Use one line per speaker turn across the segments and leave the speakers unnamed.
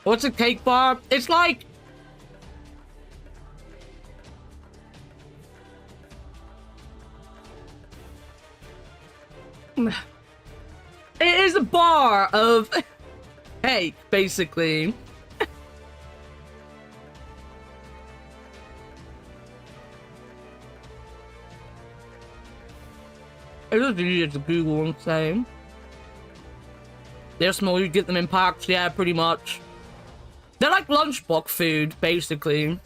What's a cake bar? It's like... It is a bar of cake, basically. It was easy to Google and say. They're small, you get them in packs, yeah, pretty much. They're like lunchbox food, basically.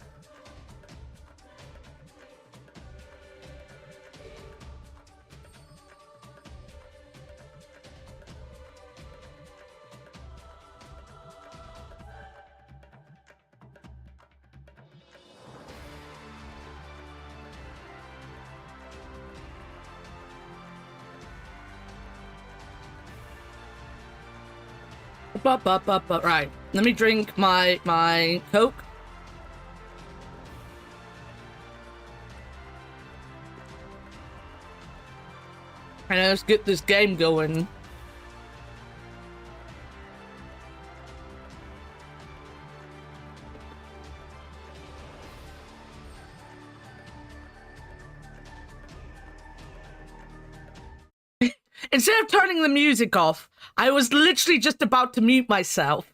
Right. Let me drink my Coke. And let's get this game going. Instead of turning the music off, I was literally just about to mute myself.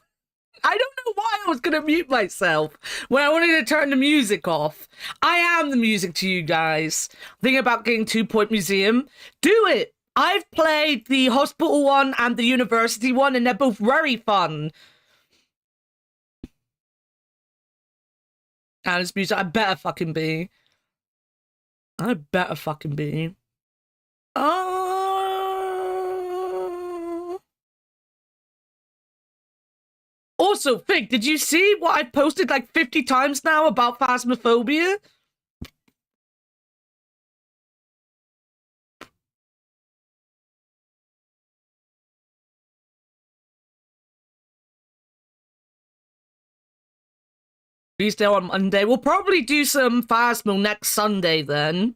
I don't know why I was going to mute myself when I wanted to turn the music off. I am the music to you guys. Thinking about getting 2 Point Museum. Do it! I've played the hospital one and the university one, and they're both very fun. And this music, I better fucking be. I better fucking be. Also, Fig, did you see what I posted like 50 times now about Phasmophobia? Please stay on Monday. We'll probably do some Phasmo next Sunday then.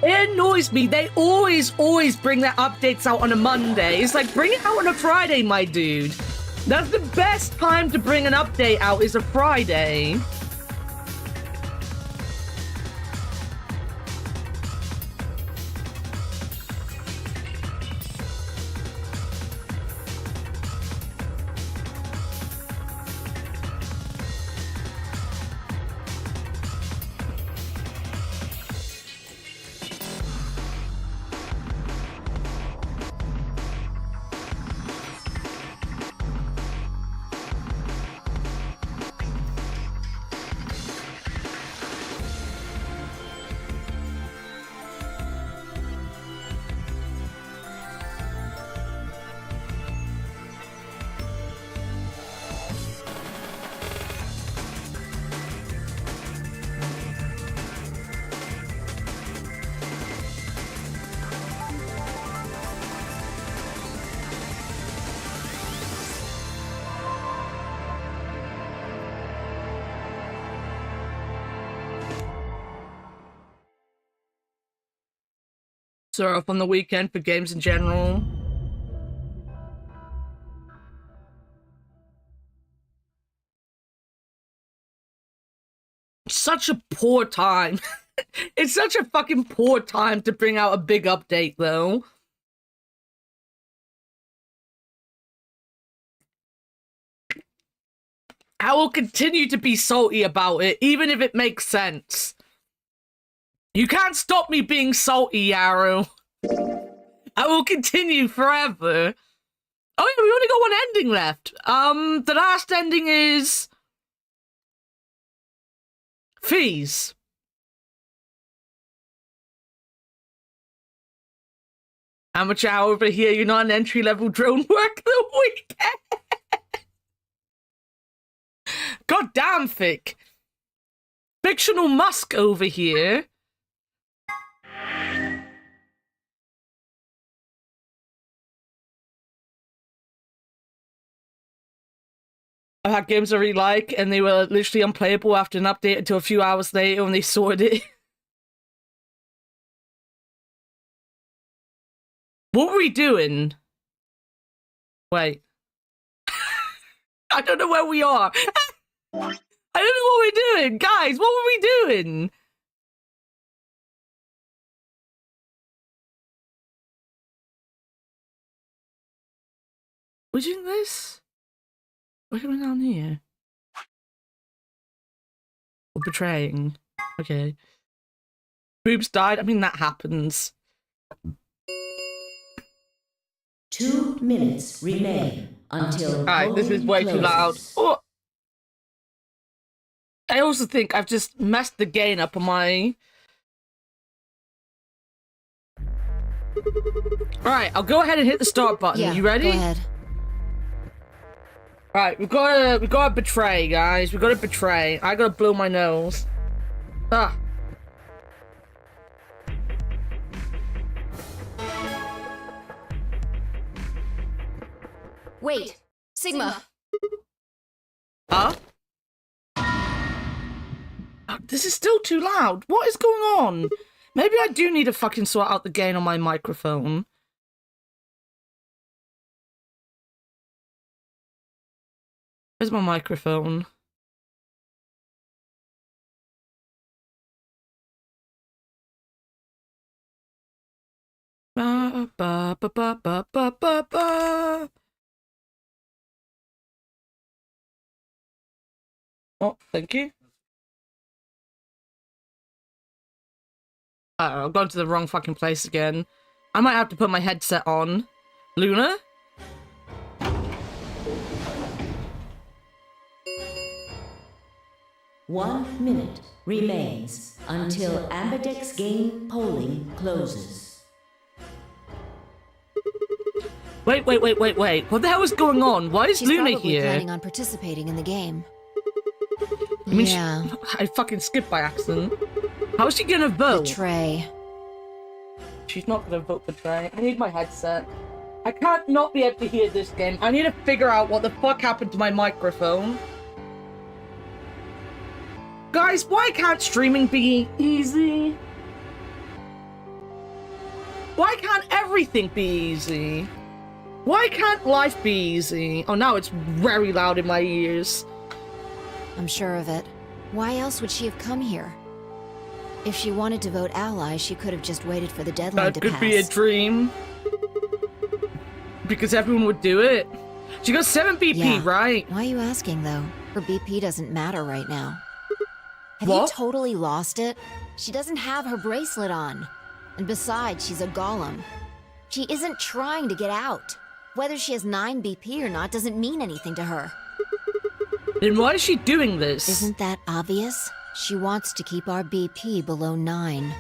It annoys me. They always bring their updates out on a Monday. It's like, bring it out on a Friday, my dude. That's the best time to bring an update out, is a Friday. Surf on the weekend for games in general. Such a poor time. It's such a fucking poor time to bring out a big update, though. I will continue to be salty about it, even if it makes sense. You can't stop me being salty, Yarrow. I will continue forever. Oh yeah, we only got one ending left. The last ending is... fees. Amateur hour over here, you're not an entry-level drone work the weekend. God damn, Fick. Fictional Musk over here. I've had games I really like, and they were literally unplayable after an update until a few hours later when they sorted it. What were we doing? Wait. I don't know where we are. I don't know what we're doing. Guys, what were we doing? We're doing this? We're going down here. We're betraying. Okay. Boobs died. I mean, that happens.
2 minutes remain until.
Alright, this is way too loud. Oh. I also think I've just messed the gain up on my. Alright, I'll go ahead and hit the start button.
Yeah,
you ready?
Go ahead.
Alright, we gotta betray, guys. We gotta betray. I gotta blow my nose. Ah.
Wait, Sigma.
Huh? Oh, this is still too loud. What is going on? Maybe I do need to fucking sort out the gain on my microphone. Where's my microphone? Ba, ba, ba, ba, ba, ba, ba, ba. Oh, thank you. Uh-oh, I've gone to the wrong fucking place again. I might have to put my headset on. Luna?
One minute remains until Ambidex game polling closes.
Wait. What the hell is going on? Why is
She's
Luna
probably
here?
planning on participating in the game.
I mean,
yeah.
I fucking skipped by accident. How is she gonna vote?
Betray.
She's not gonna vote betray. I need my headset. I can't not be able to hear this game. I need to figure out what the fuck happened to my microphone. Guys, why can't streaming be easy? Why can't everything be easy? Why can't life be easy? Oh, now it's very loud in my ears.
I'm sure of it. Why else would she have come here? If she wanted to vote ally, she could have just waited for the deadline to pass.
That could be a dream. Because everyone would do it. She got 7 BP,
Yeah.
right?
Why are you asking, though? Her BP doesn't matter right now. Have
What?
you totally lost it? She doesn't have her bracelet on. And besides, she's a golem. She isn't trying to get out. Whether she has 9 BP or not doesn't mean anything to her.
Then why is she doing this?
Isn't that obvious? She wants to keep our BP below 9.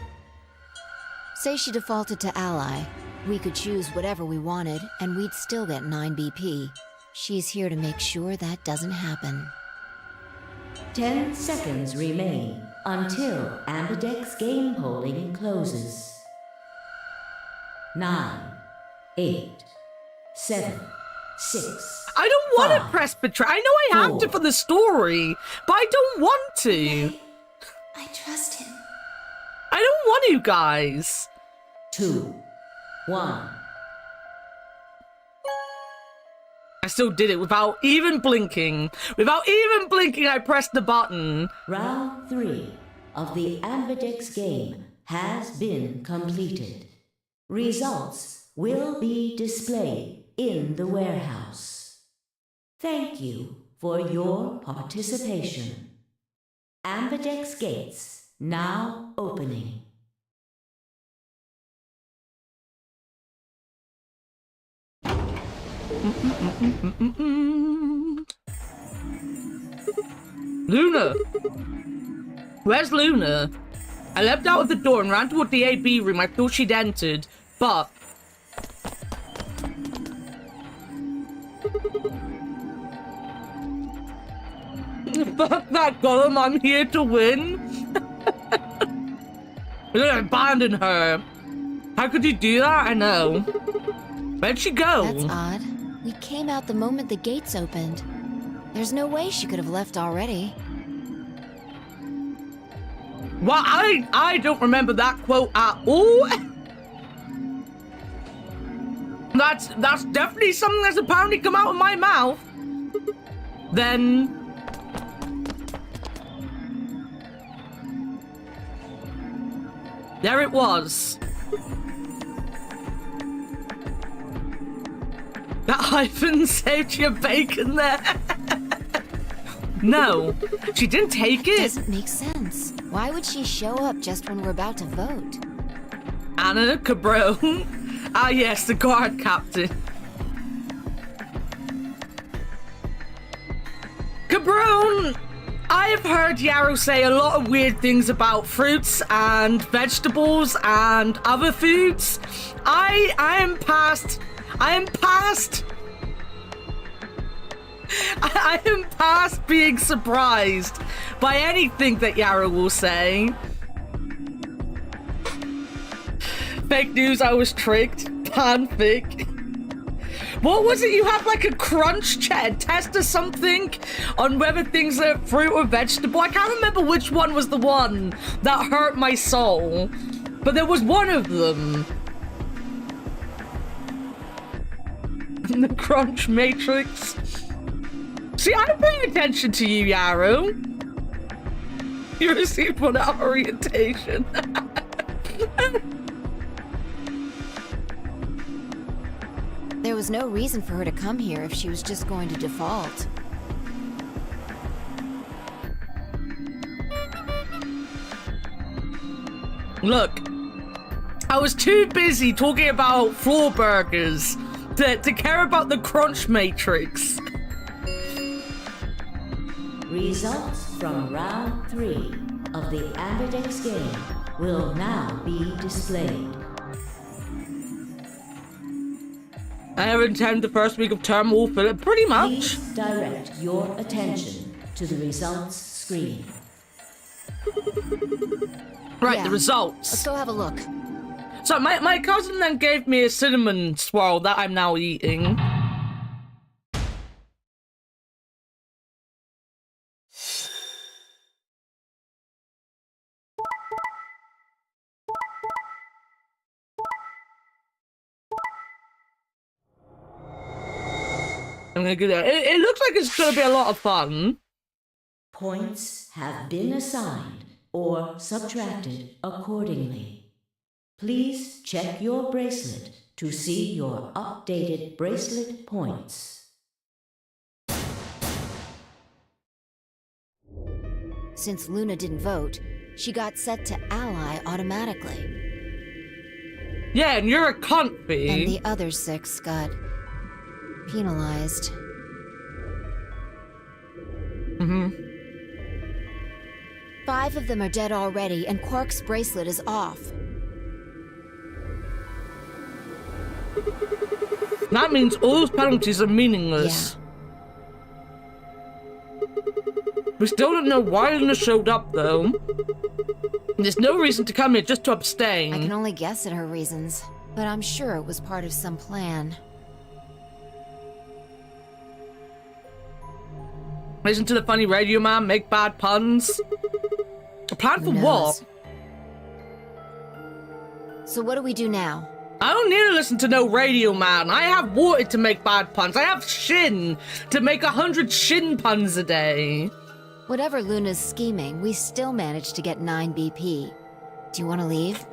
Say she defaulted to ally. We could choose whatever we wanted, and we'd still get 9 BP. She's here to make sure that doesn't happen.
10 seconds remain until Ambidex game polling closes. 9, 8, 7, 6.
I don't want to
5,
press betray. I know I have to
4.
for the story, but I don't want to.
I trust him.
I don't want to, guys.
2, 1.
I still did it without even blinking. Without even blinking, I pressed the button.
Round 3 of the Ambidex game has been completed. Results will be displayed in the warehouse. Thank you for your participation. Ambidex gates now opening.
Luna! Where's Luna? I leapt out of the door and ran toward the AB room I thought she'd entered, but... Fuck that golem, I'm here to win! I'm gonna abandon her! How could you do that? I know. Where'd she go?
That's odd. We came out the moment the gates opened. There's no way she could have left already.
Well, I don't remember that quote at all. That's definitely something that's apparently come out of my mouth. Then... there it was. That hyphen saved your bacon there. No, she didn't take it.
Doesn't make sense. Why would she show up just when we're about to vote?
Annakumaa. Ah yes, the guard captain. Cabron! I have heard Yarrow say a lot of weird things about fruits and vegetables and other foods. I am past being surprised by anything that Yarrow will say. Fake news, I was tricked. Fanfic. What was it? You had like a crunch test or something on whether things are fruit or vegetable. I can't remember which one was the one that hurt my soul, but there was one of them. The crunch matrix. See, I'm paying attention to you, Yarrow. You received one at orientation.
There was no reason for her to come here if she was just going to default.
Look, I was too busy talking about floor burgers to care about the crunch matrix.
Results from round 3 of the Ambidex game will now be displayed.
I have attended the first week of term will fill it pretty much.
Please direct your attention to the results screen.
Right,
Yeah.
the results.
Let's go have a look.
So my cousin then gave me a cinnamon swirl that I'm now eating. I'm gonna do that. It looks like it's gonna be a lot of fun.
Points have been assigned or subtracted accordingly. Please check your bracelet to see your updated bracelet points.
Since Luna didn't vote, she got set to ally automatically.
Yeah, and you're a cunt, B.
And the other 6 got penalized.
Mm-hmm.
5 of them are dead already, and Quark's bracelet is off.
That means all those penalties are meaningless.
Yeah.
We still don't know why Luna showed up, though. There's no reason to come here just to abstain.
I can only guess at her reasons, but I'm sure it was part of some plan.
Listen to the funny radio man, make bad puns. A plan for
Who
what?
knows? So what do we do now?
I don't need to listen to no radio man. I have water to make bad puns. I have shin to make 100 shin puns a day.
Whatever Luna's scheming, we still managed to get 9 BP. Do you want to leave?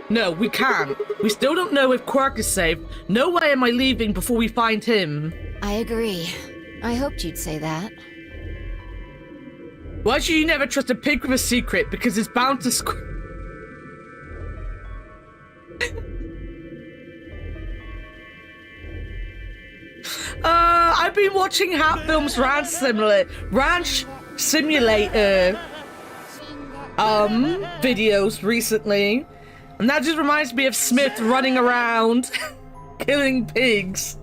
No, we can't. We still don't know if Quark is safe. No way am I leaving before we find him.
I agree. I hoped you'd say that.
Why should you never trust a pig with a secret? Because it's bound to I've been watching Hatfilm's Ranch Simulator videos recently, and that just reminds me of Smith running around killing pigs.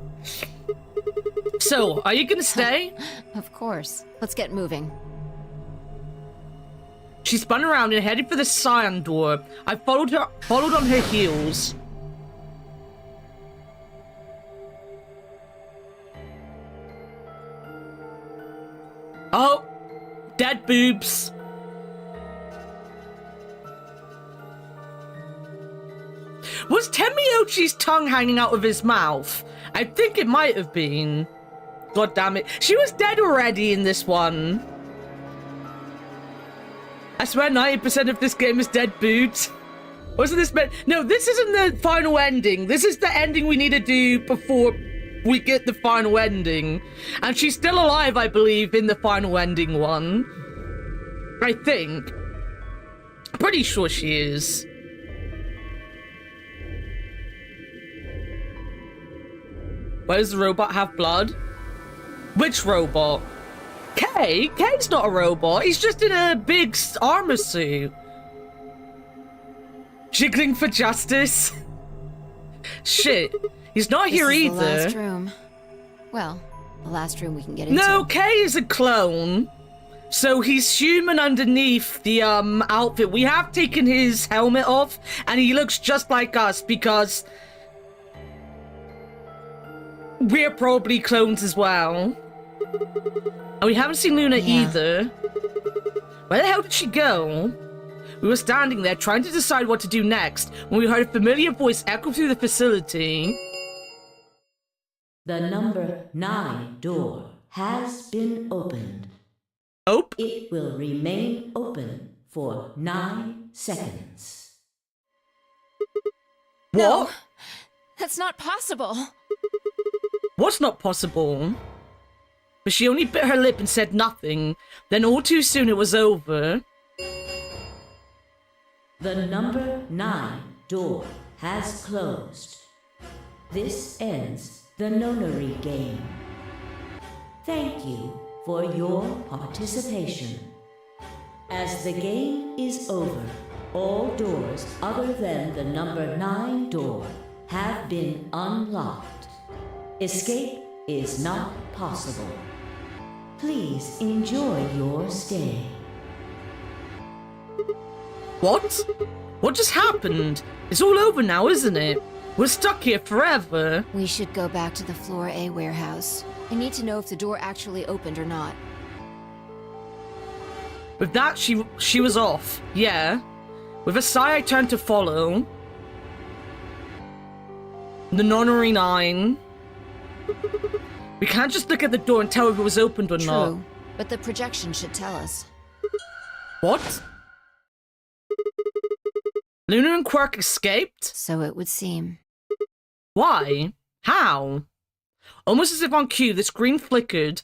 So, are you gonna stay?
Of course. Let's get moving.
She spun around and headed for the Scion door. I followed on her heels. dead boobs. Was Temiochi's tongue hanging out of his mouth? I think it might have been. God damn it. She was dead already in this one. I swear 90% of this game is dead boobs. Wasn't this meant? No, this isn't the final ending. This is the ending we need to do before we get the final ending. And she's still alive, I believe, in the final ending one. I think. Pretty sure she is. Why does the robot have blood? Which robot? Kay? Kay's not a robot. He's just in a big armor suit. Jiggling for justice. Shit. He's not here either.
This is the last room. Well, the last room we can get into.
No, Kay is a clone. So he's human underneath the outfit. We have taken his helmet off, and he looks just like us because we're probably clones as well. And we haven't seen Luna either. Where the hell did she go? We were standing there trying to decide what to do next when we heard a familiar voice echo through the facility.
The number 9 door has been opened.
Oh.
It will remain open for 9 seconds.
What?
No, that's not possible.
What's not possible? But she only bit her lip and said nothing. Then all too soon it was over.
The number 9 door has closed. This ends the nonary game. Thank you for your participation. As the game is over, all doors other than the number 9 door have been unlocked. Escape is not possible. Please enjoy your stay.
What? What just happened? It's all over now, isn't it? We're stuck here forever.
We should go back to the Floor A warehouse. I need to know if the door actually opened or not.
With that, she was off. Yeah. With a sigh, I turned to follow. The nonary 9. We can't just look at the door and tell if it was opened or not.
True, but the projection should tell us.
What? Luna and Quark escaped?
So it would seem.
Why? How? Almost as if on cue, the screen flickered.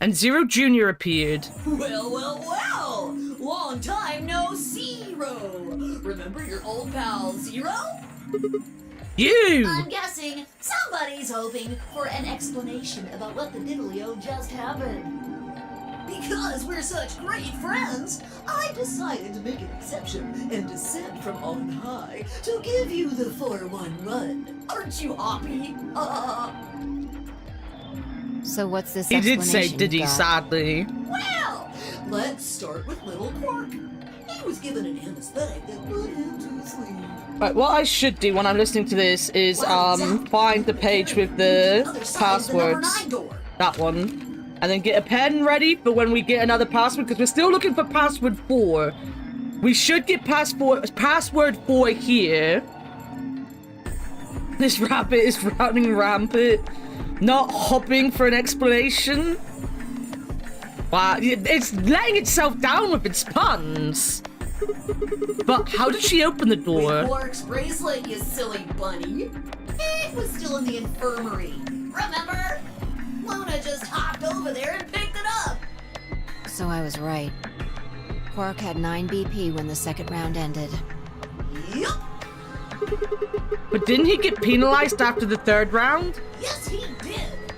And Zero Jr. appeared.
Well, well, well! Long time no Zero! Remember your old pal Zero?
You!
I'm guessing somebody's hoping for an explanation about what the diddly-o just happened. Because we're such great friends, I decided to make an exception and descend from on high to give you the 4-1 run. Aren't you happy?
So what's this
He did
explanation
say, did he,
you got?
sadly.
Well, let's start with little Quark. He was given an anesthetic that put him to sleep.
Right, what I should do when I'm listening to this is find the page with the passwords. That one. And then get a pen ready for when we get another password, because we're still looking for password 4. We should get password 4 here. This rabbit is running rampant, not hopping for an explanation. Wow, it's letting itself down with its puns. But how did she open the door?
With Quark's bracelet, you silly bunny. It was still in the infirmary. Remember? Luna just hopped over there and picked it up.
So I was right. Quark had 9 BP when the second round ended.
Yup.
But didn't he get penalized after the 3rd round?
Yes, he did.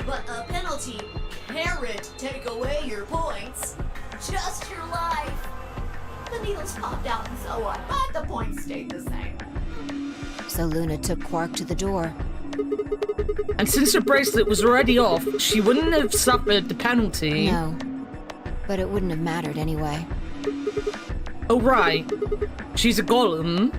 But a penalty can't take away your points. Just your life. The needles popped out and so on, but the points stayed the same.
So Luna took Quark to the door.
And since her bracelet was already off, she wouldn't have suffered the penalty.
No, but it wouldn't have mattered anyway.
Oh, right. She's a golem.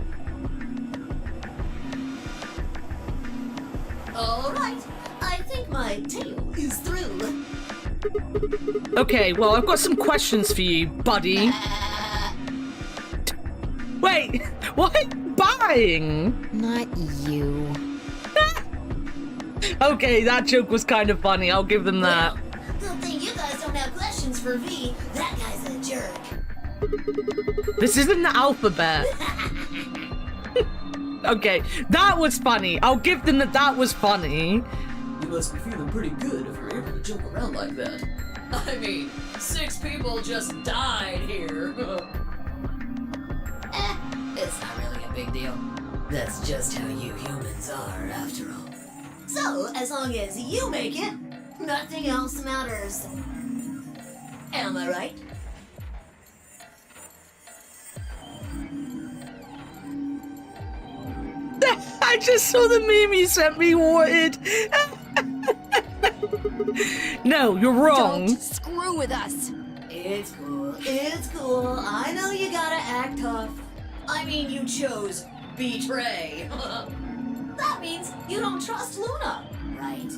All right, I think my tale is through.
Okay, well, I've got some questions for you, buddy. Wait, what? Buying?
Not you.
Okay, that joke was kind of funny. I'll give them that.
Good thing you guys don't have questions for V. That guy's a jerk.
This isn't the alphabet. Okay, that was funny. I'll give them that that was funny.
You must be feeling pretty good if you're able to joke around like that. I mean, 6 people just died here.
It's not really a big deal. That's just how you humans are, after all. So, as long as you make it, nothing else matters. Am I right?
I just saw the meme you sent me, Wanted. No, you're wrong.
Don't screw with us.
It's cool. It's cool. I know you gotta act tough. I mean, you chose betray. That means you don't trust Luna, right?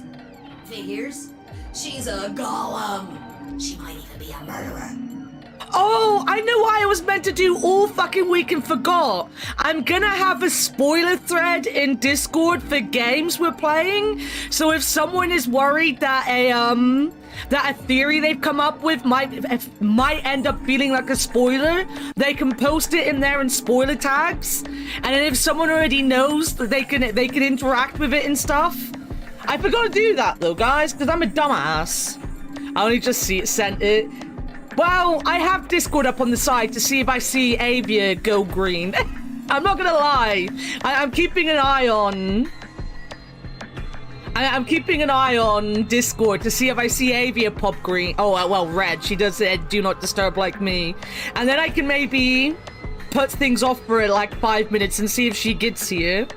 Figures? She's a golem. She might even be a murderer.
Oh, I know why I was meant to do all fucking week and forgot. I'm gonna have a spoiler thread in Discord for games we're playing. So if someone is worried that a theory they've come up with might end up feeling like a spoiler, they can post it in there in spoiler tags. And then if someone already knows, that they can interact with it and stuff. I forgot to do that though, guys, because I'm a dumbass. I only just sent it. Well, I have Discord up on the side to see if I see Avia go green. I'm not gonna lie. I'm keeping an eye on... I'm keeping an eye on Discord to see if I see Avia pop green. Oh, well, red. She does do not disturb like me. And then I can maybe put things off for like 5 minutes and see if she gets here.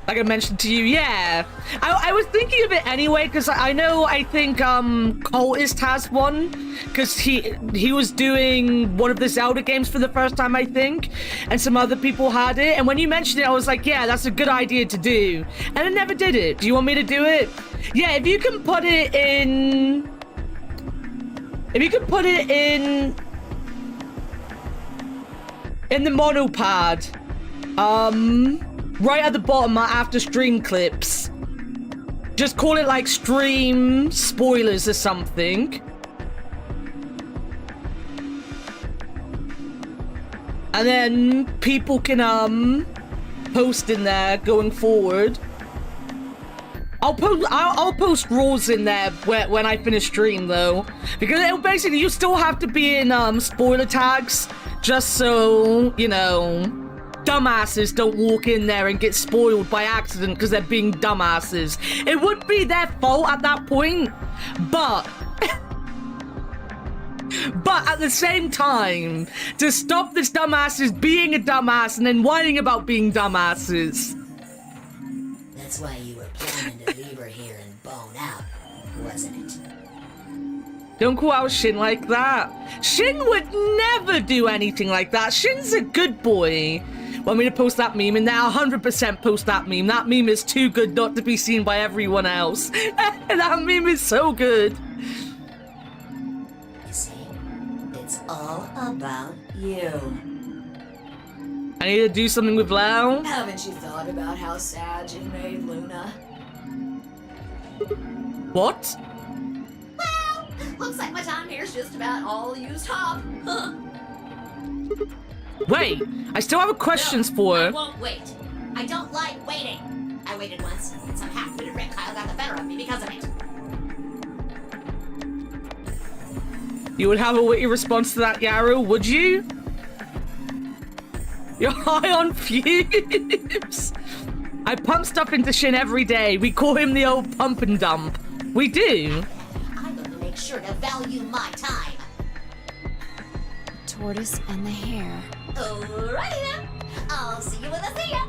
Like I mentioned to you, yeah. I was thinking of it anyway, because I think Cultist has one, because he was doing one of the Zelda games for the first time, I think, and some other people had it, and when you mentioned it, I was like, yeah, that's a good idea to do, and I never did it. Do you want me to do it? Yeah, if you can put it in... If you can put it in the monopad, right at the bottom after stream clips. Just call it like stream spoilers or something. And then people can post in there going forward. I'll post rules in there when I finish stream though. Because it'll basically, you still have to be in spoiler tags just so, you know, dumbasses don't walk in there and get spoiled by accident because they're being dumbasses. It would be their fault at that point, but at the same time, to stop this dumbasses being a dumbass and then whining about being dumbasses.
That's why you were planning to leave her here and bone out, wasn't it?
Don't call out Shin like that. Shin would never do anything like that. Shin's a good boy. Want me to post that meme in there? 100% post that meme. That meme is too good not to be seen by everyone else. That meme is so good.
You see, it's all about you.
I need to do something with Lau.
Haven't you thought about how sad you made Luna?
What?
Well, looks like my time here's just about all used up.
Wait, I still have questions for
I
her.
won't wait. I don't like waiting. I waited once, and some half-witted reptile got the better of me because of it.
You would have a witty response to that, Yarrow, would you? You're high on fumes. I pump stuff into Shin every day. We call him the old pump and dump. We do.
I'm going to make sure to value my time.
Tortoise and the hare.
Alrighty then. I'll see you when I see ya.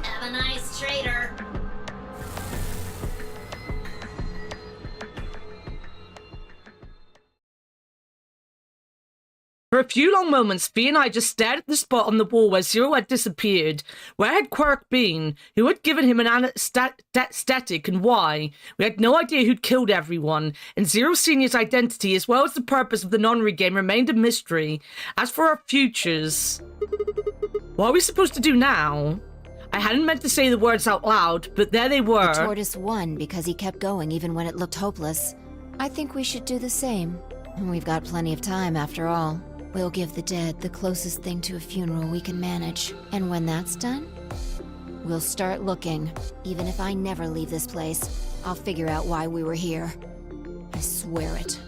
Have a nice trader.
a few long moments, Fee and I just stared at the spot on the wall where Zero had disappeared. Where had Quirk been? Who had given him an anesthetic and why? We had no idea who'd killed everyone, and Zero Senior's identity as well as the purpose of the non-re game remained a mystery. As for our futures... What are we supposed to do now? I hadn't meant to say the words out loud, but there they were.
The tortoise won because he kept going even when it looked hopeless. I think we should do the same. We've got plenty of time after all. We'll give the dead the closest thing to a funeral we can manage. And when that's done, we'll start looking. Even if I never leave this place, I'll figure out why we were here. I swear it.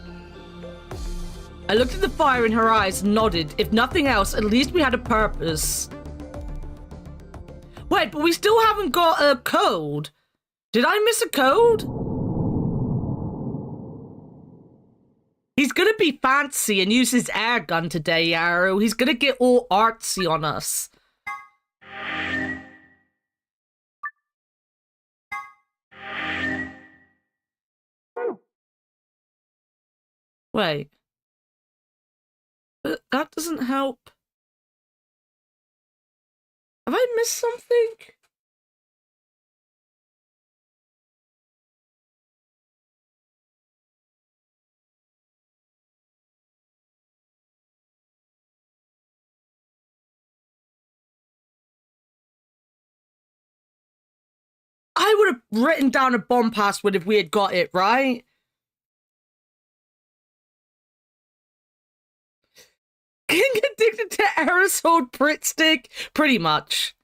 I looked at the fire in her eyes and nodded. If nothing else, at least we had a purpose. Wait, but we still haven't got a code. Did I miss a code? He's gonna be fancy and use his air gun today, Arrow. He's gonna get all artsy on us. Wait. But that doesn't help. Have I missed something? I would have written down a bomb password if we had got it, right? Getting addicted to aerosol Brit stick? Pretty much.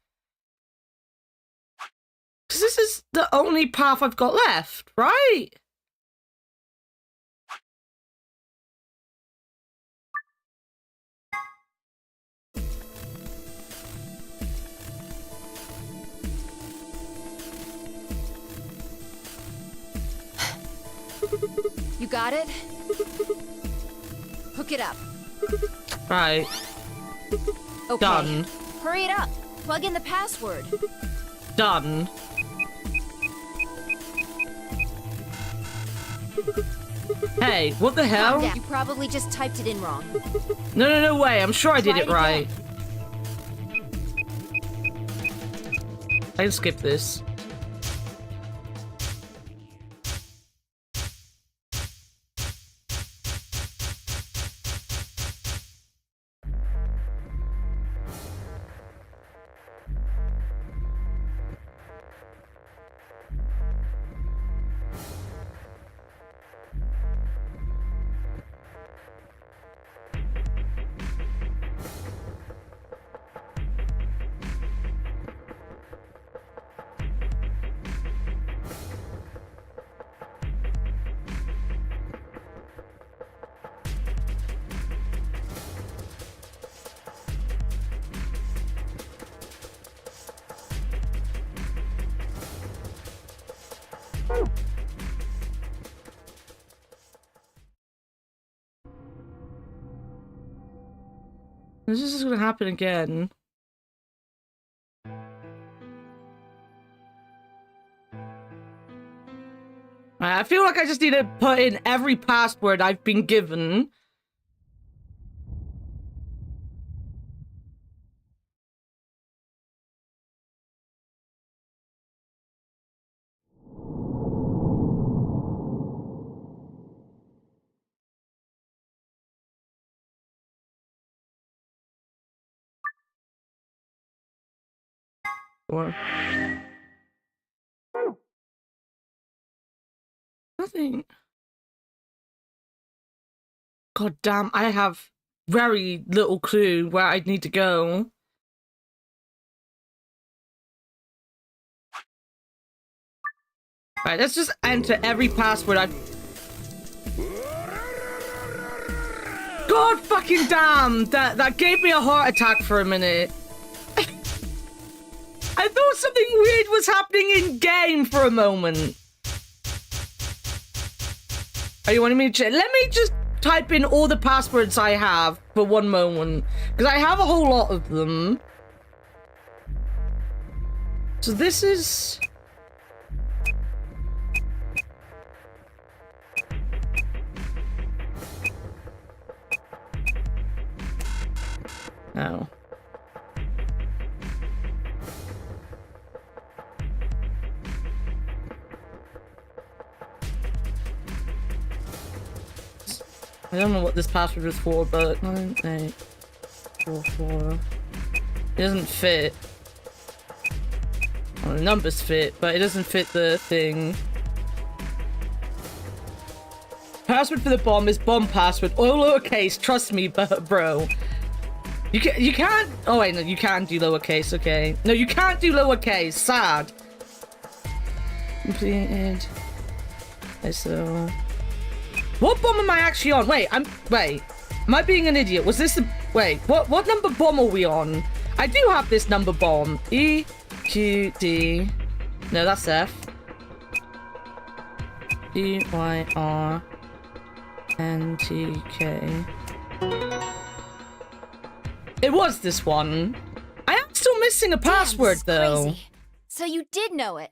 Because this is the only path I've got left, right?
You got it? Hook it up.
Right.
Okay.
Done.
Hurry it up. Plug in the password.
Done. Hey, what the hell?
You probably just typed it in wrong.
No way. I'm sure I did
Try
it
it
right. I can skip this. This is gonna happen again. I feel like I just need to put in every password I've been given. Or nothing. God damn, I have very little clue where I need to go. Alright, let's just enter every password I've... God fucking damn! That gave me a heart attack for a minute. I thought something weird was happening in game for a moment. Are you wanting me to check? Let me just type in all the passwords I have for one moment. Because I have a whole lot of them. So this is... No. I don't know what this password is for, but 9844. It doesn't fit. Well, the numbers fit, but it doesn't fit the thing. Password for the bomb is bomb password. All lowercase, trust me, bro. You can't. Oh wait, no, you can't do lowercase. Okay, no, you can't do lowercase. Sad. Completed. Okay, so. What bomb am I actually on? Wait, am I being an idiot? Was this the... Wait, what number bomb are we on? I do have this number bomb. E, Q, D... No, that's F. E, Y, R... N, T, K... It was this one. I am still missing a password, though.
Crazy. So you did know it.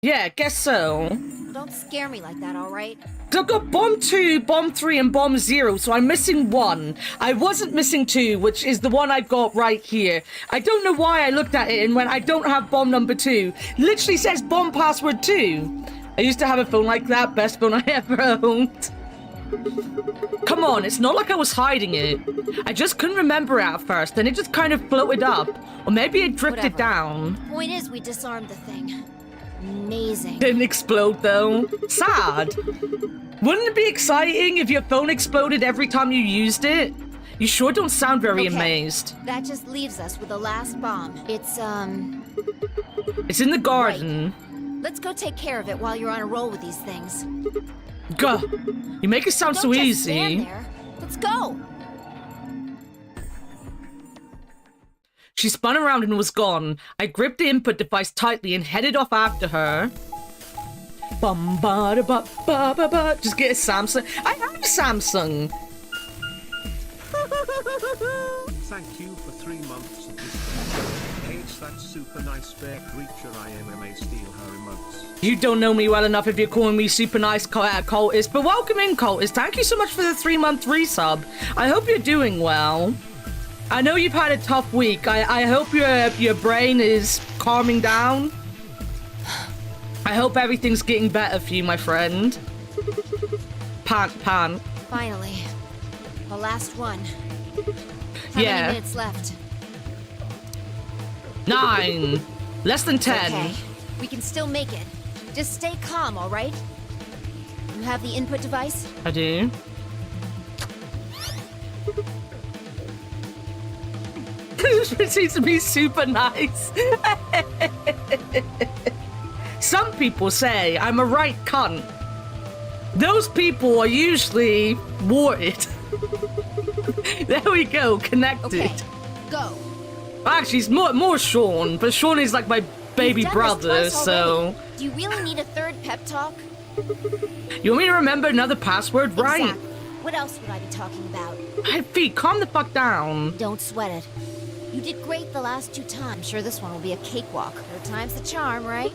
Yeah, guess so.
Don't scare me like that, all right?
So I've got bomb 2, bomb 3, and bomb 0, so I'm missing 1. I wasn't missing 2, which is the one I got right here. I don't know why I looked at it and went, I don't have bomb number 2. Literally says bomb password 2. I used to have a phone like that, best phone I ever owned. Come on, it's not like I was hiding it. I just couldn't remember it at first, and it just kind of floated up. Or maybe it drifted
Whatever.
down.
Point is, we disarmed the thing. Amazing.
Didn't explode though. Sad. Wouldn't it be exciting if your phone exploded every time you used it? You sure don't sound very amazed.
That just leaves us with the last bomb. It's
It's in the garden.
Right. Let's go take care of it while you're on a roll with these things.
Gah. You make it sound
Don't
so
just
easy.
stand there. Let's go.
She spun around and was gone. I gripped the input device tightly and headed off after her. Bum ba da ba ba ba ba. Just get a Samsung. I have a Samsung.
Thank you for 3 months of this. Hates that super nice bear creature. I MMA steal her emotes.
You don't know me well enough if you're calling me super nice cultist, but welcome in, cultist. Thank you so much for the 3-month resub. I hope you're doing well. I know you've had a tough week. I hope your brain is calming down. I hope everything's getting better for you, my friend. Pan.
Finally. The last one. How
Yeah.
many minutes left?
9. Less than 10.
Okay. We can still make it. Just stay calm, all right? You have the input device?
I do. This seems to be super nice. Some people say I'm a right cunt. Those people are usually warted. There we go, connected.
Okay. Go.
Actually, it's more Sean, but Sean is like my baby
You've done
brother,
this twice
so...
already. Do you really need a third pep talk?
You want me to remember another password? Right.
Exactly. What else would I be talking about?
Hey, Fee, calm the fuck down.
Don't sweat it. You did great the last 2 times. Sure, this one will be a cakewalk. 3rd time's the charm, right?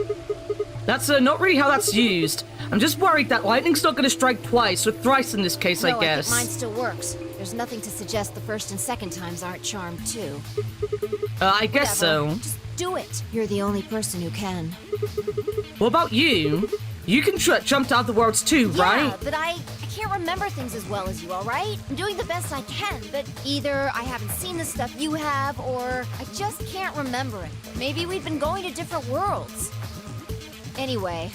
That's not really how that's used. I'm just worried that lightning's not going to strike twice, or thrice in this case,
No,
I guess.
I think mine still works. There's nothing to suggest the 1st and 2nd times aren't charmed, too.
I guess
Whatever.
so.
Just do it. You're the only person who can.
What about you? You can jump to other worlds too, right?
Yeah, but I can't remember things as well as you, all right? I'm doing the best I can, but either I haven't seen the stuff you have, or I just can't remember it. Maybe we've been going to different worlds. Anyway.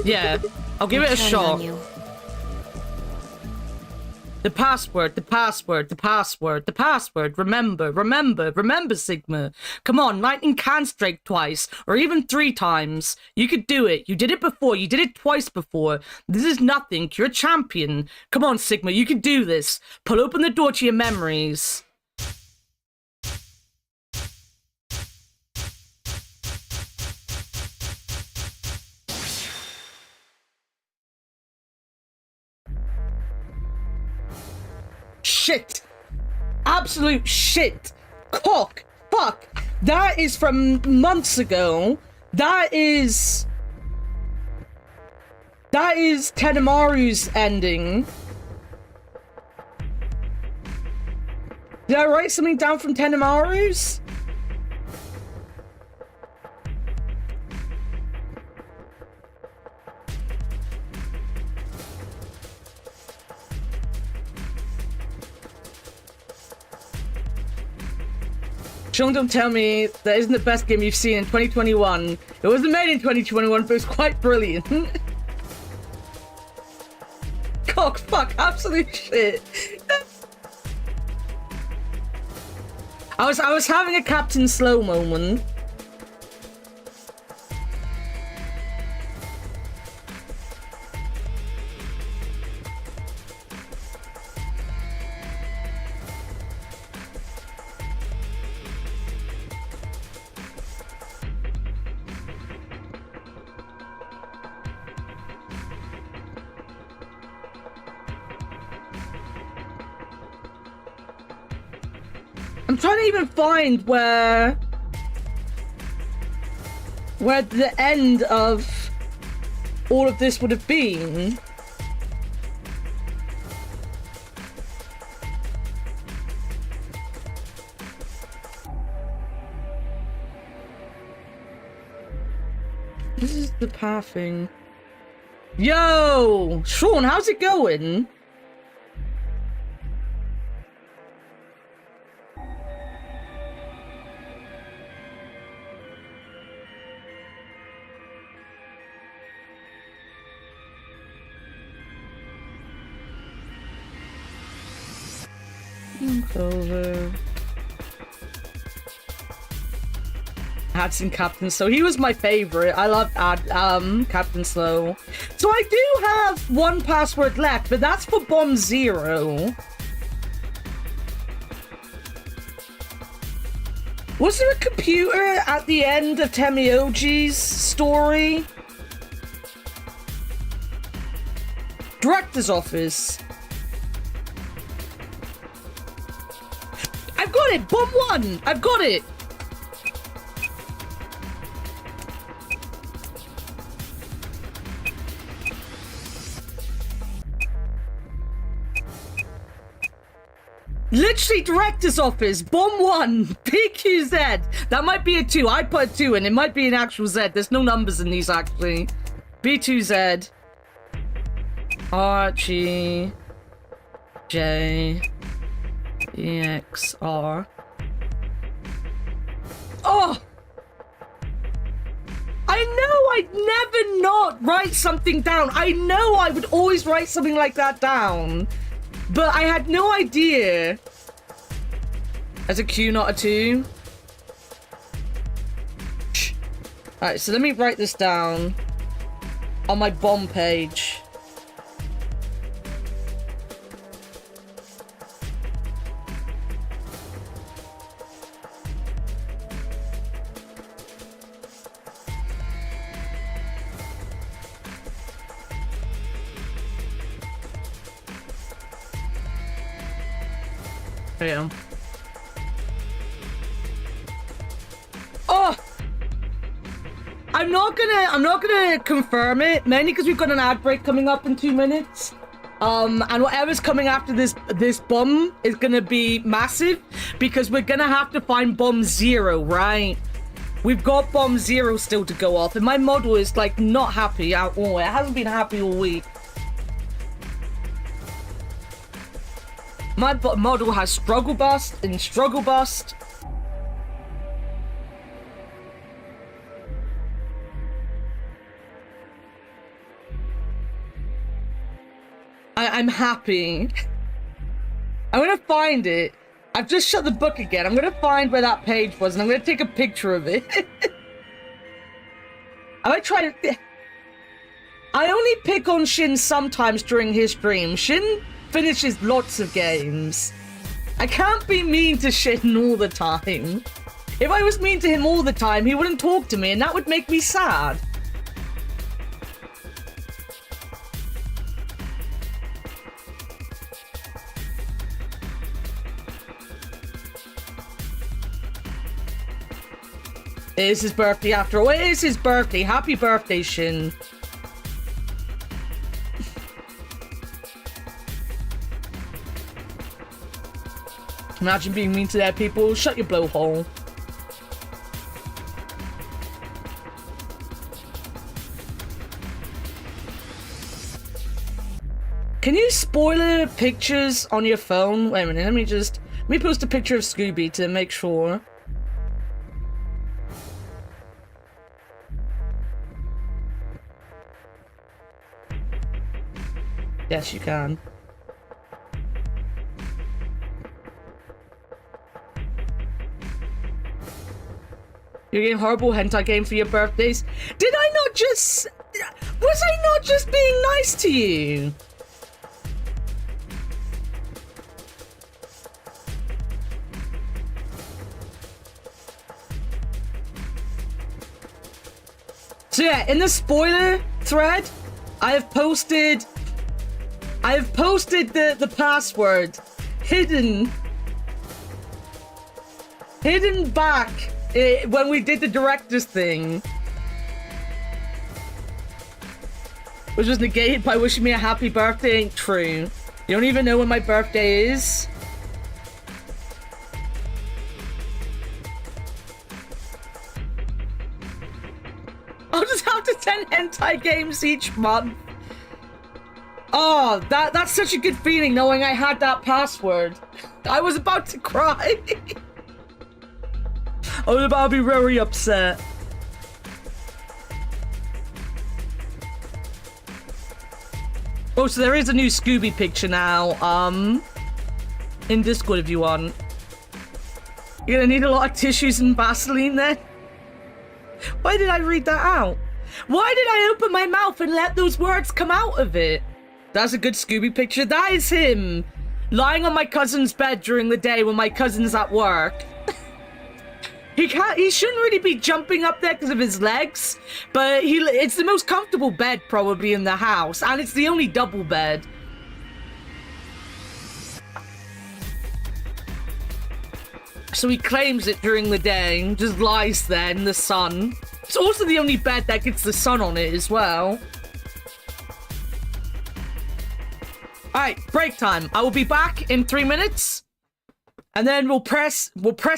Yeah, I'll give it a
counting on
shot.
you.
The password. Remember, Sigma. Come on, lightning can strike twice, or even 3 times. You could do it. You did it before. You did it twice before. This is nothing. You're a champion. Come on, Sigma, you can do this. Pull open the door to your memories. Shit. Absolute shit. Cock. Fuck. That is from months ago. That is Tenemaru's ending. Did I write something down from Tenemaru's? Sean, don't tell me that isn't the best game you've seen in 2021. It wasn't made in 2021, but it was quite brilliant. Cock, fuck, absolute shit. I was having a Captain Slow moment. I'm trying to even find where the end of all of this would have been. This is the pathing. Yo, Sean, how's it going? Over. Had seen Captain Slow. He was my favorite. I loved Captain Slow. So I do have one password left, but that's for Bomb Zero. Was there a computer at the end of Temioji's story? Director's office. I've got it! Bomb 1! I've got it! Literally, director's office, Bomb 1, PQZ. That might be a 2. I put a 2 in. It might be an actual Z. There's no numbers in these, actually. B2Z. RG. J. EXR. Oh! I know I'd never not write something down. I know I would always write something like that down. But I had no idea. As a Q, not a 2. Alright, so let me write this down on my bomb page. Yeah. Oh, I'm not gonna confirm it, mainly because we've got an ad break coming up in 2 minutes. And whatever's coming after this bomb is gonna be massive because we're gonna have to find Bomb Zero, right? We've got Bomb Zero still to go off, and my model is like not happy at all. It hasn't been happy all week. My model has Struggle Bust and Struggle Bust. I'm happy. I'm gonna find it. I've just shut the book again. I'm gonna find where that page was and I'm gonna take a picture of it. I might try to... I only pick on Shin sometimes during his stream. Shin finishes lots of games. I can't be mean to Shin all the time. If I was mean to him all the time, he wouldn't talk to me, and that would make me sad. It is his birthday after all. It is his birthday. Happy birthday, Shin. Imagine being mean to their people. Shut your blowhole. Can you spoiler pictures on your phone? Wait a minute, let me post a picture of Scooby to make sure. Yes, you can. You're getting horrible hentai game for your birthdays. Did I not just... Was I not just being nice to you? So yeah, in the spoiler thread, I have posted the password hidden back when we did the director's thing, which was negated by wishing me a happy birthday. Ain't true. You don't even know when my birthday is. I'll just have to send hentai games each month. Oh, that's such a good feeling knowing I had that password. I was about to cry. I was about to be very upset. Oh, so there is a new Scooby picture now. In Discord if you want. You're gonna need a lot of tissues and Vaseline then. Why did I read that out? Why did I open my mouth and let those words come out of it? That's a good Scooby picture. That is him lying on my cousin's bed during the day when my cousin's at work. He shouldn't really be jumping up there because of his legs, but it's the most comfortable bed probably in the house, and it's the only double bed. So he claims it during the day, just lies there in the sun. It's also the only bed that gets the sun on it as well. Alright, break time. I will be back in 3 minutes. And then we'll press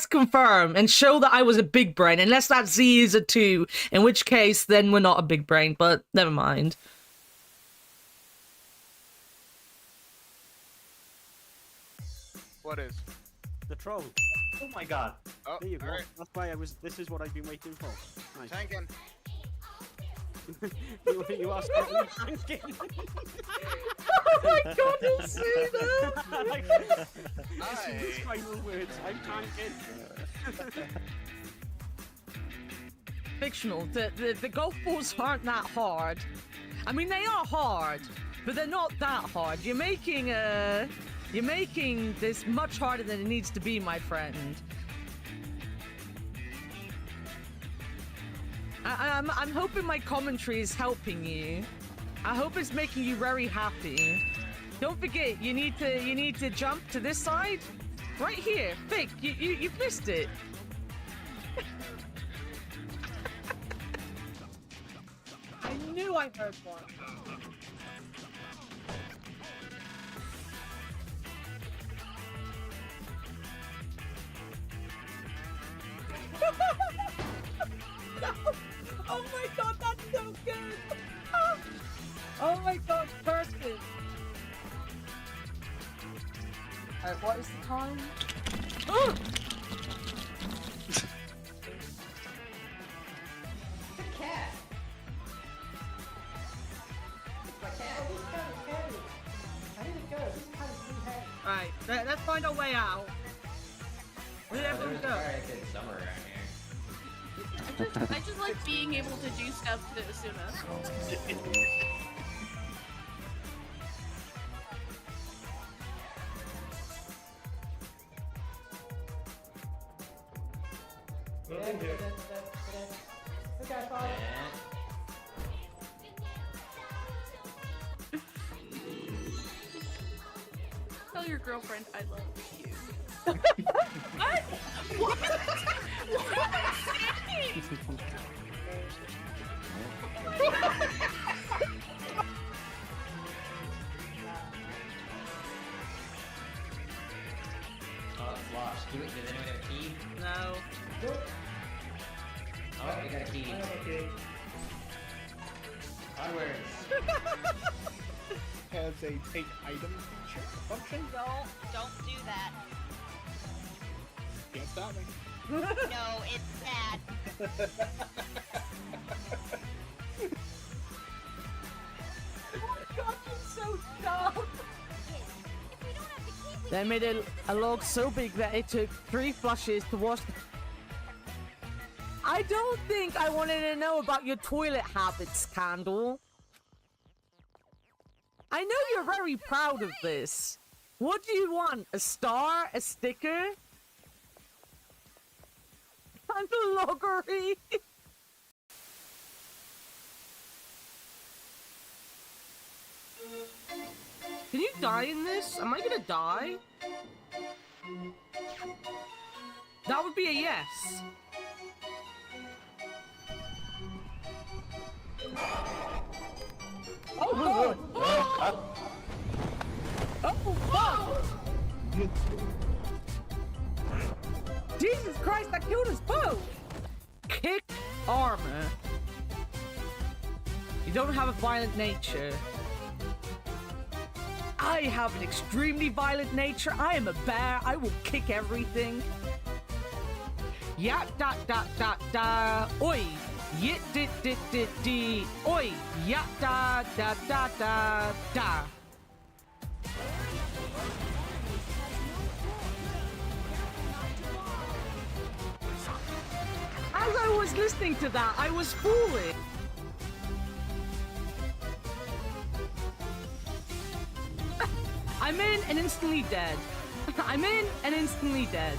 confirm and show that I was a big brain. Unless that Z is a 2. In which case, then we're not a big brain. But never mind.
What is?
The troll. Oh my god.
Oh,
there you go.
right.
That's why this is what I've been waiting for. Nice.
Tanking.
you are certainly tanking.
Oh my god, you see that?
Like,
Aye.
his final words. I'm tanking.
Fictional. The golf balls aren't that hard. I mean, they are hard, but they're not that hard. You're making this much harder than it needs to be, my friend. I'm hoping my commentary is helping you. I hope it's making you very happy. Don't forget, you need to jump to this side, right here. Fig, you missed it. I knew I heard one. No. Oh my god, that's so good! Oh my god, perfect! Alright, what is the time? Oh!
The cat. My cat. How did it go? This cat is too heavy.
Alright, let's find our way out. Where did everyone go?
Summer around here.
I just like being able to do stuff to Asuna.
Okay, fine.
Tell your girlfriend I love you. What? What? What am I saying?
Oh, it's
Okay. Hardware. Has a take item feature function.
Don't do that.
Can't stop me.
No, it's bad.
God, you're so dumb. They made a log so big that it took 3 flushes to wash. I don't think I wanted to know about your toilet habits, Candle. I know you're very proud of this. What do you want? A star? A sticker? Candle loggery? Can you die in this? Am I gonna die? That would be a yes. Oh, fuck! Jesus Christ, that killed us both! Kick armor. You don't have a violent nature. I have an extremely violent nature. I am a bear. I will kick everything. Ya da da da da. Oi. Yit dit dit dit di. Oi. Ya da da da da da. As I was listening to that, I was fooling. I'm in and instantly dead. I'm in and instantly dead.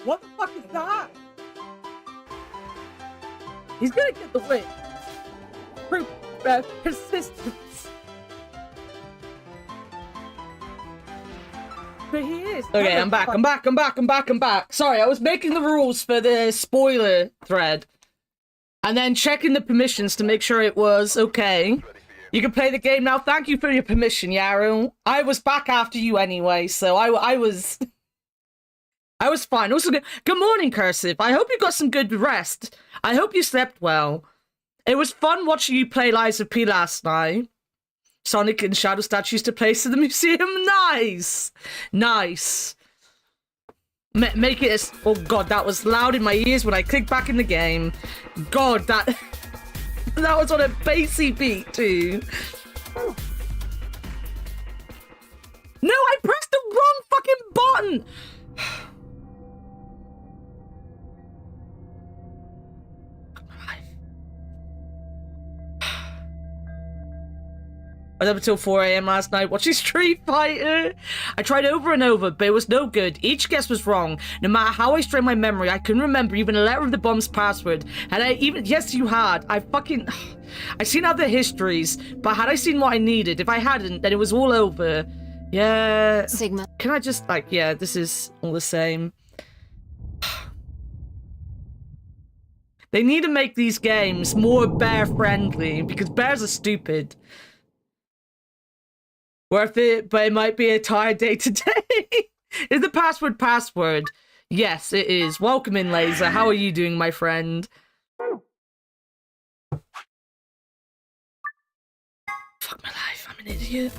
What the fuck is that? He's gonna get the win. Persistence. But he is. Okay, I'm back. I'm back. Sorry, I was making the rules for the spoiler thread. And then checking the permissions to make sure it was okay. You can play the game now. Thank you for your permission, Yaru. I was back after you anyway, so I was fine. Also, good morning, Cursive. I hope you got some good rest. I hope you slept well. It was fun watching you play Lies of P last night. Sonic and Shadow statues to place in the museum. Nice! Nice. Make it as... Oh god, that was loud in my ears when I clicked back in the game. God, that... that was on a bassy beat, too. No, I pressed the wrong fucking button! I was up until 4 AM last night watching Street Fighter. I tried over and over, but it was no good. Each guess was wrong. No matter how I strained my memory, I couldn't remember even a letter of the bomb's password. Had I even... Yes, you had. I seen other histories, but had I seen what I needed? If I hadn't, then it was all over. Yeah.
Sigma.
Can I just, like, yeah, this is all the same. They need to make these games more bear-friendly, because bears are stupid. Worth it, but it might be a tired day today. Is the password? Yes, it is. Welcome in, Laser. How are you doing, my friend? Fuck my life, I'm an idiot.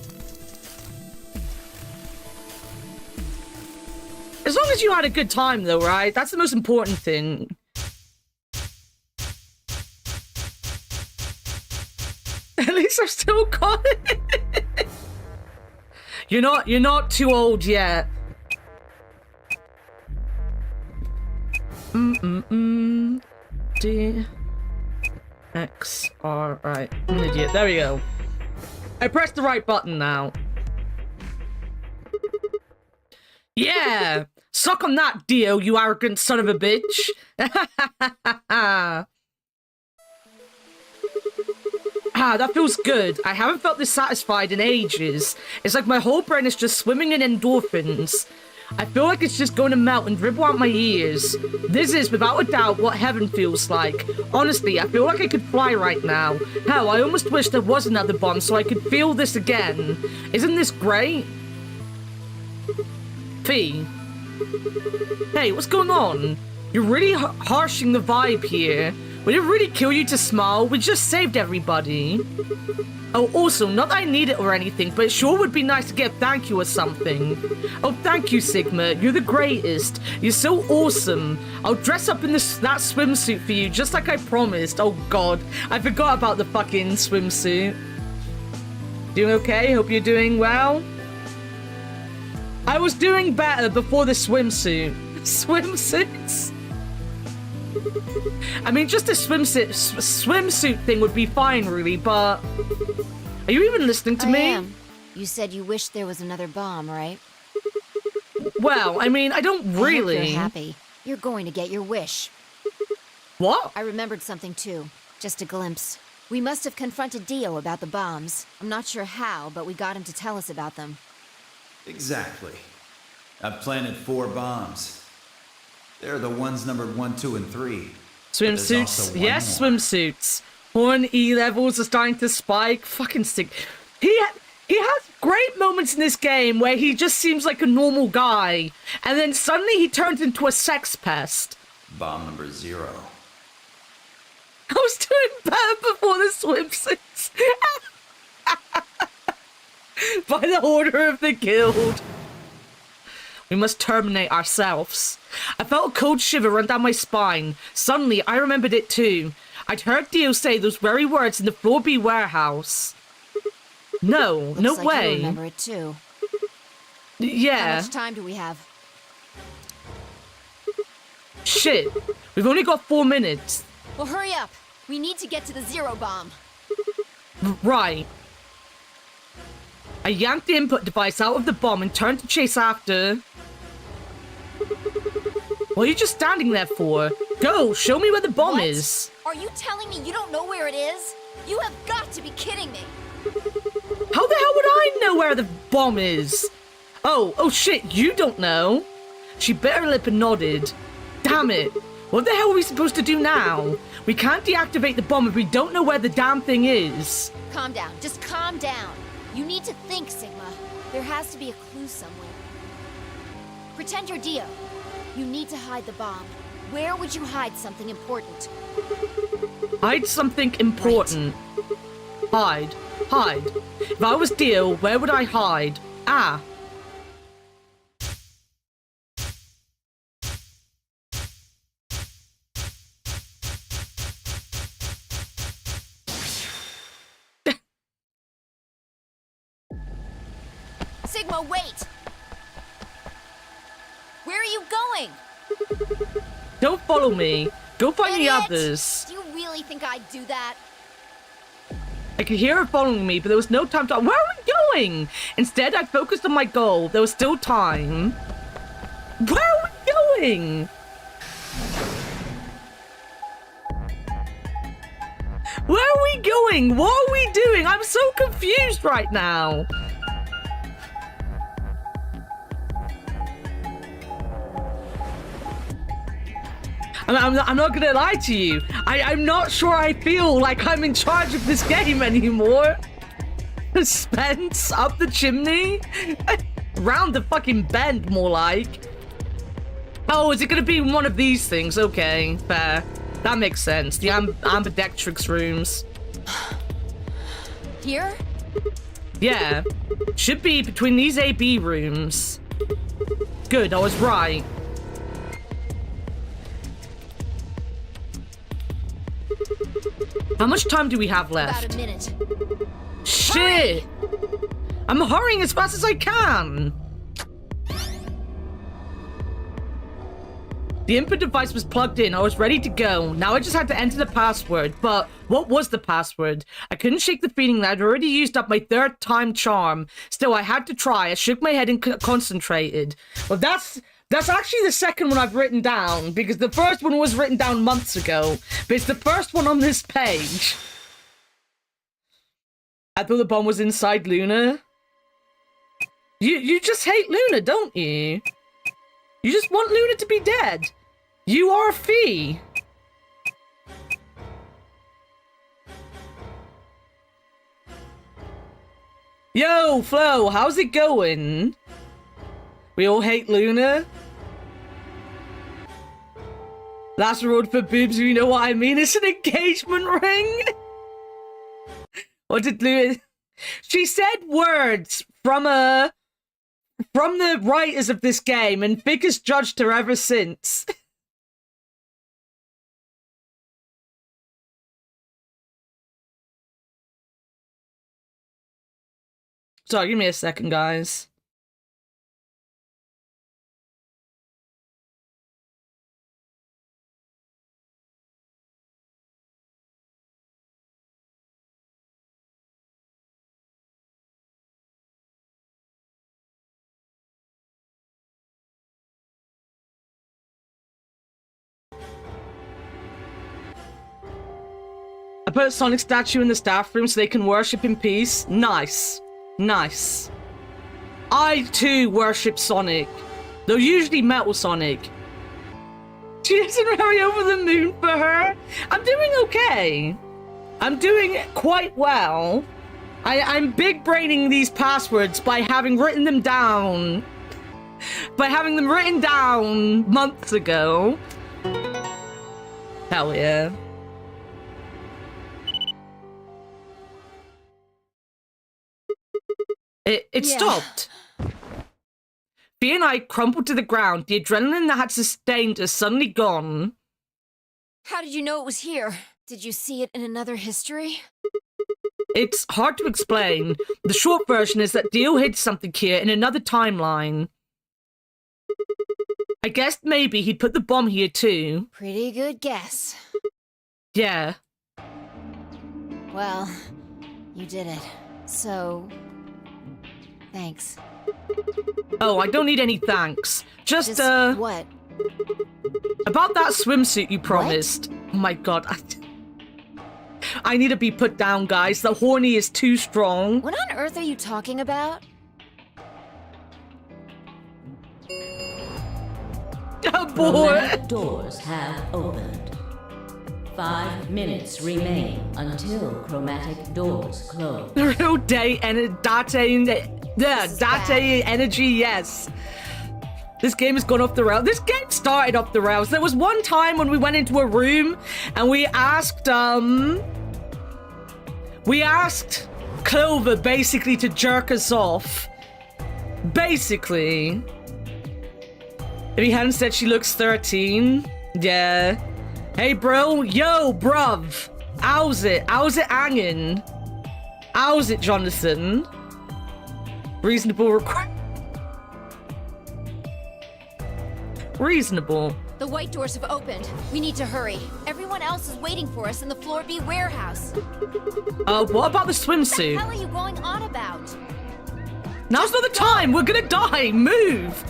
As long as you had a good time, though, right? That's the most important thing. At least I've still got it. You're not too old yet. D X R. Right, I'm an idiot. There we go. I pressed the right button now. Yeah, suck on that, Dio, you arrogant son of a bitch. Ah, that feels good. I haven't felt this satisfied in ages. It's like my whole brain is just swimming in endorphins. I feel like it's just going to melt and dribble out my ears. This is, without a doubt, what heaven feels like. Honestly, I feel like I could fly right now. Hell, I almost wish there was another bomb so I could feel this again. Isn't this great? Fee? Hey, what's going on? You're really harshing the vibe here. Would it really kill you to smile? We just saved everybody. Oh, also, not that I need it or anything, but it sure would be nice to get a thank you or something. Oh, thank you, Sigma. You're the greatest. You're so awesome. I'll dress up in that swimsuit for you, just like I promised. Oh, God. I forgot about the fucking swimsuit. Doing okay? Hope you're doing well. I was doing better before the swimsuit. Swimsuits? I mean, just a swimsuit thing would be fine, really, but... Are you even listening to me?
I am. You said you wish there was another bomb, right?
Well, I mean, I don't really...
I hope you're happy. You're going to get your wish.
What?
I remembered something, too. Just a glimpse. We must have confronted Dio about the bombs. I'm not sure how, but we got him to tell us about them.
Exactly. I've planted 4 bombs. They're the ones numbered 1, 2, and 3.
Swimsuits. Yes, swimsuits. Horn E levels are starting to spike. Fucking sick. He has great moments in this game where he just seems like a normal guy, and then suddenly he turns into a sex pest.
Bomb number 0.
I was doing better before the swimsuits. By the order of the guild. We must terminate ourselves. I felt a cold shiver run down my spine. Suddenly, I remembered it too. I'd heard Dio say those very words in the Floor B warehouse. No, no
Looks like
way.
You remember it too.
Yeah.
How much time do we have?
Shit. We've only got 4 minutes.
Well, hurry up. We need to get to the 0 bomb.
Right. I yanked the input device out of the bomb and turned to chase after. What are you just standing there for? Go, show me where the bomb is.
Are you telling me you don't know where it is? You have got to be kidding me.
How the hell would I know where the bomb is? Oh shit, you don't know. She bit her lip and nodded. Damn it. What the hell are we supposed to do now? We can't deactivate the bomb if we don't know where the damn thing is.
Calm down. Just calm down. You need to think, Sigma. There has to be a clue somewhere. Pretend you're Dio. You need to hide the bomb. Where would you hide something important?
Hide something important. Right. Hide. If I was Dio, where would I hide? Ah.
Sigma, wait! Where are you going?
Don't follow me. Go find the
Idiot!
others.
Do you really think I'd do that?
I could hear her following me, but there was no time to... Where are we going? Instead, I focused on my goal. There was still time. Where are we going? Where are we going? What are we doing? I'm so confused right now. I'm not gonna lie to you. I'm not sure I feel like I'm in charge of this game anymore. Spence, up the chimney? Round the fucking bend, more like. Oh, is it gonna be one of these things? Okay, fair. That makes sense. The ambidextrix rooms.
Here?
Yeah. Should be between these AB rooms. Good, I was right. How much time do we have left?
About a minute.
Shit! I'm hurrying as fast as I can! The input device was plugged in. I was ready to go. Now I just had to enter the password. But what was the password? I couldn't shake the feeling that I'd already used up my 3rd time charm. Still, I had to try. I shook my head and concentrated. Well, that's actually the second one I've written down, because the first one was written down months ago. But it's the first one on this page. I thought the bomb was inside Luna. You just hate Luna, don't you? You just want Luna to be dead. You are a fee. Yo, Flo, how's it going? We all hate Luna. Last road for boobs, you know what I mean? It's an engagement ring. What did Luna... She said words from the writers of this game, and Vic has judged her ever since. Sorry, give me a second, guys. I put a Sonic statue in the staff room so they can worship in peace. Nice. Nice. I too worship Sonic, though usually Metal Sonic. She isn't very over the moon for her. I'm doing okay. I'm doing quite well. I'm big braining these passwords by having written them down. By having them written down months ago. Hell yeah. It stopped. Bea and I crumpled to the ground. The adrenaline that had sustained us suddenly gone.
How did you know it was here? Did you see it in another history?
It's hard to explain. The short version is that Dio hid something here in another timeline. I guessed maybe he'd put the bomb here too.
Pretty good guess.
Yeah.
Well, you did it. So... thanks.
Oh, I don't need any thanks. Just
what?
About that swimsuit you promised. Oh my god. I need to be put down, guys. The horny is too strong.
What on earth are you talking about?
Oh boy.
Chromatic doors have opened. 5 minutes remain until chromatic doors close.
Real day and Date energy, yes. This game has gone off the rails. This game started off the rails. There was one time when we went into a room and we asked Clover basically to jerk us off. Basically. If he hadn't said she looks 13. Yeah. Hey bro, yo bruv. How's it? How's it hanging? How's it, Jonathan? Reasonable request. Reasonable.
The white doors have opened. We need to hurry. Everyone else is waiting for us in the Floor B warehouse.
What about the
What the
swimsuit?
hell are you going on about?
Now's not the time! We're gonna die! Move!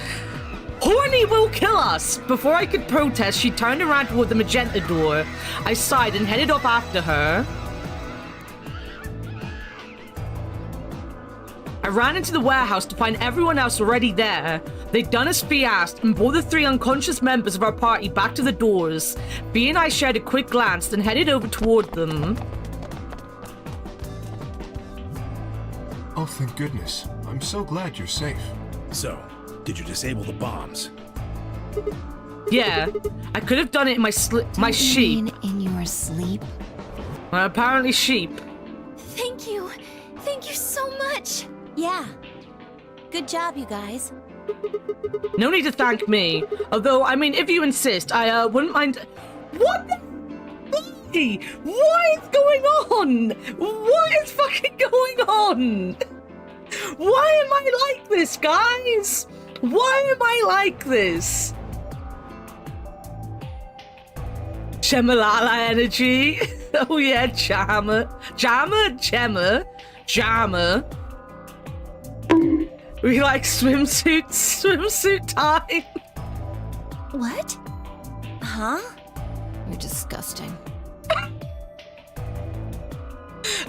Horny will kill us! Before I could protest, she turned around toward the magenta door. I sighed and headed off after her. I ran into the warehouse to find everyone else already there. They'd done as Bea asked and brought the 3 unconscious members of our party back to the doors. Bea and I shared a quick glance, then headed over toward them.
Oh, thank goodness. I'm so glad you're safe.
So, did you disable the bombs?
Yeah, I could have done it in my sheep.
In your sleep?
Well, apparently sheep.
Thank you. Thank you so much. Yeah. Good job, you guys.
No need to thank me. Although, I mean, if you insist, I wouldn't mind... What the... What is going on? What is fucking going on? Why am I like this, guys? Why am I like this? Chemalala energy. Oh yeah, Jammer. We like swimsuit time.
What? Huh? You're disgusting.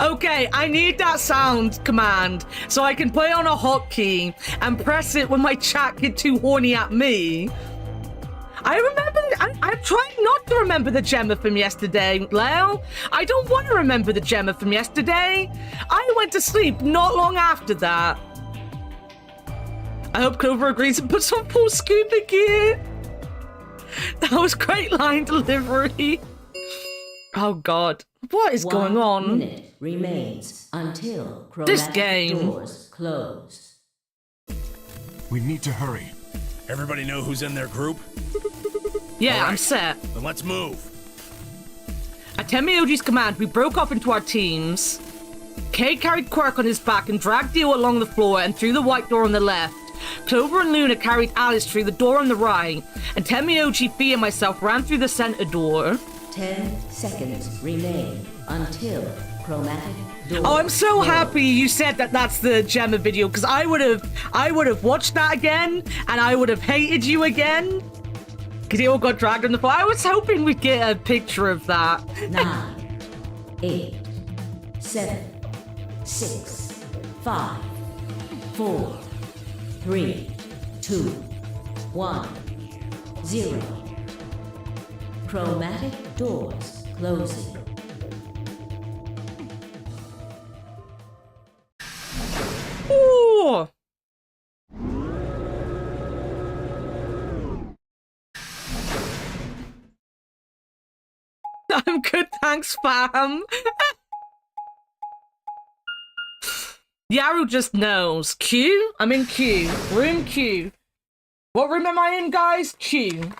Okay, I need that sound command so I can play on a hotkey and press it when my chat get too horny at me. I remember, I'm trying not to remember the Gemma from yesterday, Leo. I don't want to remember the Gemma from yesterday. I went to sleep not long after that. I hope Clover agrees and puts on full scuba gear. That was great line delivery. Oh god. What is going on?
1 minute remains until
This
chromatic
game.
doors close.
We need to hurry.
Everybody know who's in their group?
Yeah,
All right,
I'm set.
Then let's move.
At Temioji's command, we broke off into our teams. Kay carried Quirk on his back and dragged Dio along the floor and through the white door on the left. Clover and Luna carried Alice through the door on the right, and Temioji, Fee, and myself ran through the center door.
10 seconds remain until chromatic doors.
Oh, I'm so
close.
happy you said that that's the Gemma video, because I would have watched that again, and I would have hated you again, because you all got dragged on the floor. I was hoping we'd get a picture of that.
9, 8, 7, 6, 5, 4, 3, 2, 1, 0. Chromatic doors closing.
Ooh. I'm good, thanks, fam. Yaru just knows. Q? I'm in Q. Room Q. What room am I in, guys? Q.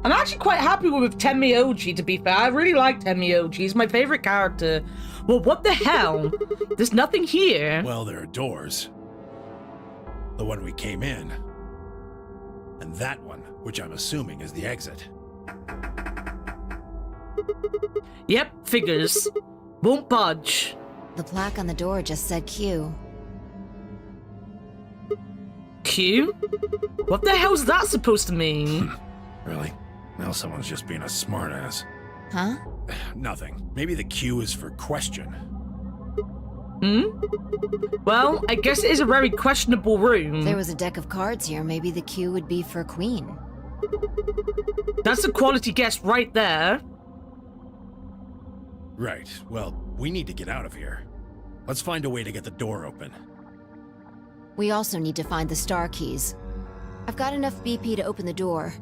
I'm actually quite happy with Temioji, to be fair. I really like Temioji. He's my favorite character. Well, what the hell? There's nothing here.
Well, there are doors. The one we came in. And that one, which I'm assuming is the exit.
Yep, figures. Won't budge.
The plaque on the door just said Q.
Q? What the hell's that supposed to mean?
Really? Well, someone's just being a smartass.
Huh?
Nothing. Maybe the Q is for question.
Hmm? Well, I guess it is a very questionable room.
There was a deck of cards here. Maybe the Q would be for Queen.
That's a quality guess right there.
Right. Well, we need to get out of here. Let's find a way to get the door open.
We also need to find the star keys. I've got enough BP to open the door,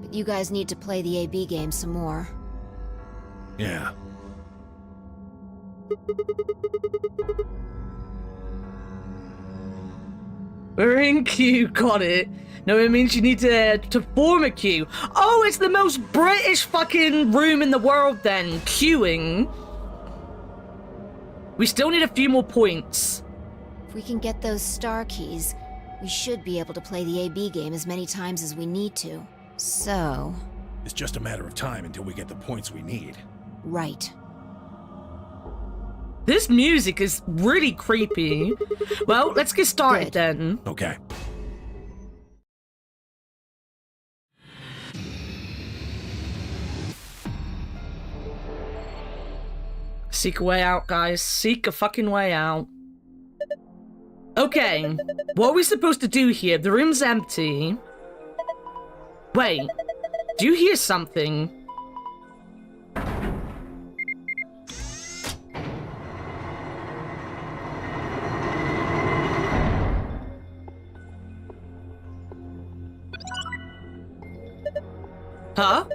but you guys need to play the AB game some more.
Yeah.
We're in queue, got it. No, it means you need to form a queue. Oh, it's the most British fucking room in the world then, queuing. We still need a few more points.
If we can get those star keys, we should be able to play the AB game as many times as we need to. So...
It's just a matter of time until we get the points we need.
Right.
This music is really creepy. Well, let's get started then.
Okay.
Seek a way out, guys. Seek a fucking way out. Okay, what are we supposed to do here? The room's empty. Wait, do you hear something? Huh?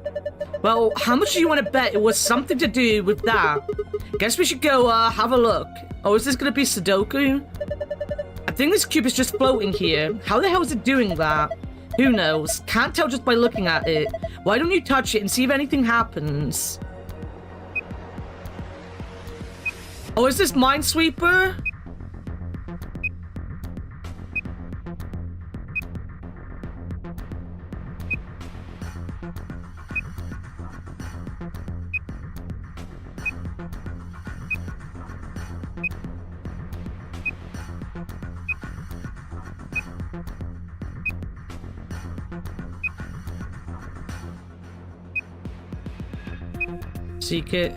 Well, how much do you want to bet it was something to do with that? Guess we should go, have a look. Oh, is this gonna be Sudoku? I think this cube is just floating here. How the hell is it doing that? Who knows? Can't tell just by looking at it. Why don't you touch it and see if anything happens? Oh, is this Minesweeper? Seek it.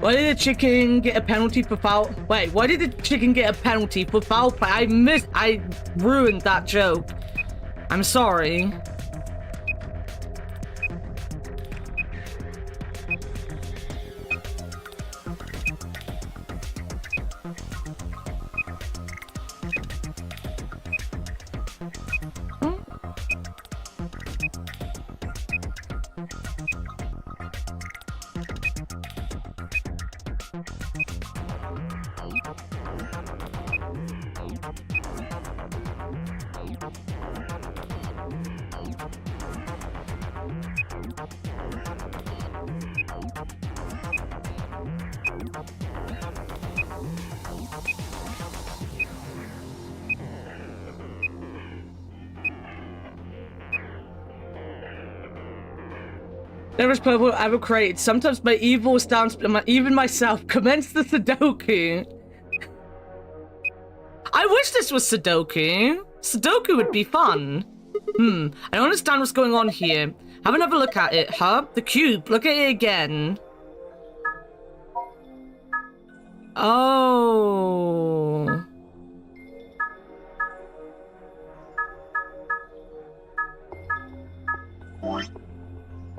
Why did the chicken get a penalty for foul? Wait, why did the chicken get a penalty for foul play? I ruined that joke. I'm sorry. Neverest purple ever created. Sometimes my evil stance, even myself, commence the Sudoku. I wish this was Sudoku. Sudoku would be fun. I don't understand what's going on here. Have another look at it, huh? The cube. Look at it again. Oh.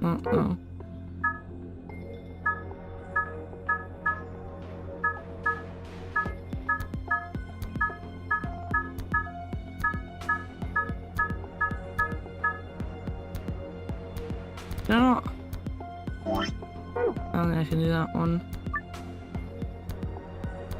Uh-oh. No. I don't think I can do that one.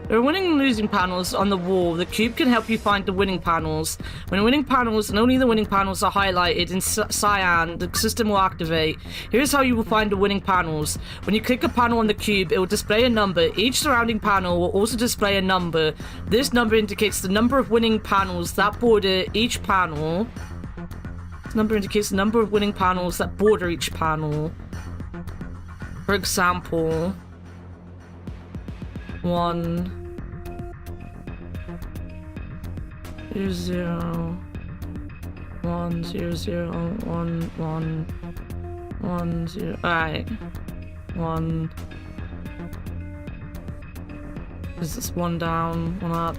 There are winning and losing panels on the wall. The cube can help you find the winning panels. When winning panels, and only the winning panels are highlighted in cyan, the system will activate. Here's how you will find the winning panels. When you click a panel on the cube, it will display a number. Each surrounding panel will also display a number. This number indicates the number of winning panels that border each panel. This number indicates the number of winning panels that border each panel. For example, 1 0 1 0 0 1 1 1 0. Alright. 1. Is this 1 down, 1 up?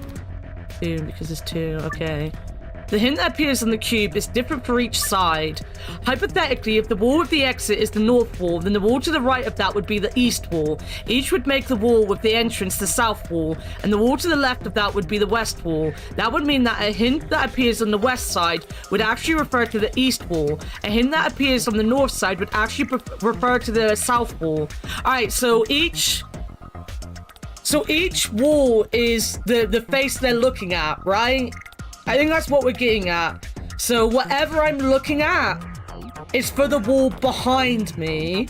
2 because it's 2. Okay. The hint that appears on the cube is different for each side. Hypothetically, if the wall of the exit is the north wall, then the wall to the right of that would be the east wall. Each would make the wall with the entrance the south wall, and the wall to the left of that would be the west wall. That would mean that a hint that appears on the west side would actually refer to the east wall. A hint that appears on the north side would actually refer to the south wall. Alright, so each wall is the face they're looking at, right? I think that's what we're getting at. So whatever I'm looking at is for the wall behind me.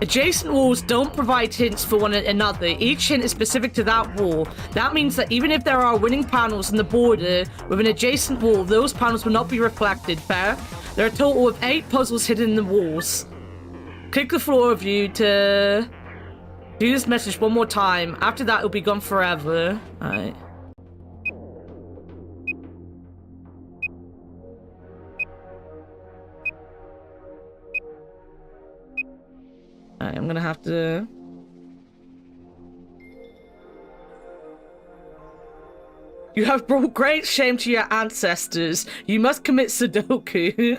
Adjacent walls don't provide hints for one another. Each hint is specific to that wall. That means that even if there are winning panels in the border with an adjacent wall, those panels will not be reflected. Fair? There are a total of 8 puzzles hidden in the walls. Click the floor view to do this message one more time. After that, it'll be gone forever. Alright. I'm gonna have to... You have brought great shame to your ancestors. You must commit Sudoku.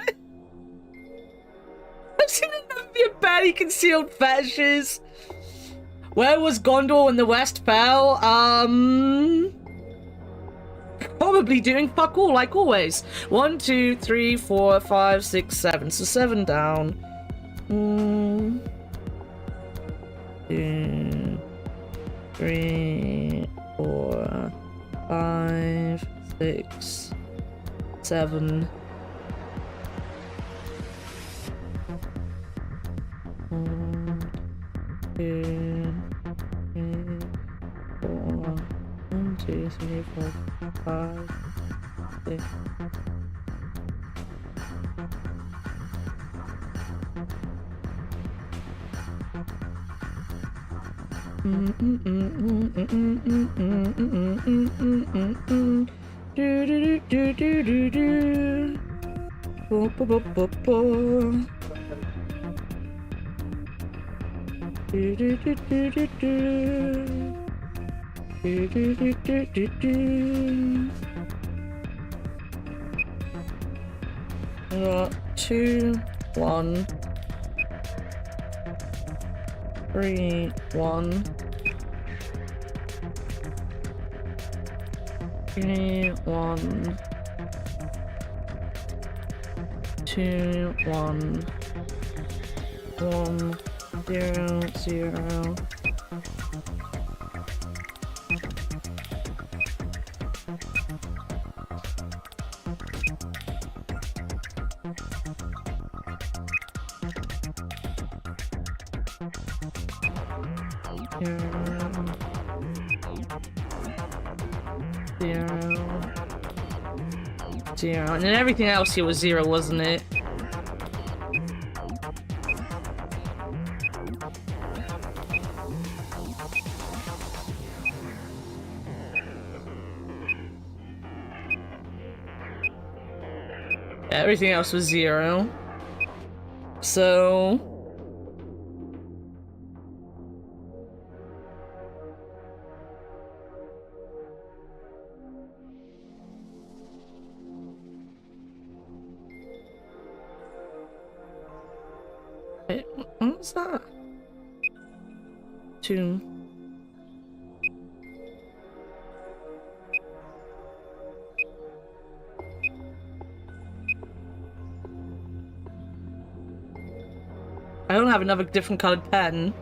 I've seen enough of your badly concealed fetishes. Where was Gondor when the West fell? Probably doing fuck all, like always. 1, 2, 3, 4, 5, 6, 7. So 7 down. 2, 3, 4, 5, 6, 7. 1, 2, 3, 4. 1, 2, 3, 4, 5, 6. Do, do, do, do, do, do. Do, do, do, do, do, do. 2, 1, 3, 1, 3, 1, 2, 1, 1, 0, 0. Zero. And then everything else here was 0, wasn't it? Everything else was 0. So... Wait, what was that? 2. I don't have another different colored pen.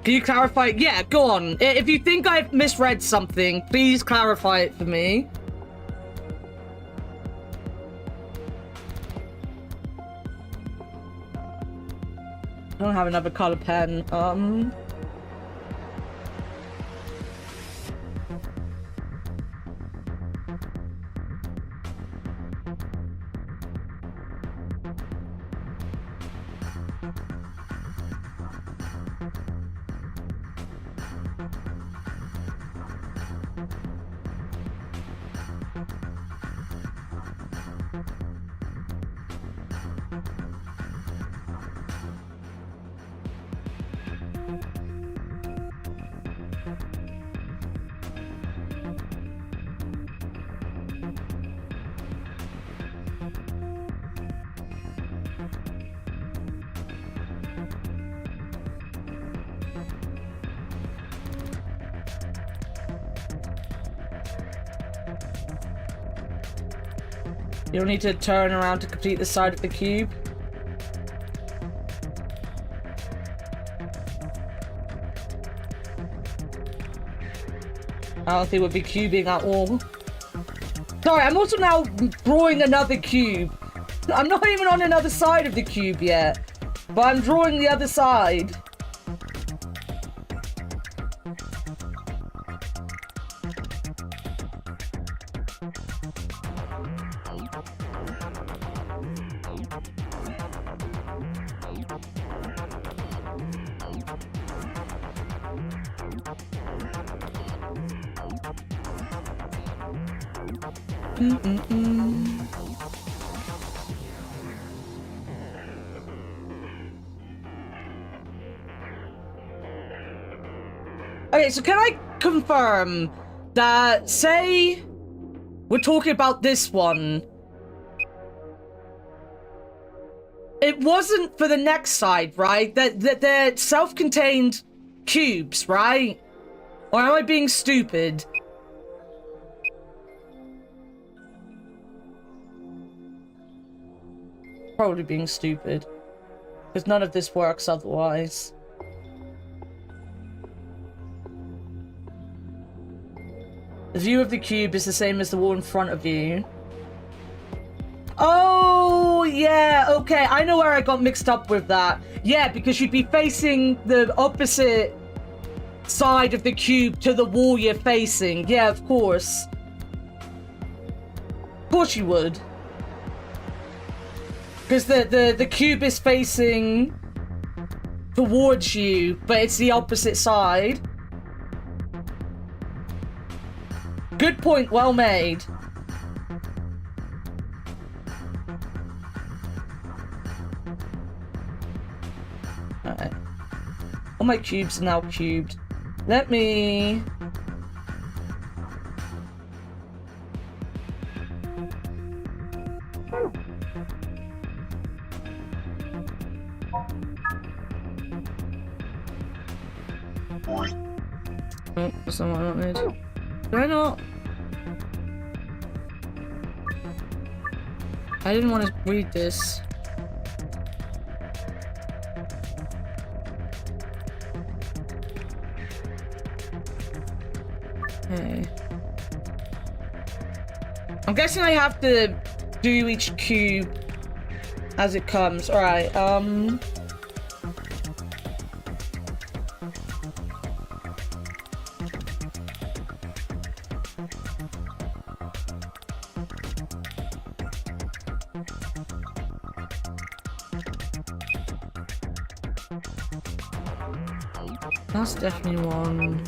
Can you clarify? Yeah, go on. If you think I've misread something, please clarify it for me. I don't have another color pen. You don't need to turn around to complete the side of the cube. I don't think we'll be cubing at all. Sorry, I'm also now drawing another cube. I'm not even on another side of the cube yet, but I'm drawing the other side. Okay, so can I confirm that, say, we're talking about this one, it wasn't for the next side, right? That they're self-contained cubes, right? Or am I being stupid? Probably being stupid. Because none of this works otherwise. The view of the cube is the same as the wall in front of you. Oh, yeah, okay. I know where I got mixed up with that. Yeah, because you'd be facing the opposite side of the cube to the wall you're facing. Yeah, of course. Of course you would. Because the cube is facing towards you, but it's the opposite side. Good point, well made. Alright. All my cubes are now cubed. Let me... Oh, that's not what I wanted. Did I not? I didn't want to read this. Okay. I'm guessing I have to do each cube as it comes. Alright, that's definitely one.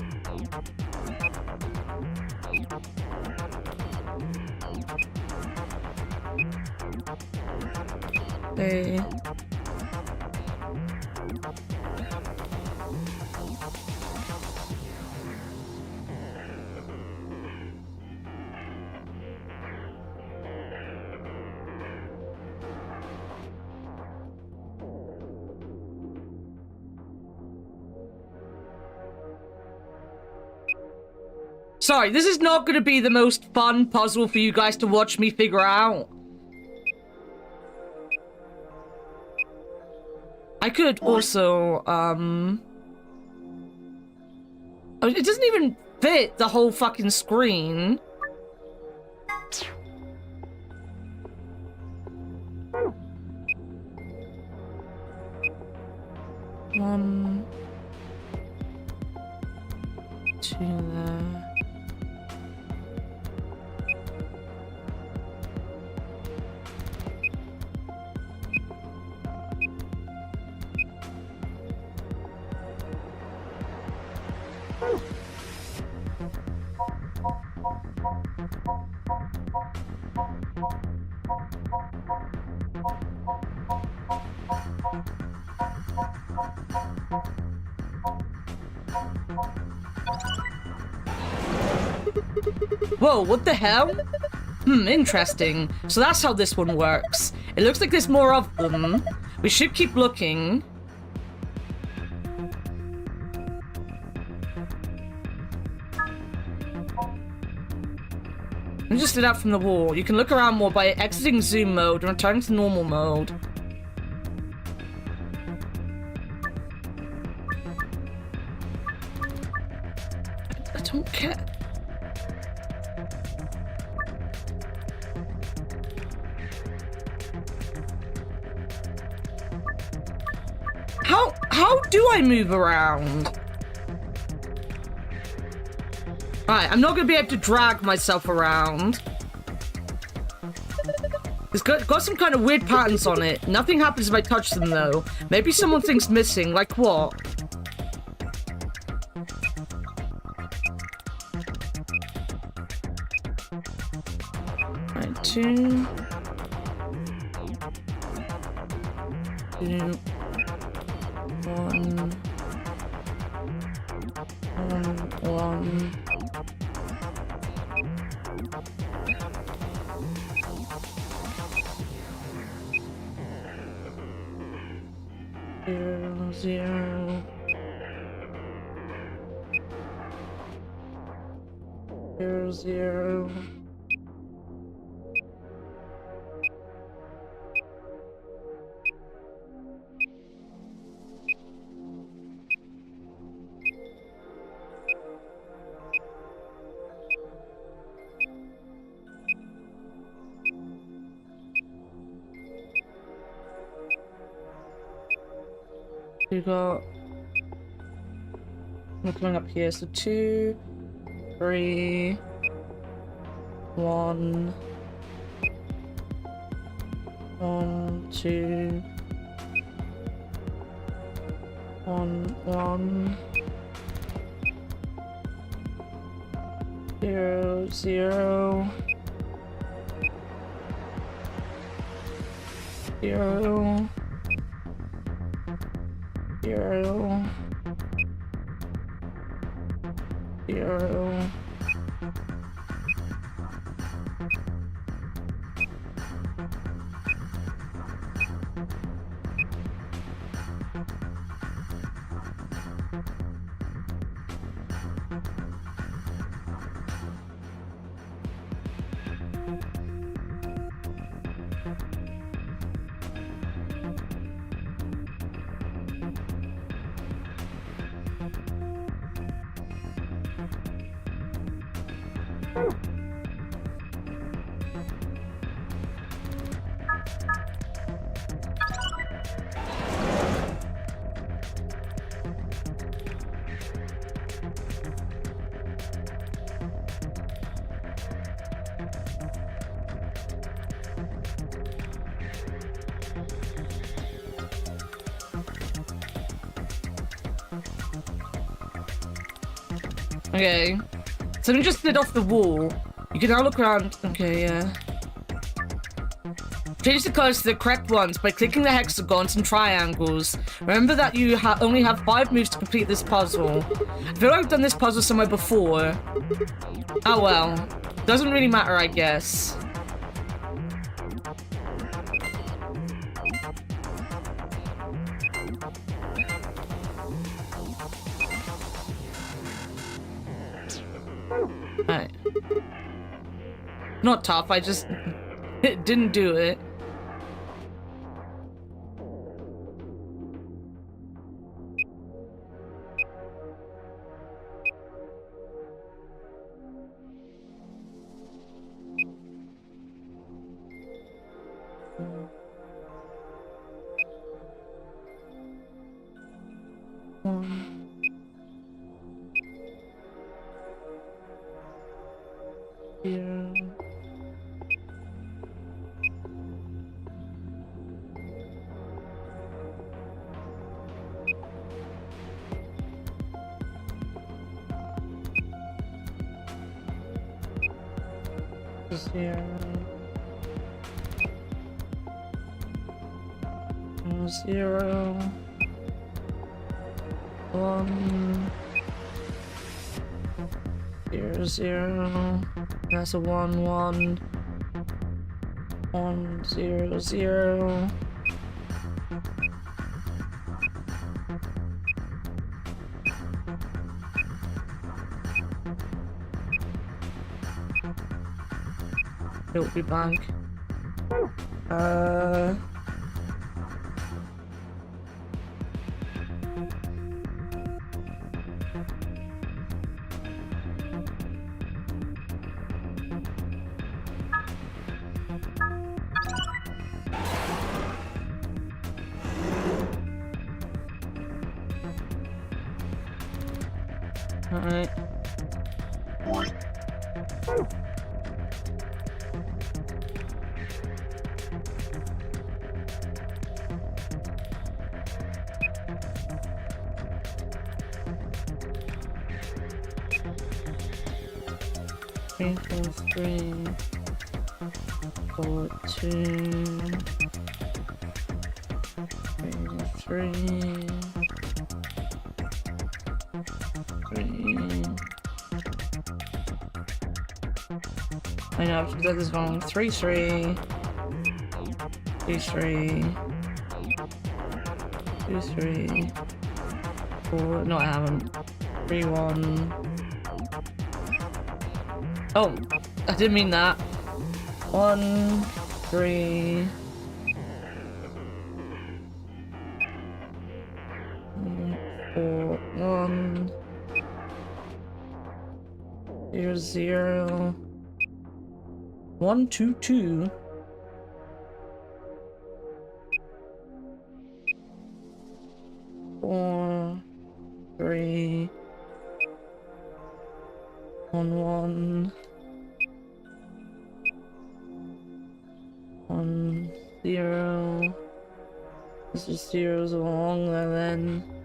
Okay. Sorry, this is not going to be the most fun puzzle for you guys to watch me figure out. I could also, oh, it doesn't even fit the whole fucking screen. One, two there. Whoa, what the hell? Interesting. So that's how this one works. It looks like there's more of them. We should keep looking. I just did out from the wall. You can look around more by exiting zoom mode and returning to normal mode. I don't care. How do I move around? Alright, I'm not gonna be able to drag myself around. It's got some kind of weird patterns on it. Nothing happens if I touch them, though. Maybe something's missing. Like what? Alright, two. One. Zero, zero. Zero, zero. We got, we're coming up here, so 2, 3, 1, 1, 2, 1, 1, 0, 0, 0. 0 0 Okay. So we just slid off the wall. You can now look around. Okay, yeah. Change the colors to the correct ones by clicking the hexagons and triangles. Remember that you only have 5 moves to complete this puzzle. I feel like I've done this puzzle somewhere before. Oh well. Doesn't really matter, I guess. Alright. Not tough, I just didn't do it. Here. Zero. 0 1 0 0. That's a 1 1 1 0 0. It'll be blank. Alright. Three, 4, 2, 3, 3. I know, I've got this wrong. 3, 3. 2, 3. 2, 3. 4. No, I haven't. 3, 1. Oh, I didn't mean that. 1, 3. 4, 1. 0, 0. 1, 2, 2. 4, 3. 1, 1. 1, 0. This is zeros along and then.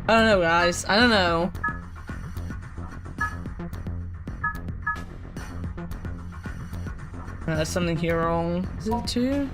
I don't know, guys. I don't know. There's something here wrong. Is it 2?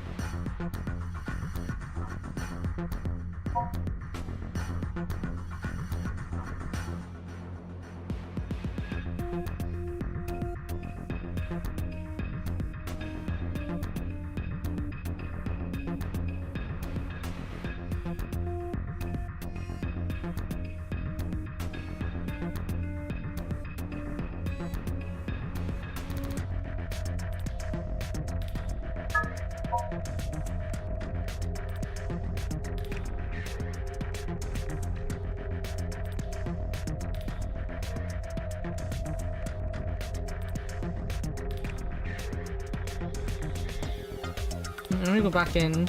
Let me go back in.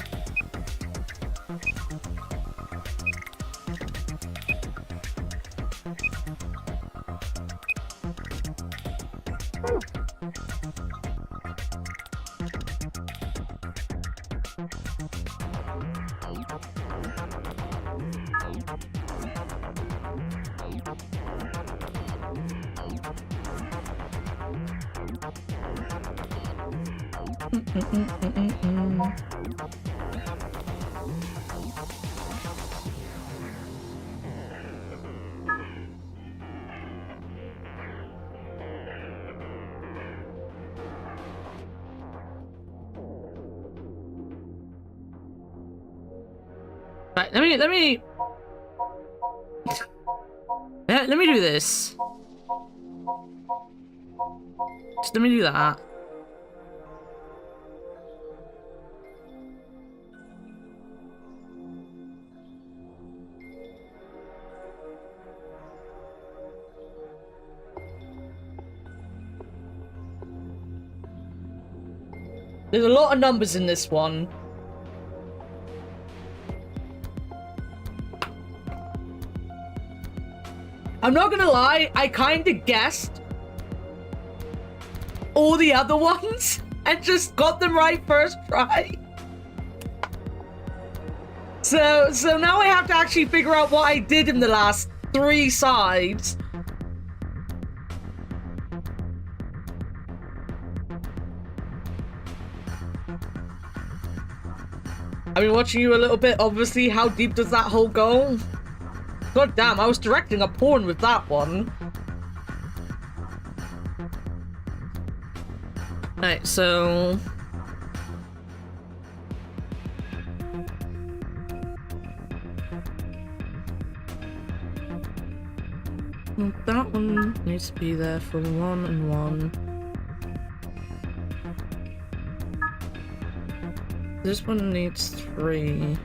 Right, let me do this. Just let me do that. There's a lot of numbers in this one. I'm not gonna lie, I kinda guessed all the other ones and just got them right first try. So now I have to actually figure out what I did in the last 3 sides. I've been watching you a little bit, obviously. How deep does that hole go? God damn, I was directing a porn with that one. Alright, so... that one needs to be there for 1 and 1. This one needs 3.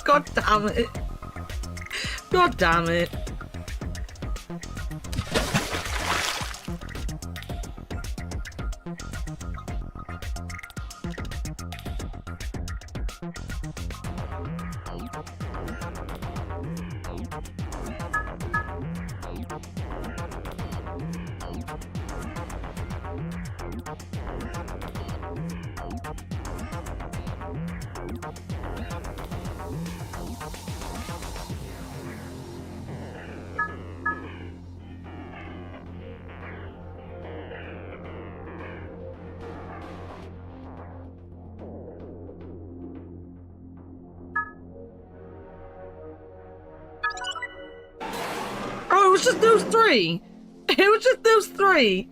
God damn it. God damn it. Oh, it was just those 3. It was just those 3.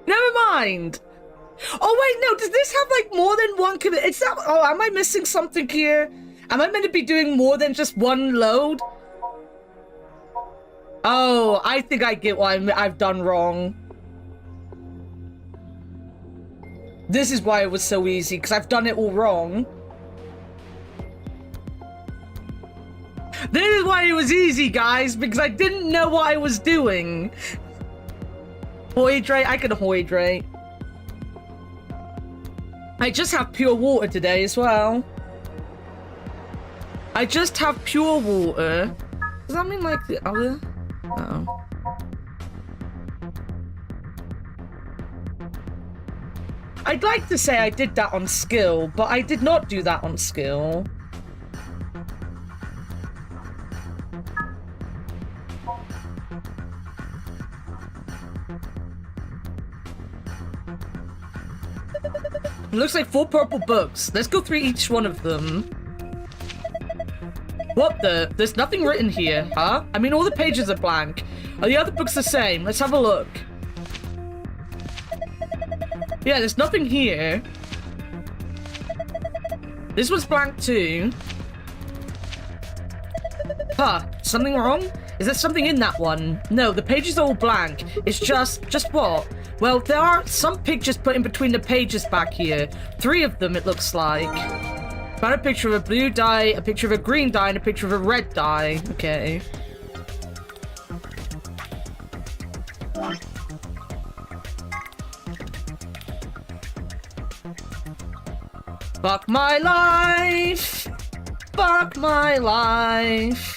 Never mind. Oh wait, no, does this have like more than one commit? It's not. Oh, am I missing something here? Am I meant to be doing more than just one load? Oh, I think I get what I've done wrong. This is why it was so easy, because I've done it all wrong. This is why it was easy, guys, because I didn't know what I was doing. Hydrate, I can hydrate. I just have pure water today as well. I just have pure water. Does that mean like the other? Uh-oh. I'd like to say I did that on skill, but I did not do that on skill. It looks like 4 purple books. Let's go through each one of them. What the? There's nothing written here, huh? I mean, all the pages are blank. Are the other books the same? Let's have a look. Yeah, there's nothing here. This one's blank too. Huh, something wrong? Is there something in that one? No, the pages are all blank. It's just what? Well, there are some pictures put in between the pages back here. 3 of them, it looks like. Found a picture of a blue dye, a picture of a green dye, and a picture of a red dye. Okay. Fuck my life! Fuck my life!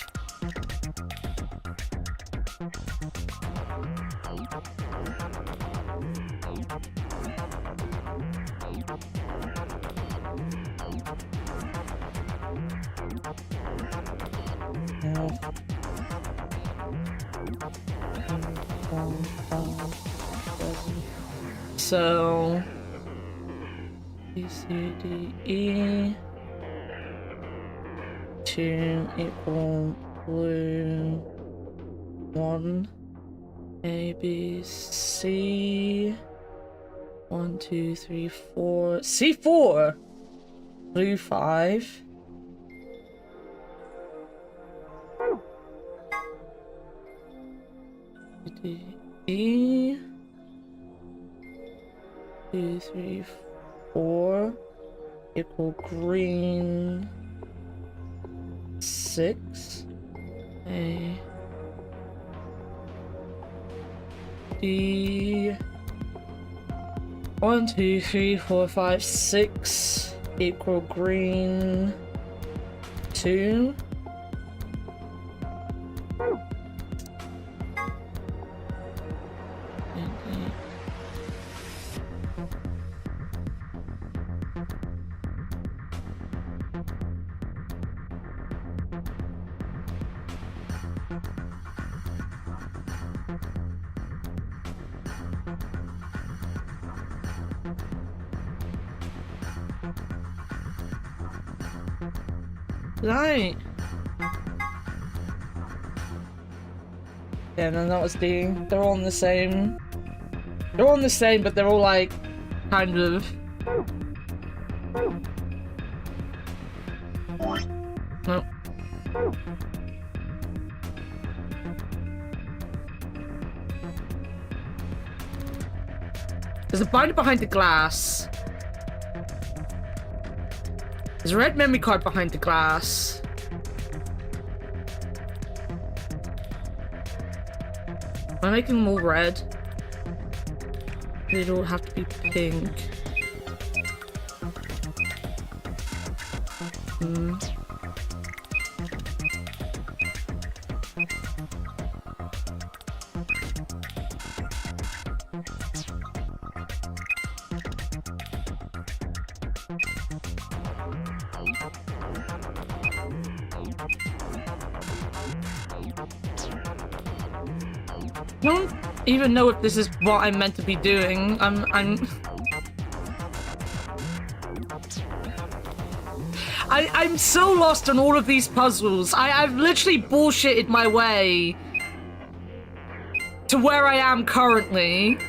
So B, C, D, E 2 equal blue 1 A, B, C 1, 2, 3, 4 C4 blue 5 D, E 2, 3, 4 equal green 6 A D 1, 2, 3, 4, 5, 6 equal green 2 Right. Yeah, no, that was D. They're all in the same. They're all in the same, but they're all like kind of. Nope. There's a binder behind the glass. There's a red memory card behind the glass. Am I making them all red? They all have to be pink. I don't even know if this is what I'm meant to be doing. I'm so lost on all of these puzzles. I've literally bullshitted my way to where I am currently.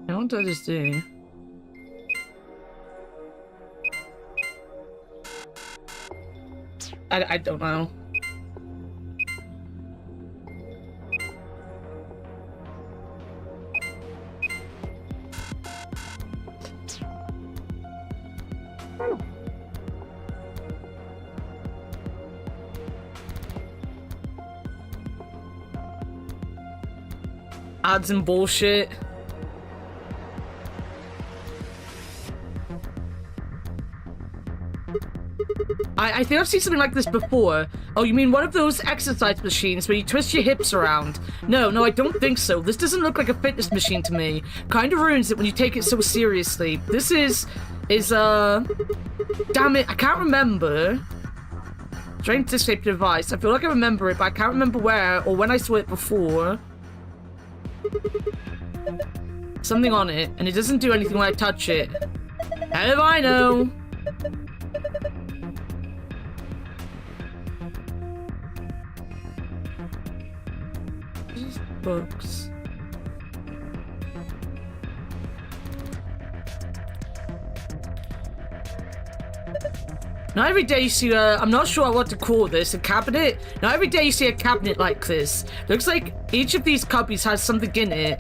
What did I just do? I don't know. Ads and bullshit. I think I've seen something like this before. Oh, you mean one of those exercise machines where you twist your hips around? No, I don't think so. This doesn't look like a fitness machine to me. Kind of ruins it when you take it so seriously. This is damn it, I can't remember. Strange escape device. I feel like I remember it, but I can't remember where or when I saw it before. Something on it, and it doesn't do anything when I touch it. How do I know? Books. Not every day you see a, I'm not sure what to call this, a cabinet. Not every day you see a cabinet like this. Looks like each of these cubbies has something in it.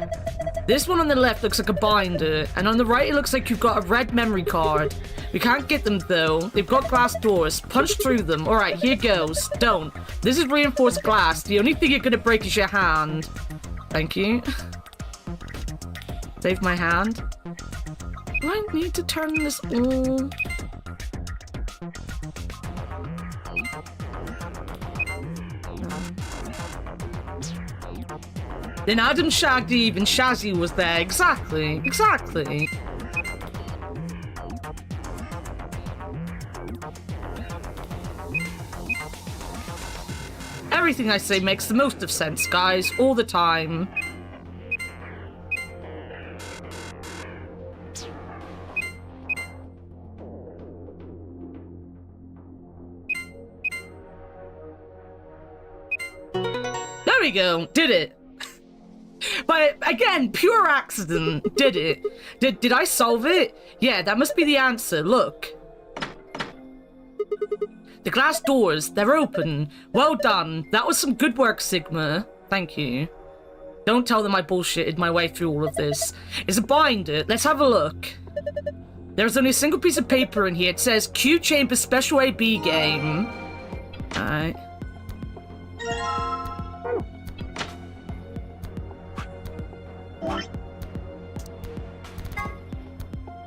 This one on the left looks like a binder, and on the right it looks like you've got a red memory card. We can't get them though. They've got glass doors. Punch through them. Alright, here goes. Don't. This is reinforced glass. The only thing you're gonna break is your hand. Thank you. Save my hand. Do I need to turn this on? Then Adam shagged Eve and Shazzy was there. Exactly. Everything I say makes the most of sense, guys, all the time. There we go, did it. But again, pure accident. Did it? Did I solve it? Yeah, that must be the answer. Look. The glass doors, they're open. Well done. That was some good work, Sigma. Thank you. Don't tell them I bullshitted my way through all of this. It's a binder. Let's have a look. There's only a single piece of paper in here. It says Q Chamber Special AB Game. Alright.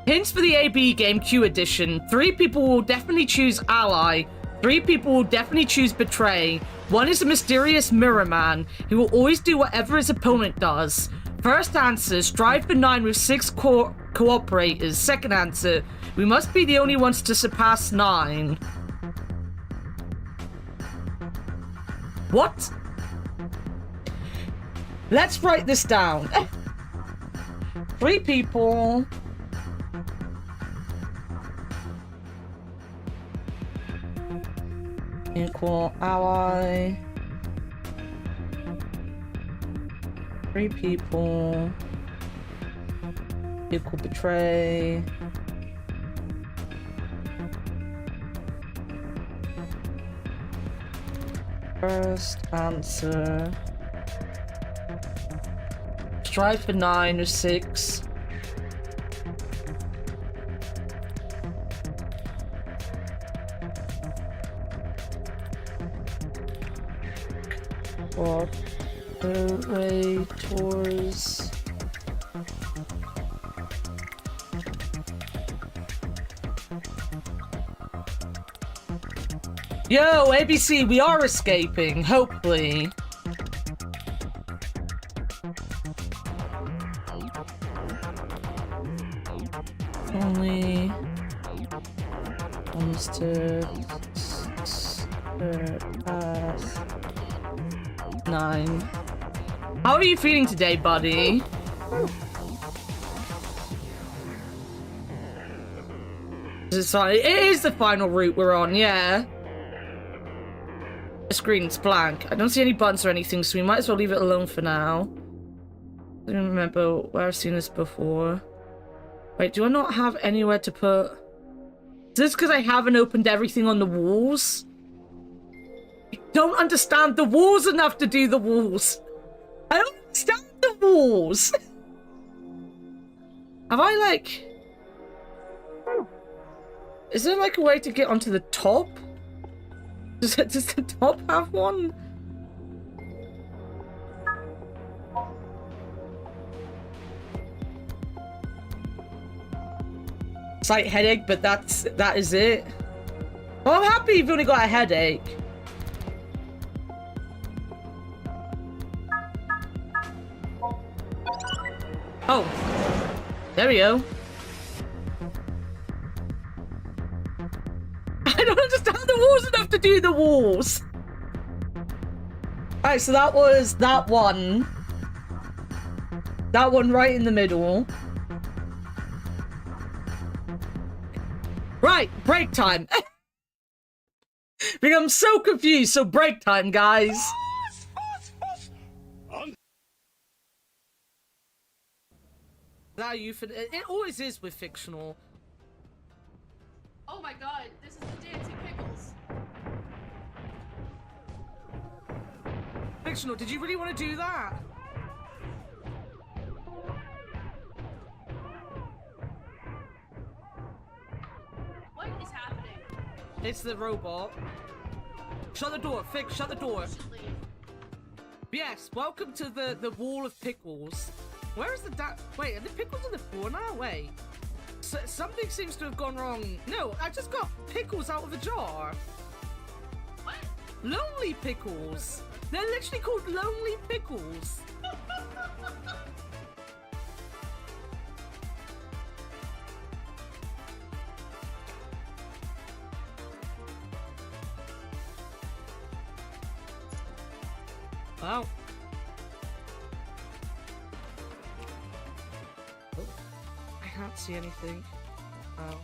Hints for the AB game Q edition. 3 people will definitely choose Ally. 3 people will definitely choose Betray. 1 is a mysterious mirror man. He will always do whatever his opponent does. First answer, strive for 9 with 6 cooperators. Second answer, we must be the only ones to surpass 9. What? Let's write this down. 3 people. Equal ally. 3 people. Equal betray. First answer. Strive for 9 or 6. Operators. Yo, ABC, we are escaping, hopefully. Only monster pass 9. How are you feeling today, buddy? It is the final route we're on, yeah. The screen's blank. I don't see any buttons or anything, so we might as well leave it alone for now. I don't remember where I've seen this before. Wait, do I not have anywhere to put... Is this because I haven't opened everything on the walls? I don't understand the walls enough to do the walls. I don't understand the walls. Have I, like... Is there, like, a way to get onto the top? Does the top have one? Slight headache, but that is it. Well, I'm happy you've only got a headache. Oh, there we go. I don't understand the walls enough to do the walls. Alright, so that was that one. That one right in the middle. Right, break time. Because I'm so confused, so break time, guys. Now it always is with fictional.
Oh my god, this is the dancing pickles.
Fictional, did you really want to do that?
What is happening?
It's the robot. Shut the door, Fix, shut the door. Yes, welcome to the wall of pickles. Where is the wait, are the pickles on the floor now? Wait. Something seems to have gone wrong. No, I just got pickles out of a jar.
What?
Lonely pickles. They're literally called lonely pickles. Wow. I can't see anything. Oh.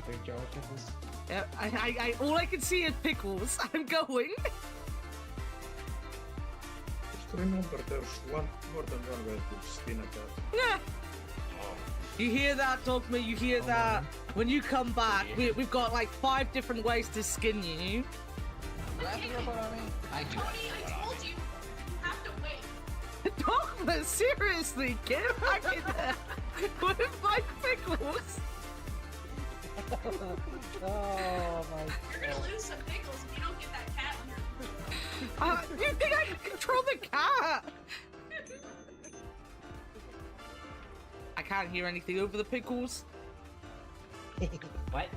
Big jar of pickles.
Yeah, I all I can see is pickles. I'm going.
Just remember there's more than one way to spin a cat.
Yeah. You hear that, Dogma? You hear that? When you come back, we've got like 5 different ways to skin you.
I told you, you have to wait.
Dogma, seriously, get back in there with my pickles.
Oh my god.
You're gonna lose some pickles if you don't get that cat on your...
You think I can control the cat? I can't hear anything over the pickles.
What?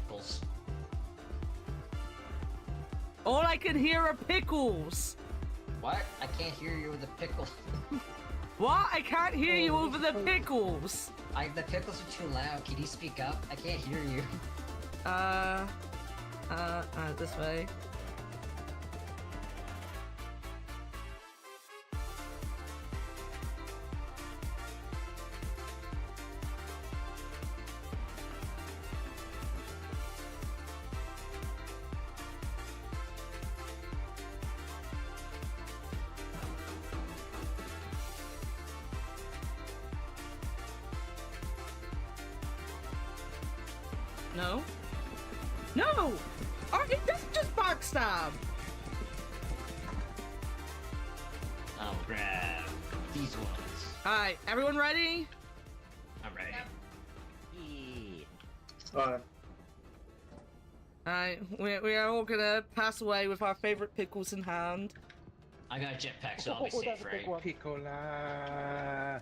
Pickles.
All I can hear are pickles.
What? I can't hear you with the pickles.
What? I can't hear you over the pickles.
The pickles are too loud. Can you speak up? I can't hear you.
This way. No. No! That's just backstab!
I'll grab these ones.
Alright, everyone ready?
I'm ready.
Alright.
Alright, we are all gonna pass away with our favorite pickles in hand.
I got a jetpack, so I'll be safe, right?
Piccola.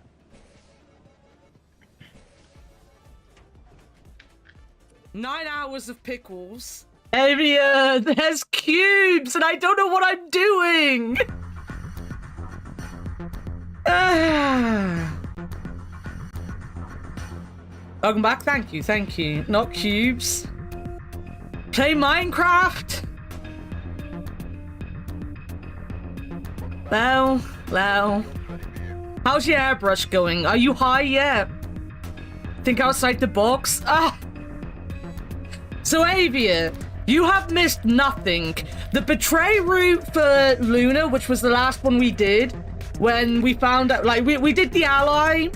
9 hours of pickles. Avia, there's cubes and I don't know what I'm doing. Welcome back. Thank you. Not cubes. Play Minecraft. Well. How's your airbrush going? Are you high yet? Think outside the box? So Avia, you have missed nothing. The betray route for Luna, which was the last one we did, when we found out, like, we did the ally.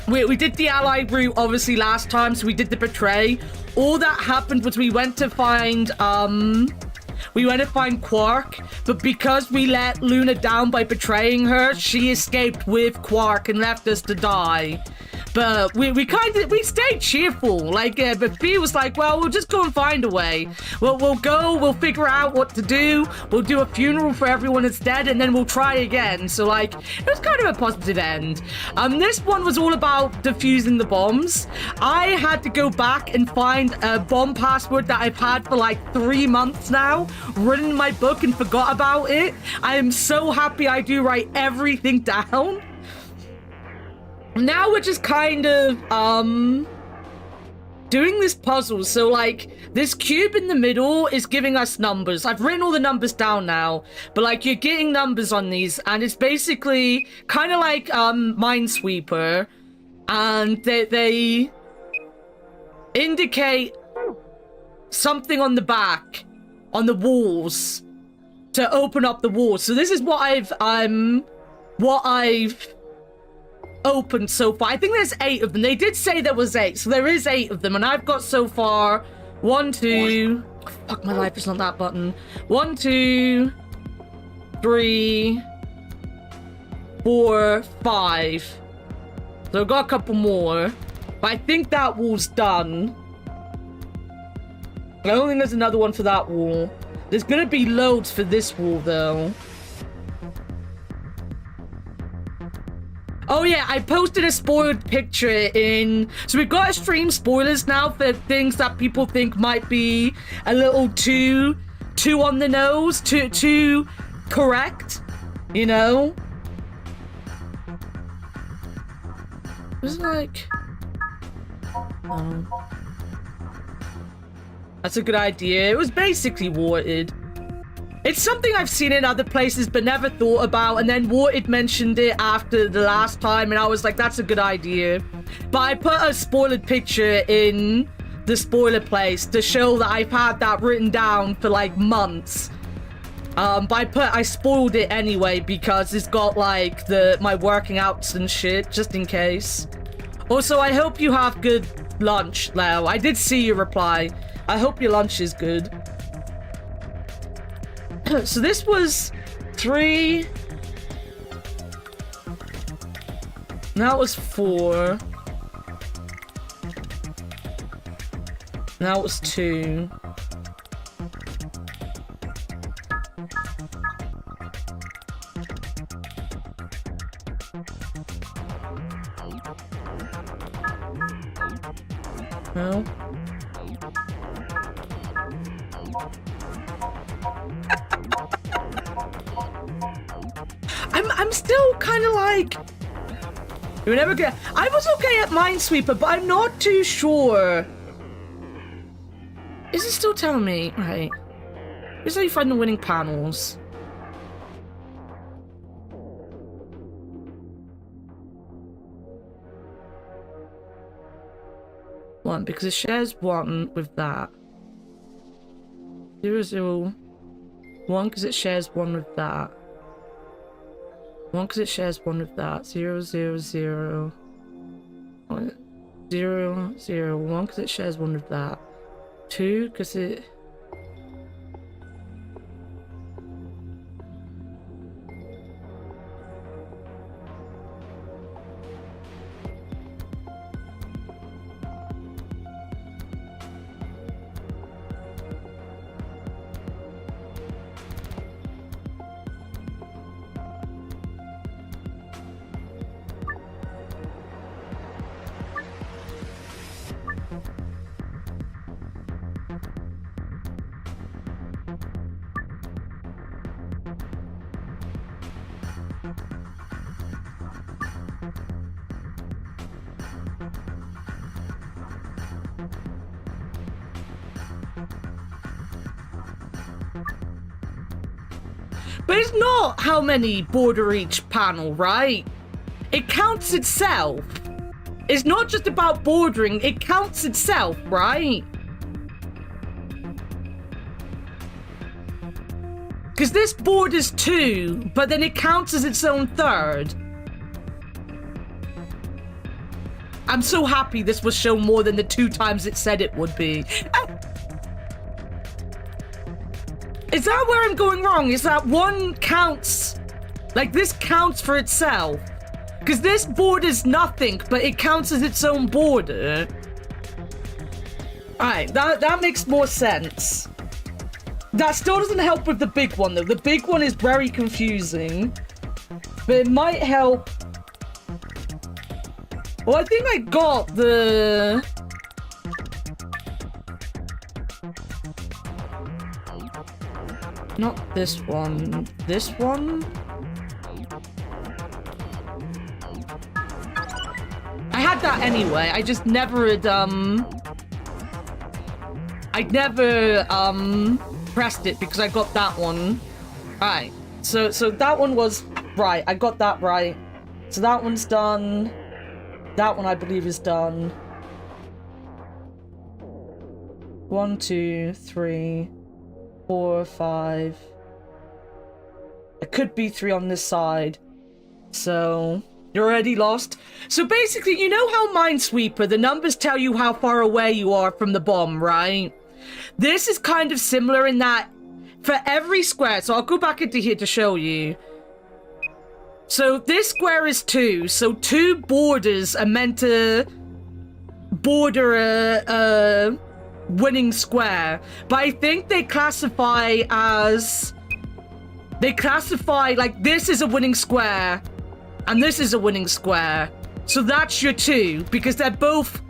We did the ally route, obviously, last time, so we did the betray. All that happened was we went to find Quark, but because we let Luna down by betraying her, she escaped with Quark and left us to die. But we stayed cheerful. Like, but B was like, well, we'll just go and find a way. We'll go, we'll figure out what to do. We'll do a funeral for everyone that's dead, and then we'll try again. So, like, it was kind of a positive end. This one was all about defusing the bombs. I had to go back and find a bomb password that I've had for like 3 months now, written in my book and forgot about it. I am so happy I do write everything down. Now we're just kind of, doing this puzzle. So, like, this cube in the middle is giving us numbers. I've written all the numbers down now, but, like, you're getting numbers on these, and it's basically kind of like, Minesweeper, and they indicate something on the back, on the walls, to open up the walls. So this is what I've opened so far. I think there's 8 of them. They did say there was 8, so there is 8 of them, and I've got so far 1, 2, fuck, my life is on that button. 1, 2, 3, 4, 5. So I've got a couple more, but I think that wall's done. I don't think there's another one for that wall. There's gonna be loads for this wall though. Oh yeah, I posted a spoiled picture in... So we've got extreme spoilers now for things that people think might be a little too on the nose, too correct, you know? It was like... Oh. That's a good idea. It was basically warted. It's something I've seen in other places but never thought about, and then Warted mentioned it after the last time, and I was like, that's a good idea. But I put a spoiled picture in the spoiler place to show that I've had that written down for like months. But I spoiled it anyway because it's got like my working outs and shit, just in case. Also, I hope you have good lunch, Leo. I did see your reply. I hope your lunch is good. So this was 3. Now it was 4. Now it was 2. No. I'm still kind of like... You're never gonna... I was okay at Minesweeper, but I'm not too sure. Is it still telling me? Right. Here's how you find the winning panels. One, because it shares 1 with that. 0, 0. 1, because it shares 1 with that. 1, because it shares 1 with that. 0, 0, 0. 1, 0, 0. 1, because it shares 1 with that. 2, because it... But it's not how many border each panel, right? It counts itself. It's not just about bordering, it counts itself, right? Because this borders 2, but then it counts as its own 3rd. I'm so happy this was shown more than the 2 times it said it would be. Is that where I'm going wrong? Is that 1 counts? Like, this counts for itself. Because this border's nothing, but it counts as its own border. Alright, that makes more sense. That still doesn't help with the big one, though. The big one is very confusing. But it might help. Well, I think I got the... Not this one. This one? I had that anyway. I just never had, I never, pressed it because I got that one. Alright. So that one was... Right, I got that right. So that one's done. That one, I believe, is done. 1, 2, 3, 4, 5. It could be 3 on this side. So, you're already lost. So basically, you know how Minesweeper, the numbers tell you how far away you are from the bomb, right? This is kind of similar in that for every square, so I'll go back into here to show you. So this square is 2, so 2 borders are meant to border a winning square. But I think they classify as... They classify, like, this is a winning square, and this is a winning square. So that's your 2, because they're both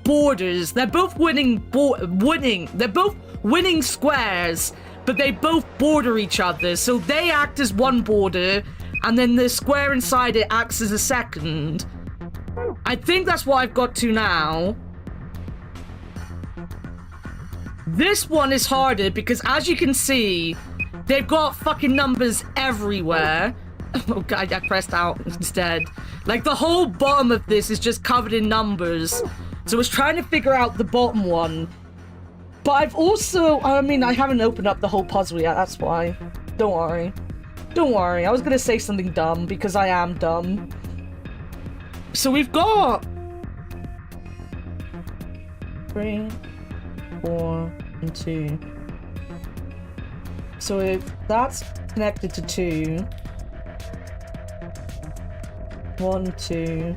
borders. They're both they're both winning squares, but they both border each other. So they act as one border, and then the square inside it acts as a second. I think that's what I've got to now. This one is harder because, as you can see, they've got fucking numbers everywhere. Oh god, I pressed out instead. Like, the whole bottom of this is just covered in numbers. So I was trying to figure out the bottom one. But I've also... I mean, I haven't opened up the whole puzzle yet, that's why. Don't worry. Don't worry, I was gonna say something dumb, because I am dumb. So we've got... 3, 4, and 2. So if that's connected to 2... 1, 2...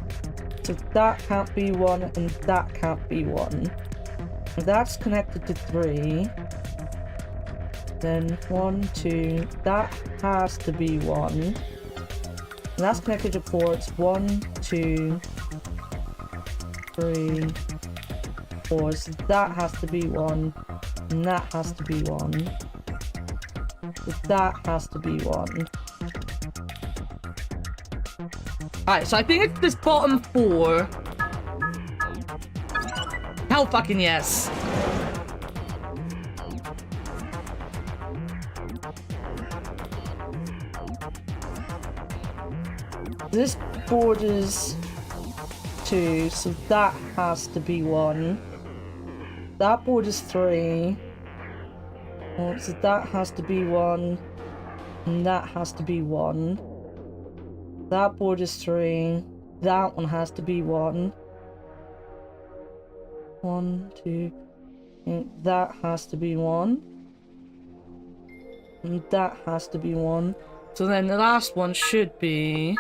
So that can't be 1, and that can't be 1. If that's connected to 3... Then 1, 2, that has to be 1. And that's connected to 4. It's 1, 2, 3, 4. So that has to be 1. And that has to be 1. So that has to be 1. Alright, so I think it's this bottom 4. Hell fucking yes. This borders 2, so that has to be 1. That borders 3. Oh, so that has to be 1. And that has to be 1. That borders 3. That one has to be 1. 1, 2. And that has to be 1. And that has to be 1. So then the last one should be...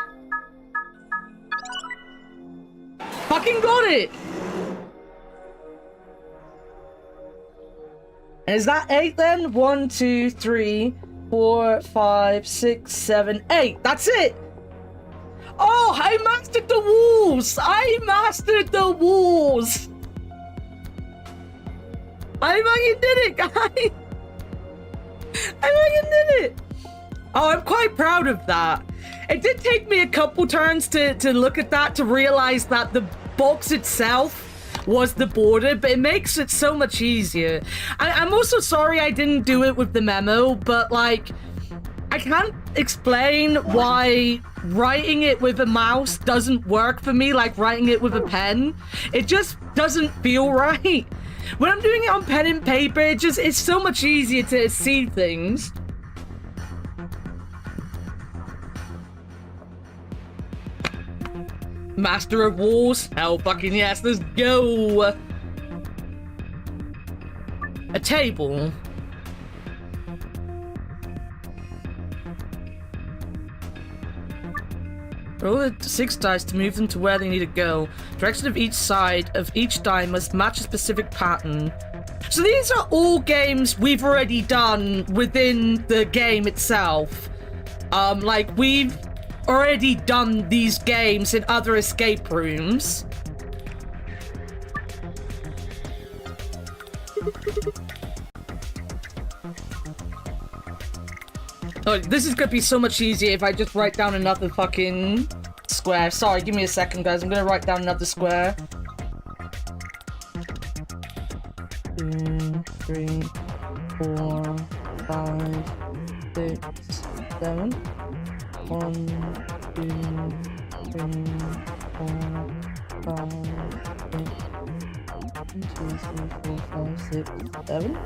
Fucking got it! And is that 8 then? 1, 2, 3, 4, 5, 6, 7, 8. That's it! Oh, I mastered the walls! I mastered the walls! I fucking did it, guys! I fucking did it! Oh, I'm quite proud of that. It did take me a couple turns to look at that, to realize that the box itself was the border, but it makes it so much easier. I'm also sorry I didn't do it with the memo, but like, I can't explain why writing it with a mouse doesn't work for me like writing it with a pen. It just doesn't feel right. When I'm doing it on pen and paper, it's so much easier to see things. Master of Wars? Hell fucking yes, let's go! A table. Roll the 6 dice to move them to where they need to go. Direction of each side of each die must match a specific pattern. So these are all games we've already done within the game itself. Like, we've already done these games in other escape rooms. Oh, this is gonna be so much easier if I just write down another fucking square. Sorry, give me a second, guys. I'm gonna write down another square. 2, 3, 4, 5, 6, 7. 1, 2, 3, 4, 5, 6. 1, 2, 3, 4, 5, 6, 7.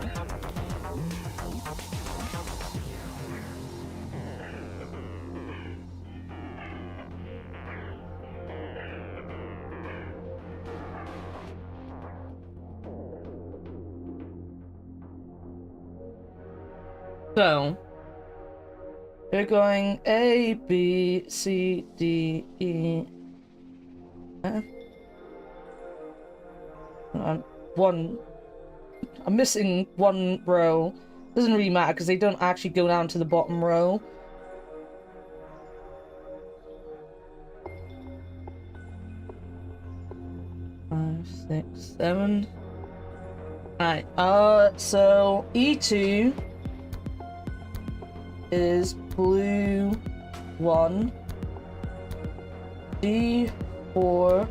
So, we're going A, B, C, D, E, F. I'm missing one row. Doesn't really matter because they don't actually go down to the bottom row. Five, 6, 7. Alright, so E2 is blue 1. D4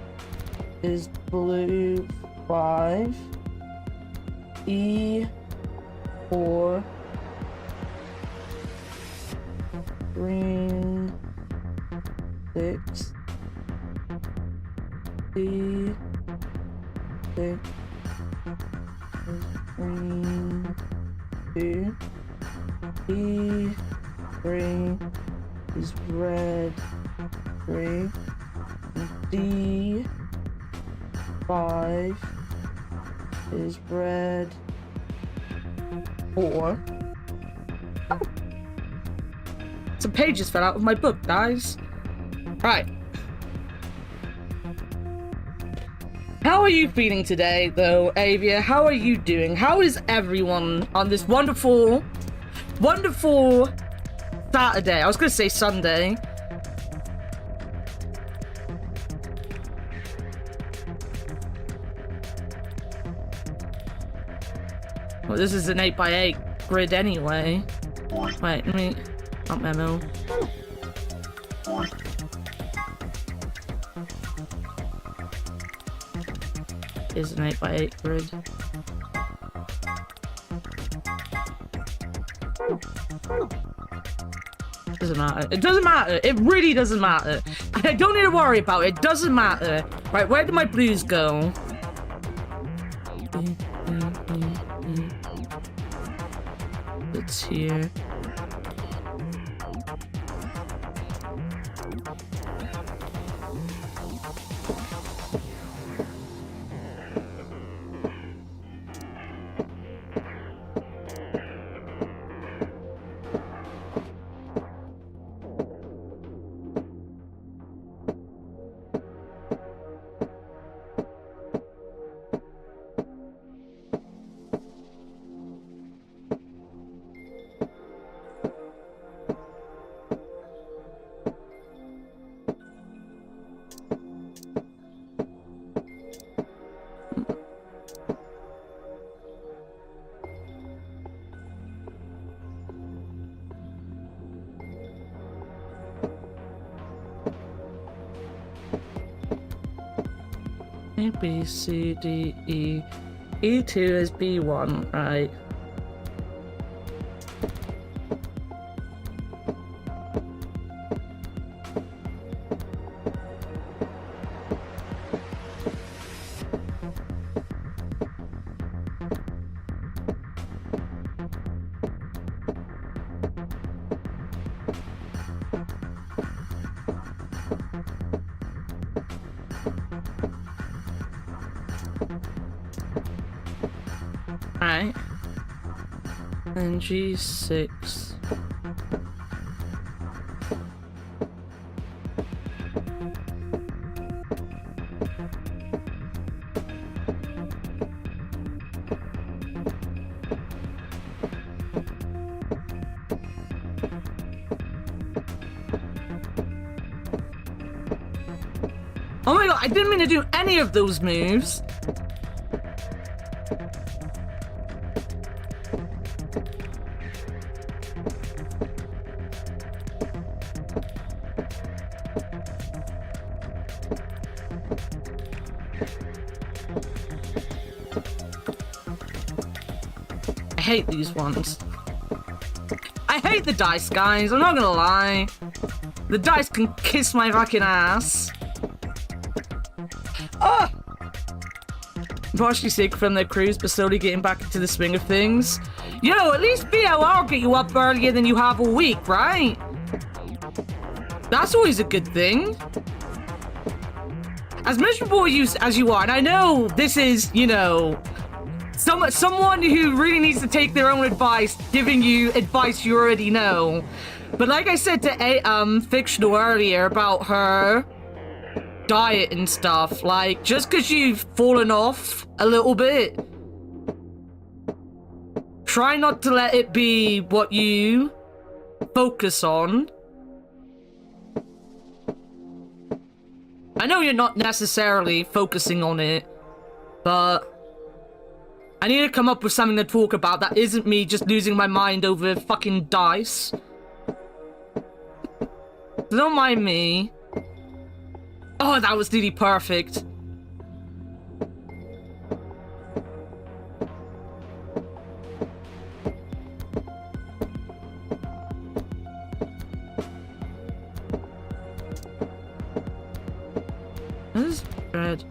is blue 5. E4 green 6. D6 is green 2. E3 is red 3. D5 is red 4. Some pages fell out of my book, guys. Right. How are you feeling today, though, Avia? How are you doing? How is everyone on this wonderful Saturday? I was gonna say Sunday. Well, this is an 8x8 grid anyway. Wait, let me... Not memo. Is an 8x8 grid. Doesn't matter. It doesn't matter. It really doesn't matter. I don't need to worry about it. It doesn't matter. Right, where did my blues go? It's here. A, B, C, D, E. E2 is B1, right? Alright. And G6. I didn't mean to do any of those moves. I hate these ones. I hate the dice, guys. I'm not gonna lie. The dice can kiss my fucking ass. Ah! Partially sick from their cruise, but slowly getting back into the swing of things. Yo, at least BLR get you up earlier than you have all week, right? That's always a good thing. As miserable as you are, and I know this is, you know, someone who really needs to take their own advice, giving you advice you already know. But like I said to Fictional earlier about her diet and stuff, like, just because you've fallen off a little bit, try not to let it be what you focus on. I know you're not necessarily focusing on it, but I need to come up with something to talk about that isn't me just losing my mind over fucking dice. Don't mind me. Oh, that was really perfect. This is red.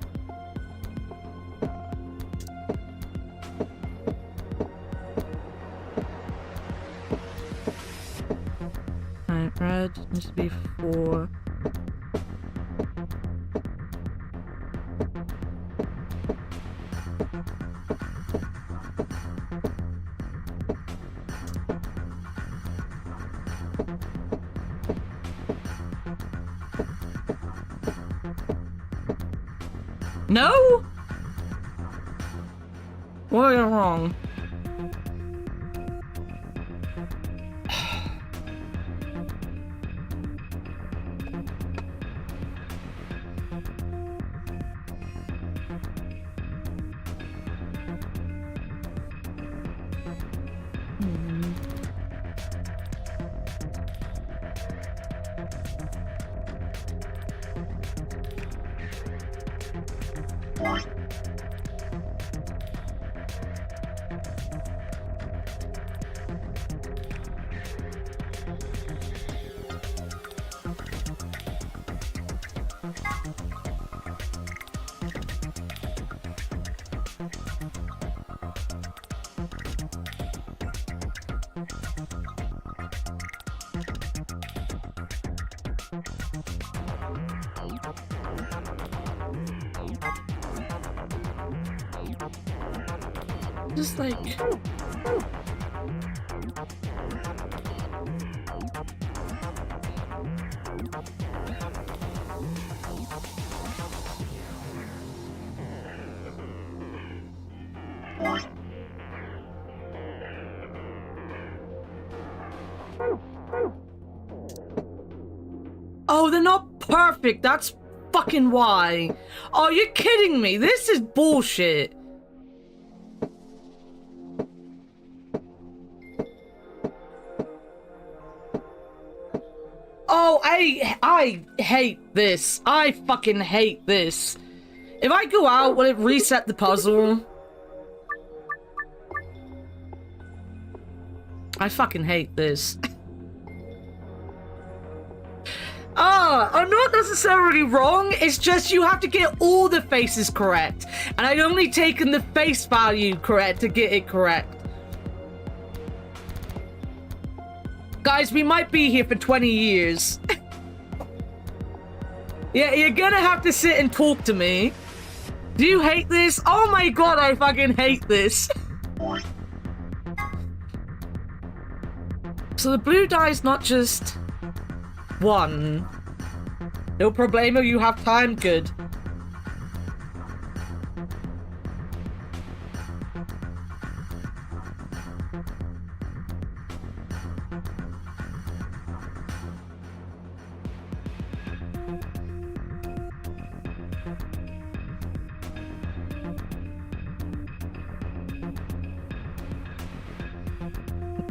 Alright, red needs to be 4. No? What are wrong? Just like... Oh, they're not perfect. That's fucking why. Oh, you're kidding me. This is bullshit. Oh, I hate this. I fucking hate this. If I go out, will it reset the puzzle? I fucking hate this. I'm not necessarily wrong. It's just you have to get all the faces correct. And I'd only taken the face value correct to get it correct. Guys, we might be here for 20 years. Yeah, you're gonna have to sit and talk to me. Do you hate this? Oh my god, I fucking hate this. So the blue die is not just 1. No problemo, you have time, good.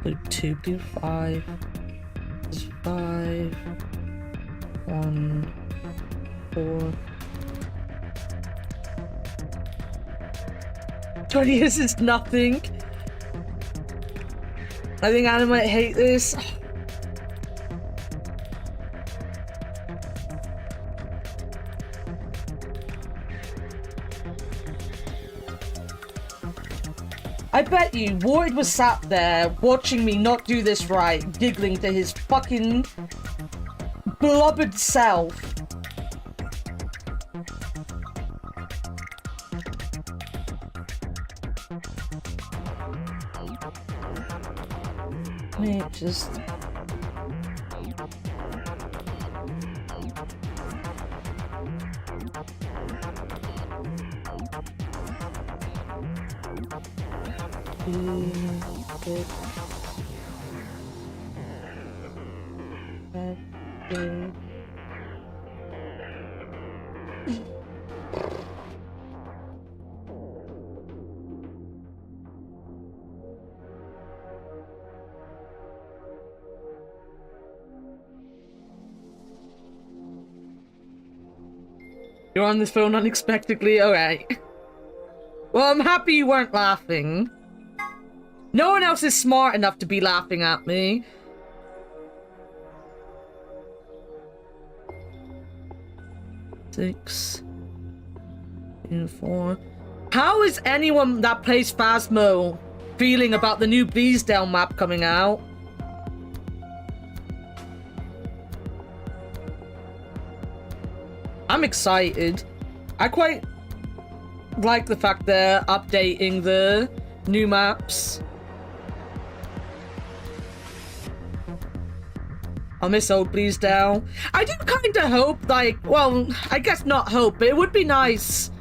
Do 2, do 5. Is 5. 1, 4. 20 years is nothing. I think Anna might hate this. I bet you Ward was sat there watching me not do this right, giggling to his fucking beloved self. Me just... You're on this phone unexpectedly? Alright. Well, I'm happy you weren't laughing. No one else is smart enough to be laughing at me. Six. 4. How is anyone that plays Phasmo feeling about the new Bleasdale map coming out? I'm excited. I quite like the fact they're updating the new maps. I'll miss old Bleasdale. I do kind of hope, like, well, I guess not hope, but it would be nice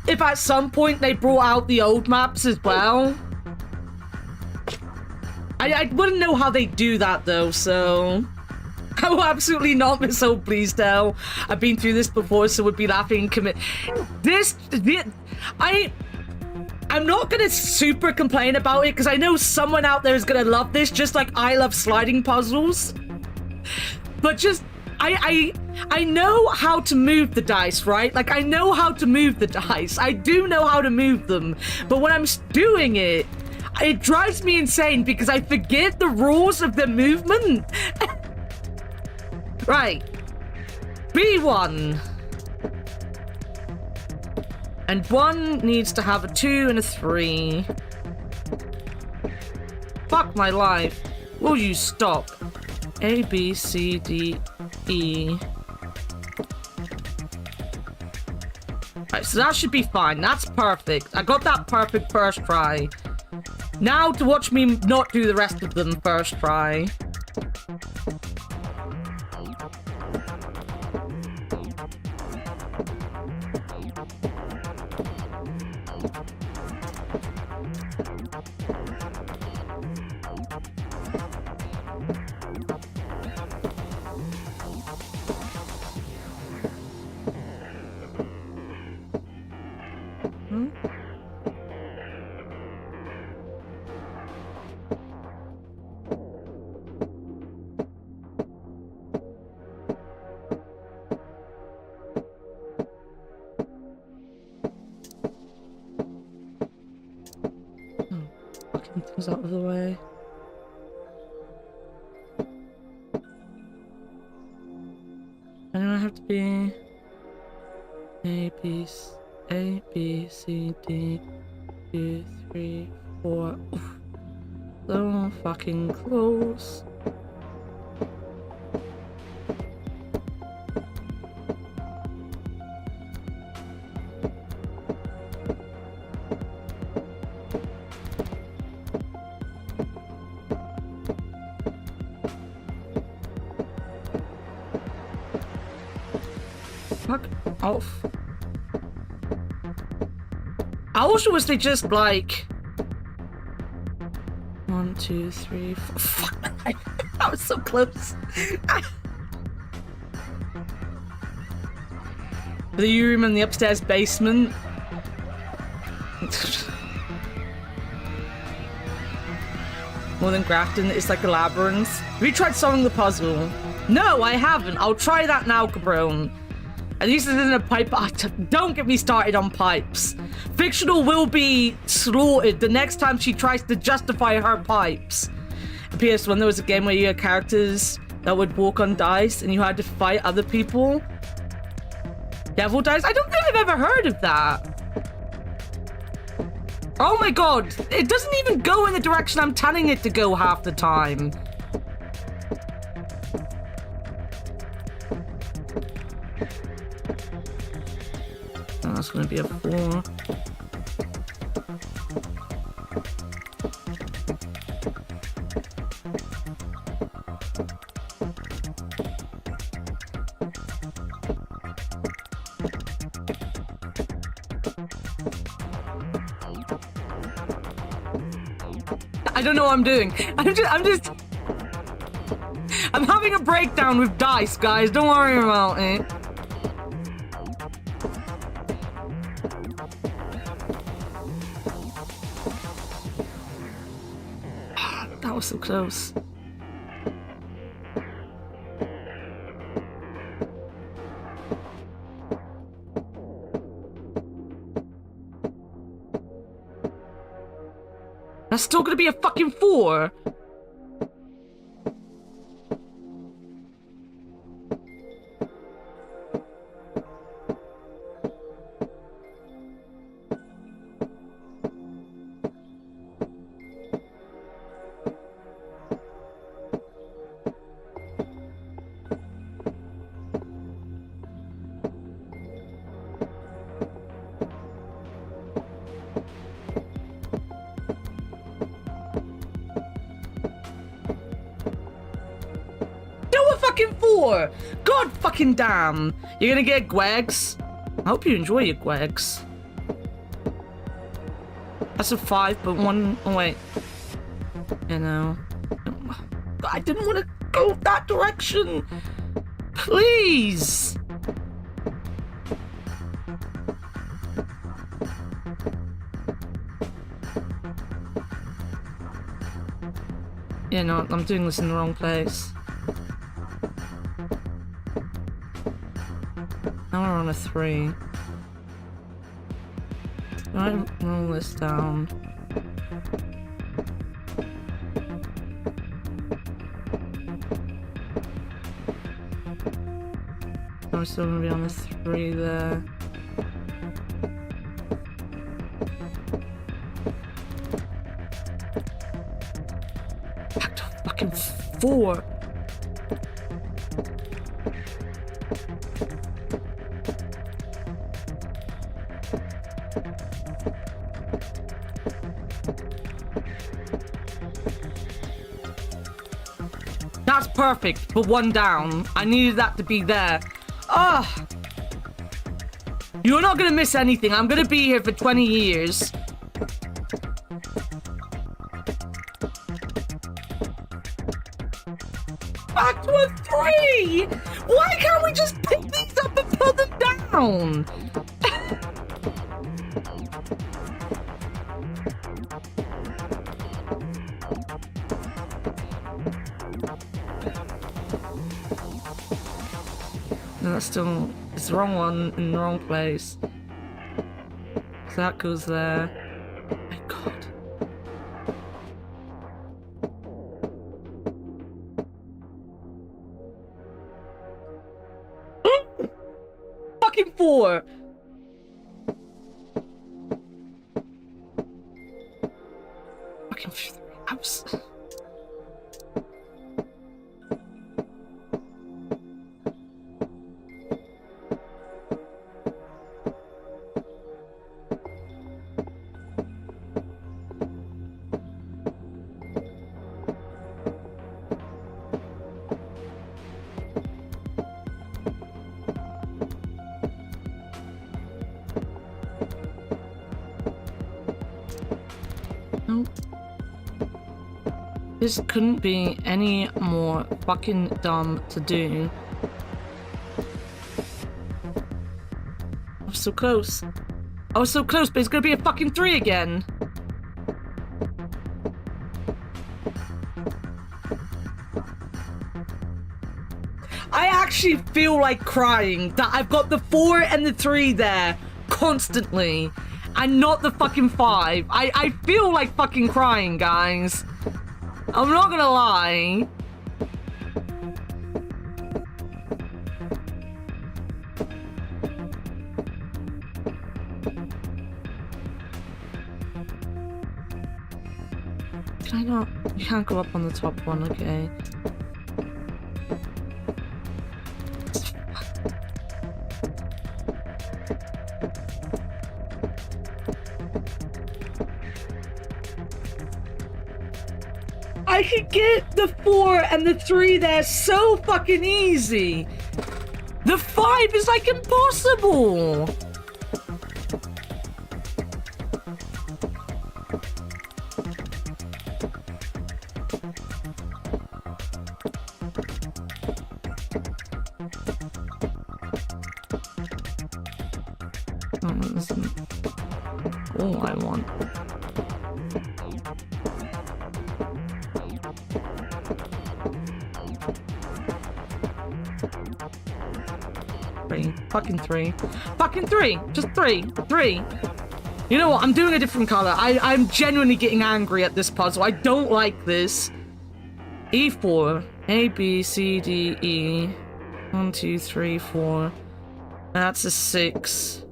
if at some point they brought out the old maps as well. I wouldn't know how they do that though, so... I will absolutely not miss old Bleasdale. I've been through this before, so would be laughing and commit. I'm not gonna super complain about it because I know someone out there is gonna love this, just like I love sliding puzzles. But just I know how to move the dice, right? Like I know how to move the dice. I do know how to move them, but when I'm doing it, it drives me insane because I forget the rules of the movement. Right. B1. And 1 needs to have a 2 and a 3. Fuck my life. Will you stop? A, B, C, D, E. Right, so that should be fine. That's perfect. I got that perfect first try. Now to watch me not do the rest of them first try. Things out of the way. And I have to be A, B, C, D, 2, 3, 4. Oof. So fucking close. Fuck off. I also wish they just like 1, 2, 3, 4. Fuck, that was so close. The room in the upstairs basement. more than Grafton. It's like a labyrinth. Have you tried solving the puzzle? No, I haven't. I'll try that now, Cabron. At least it isn't a pipe. Don't get me started on pipes. Fictional will be slaughtered the next time she tries to justify her pipes. P.S. when there was a game where you had characters that would walk on dice and you had to fight other people. Devil dice? I don't think I've ever heard of that. Oh my god. It doesn't even go in the direction I'm telling it to go half the time. Oh, that's gonna be a 4. I don't know what I'm doing. I'm having a breakdown with dice, guys. Don't worry about it. That was so close. That's still gonna be a fucking 4. Fucking 4! God fucking damn! You're gonna get Gwegs? I hope you enjoy your Gwegs. That's a 5, but 1... Oh, wait. You know... I didn't want to go that direction! Please! Yeah, no, I'm doing this in the wrong place. Now we're on a 3. Can I roll this down? I'm still gonna be on a 3 there. Back to fucking 4. That's perfect, but 1 down. I needed that to be there. Ah! You're not gonna miss anything. I'm gonna be here for 20 years. Back to a 3! Why can't we just pick these up and put them down? No, that's still... It's the wrong one in the wrong place. So that goes there. My god. Fucking 4! Fucking 3. I was... Nope. This couldn't be any more fucking dumb to do. I was so close. I was so close, but it's gonna be a fucking 3 again. I actually feel like crying that I've got the 4 and the 3 there constantly and not the fucking 5. I feel like fucking crying, guys. I'm not gonna lie. Can I not? You can't go up on the top one, okay. I could get the 4 and the 3 there so fucking easy. The 5 is like impossible. That isn't all I want. Fucking three. Fucking 3. Just 3. 3. You know what? I'm doing a different color. I'm genuinely getting angry at this puzzle. I don't like this. E4. A, B, C, D, E. 1, 2, 3, 4. That's a 6.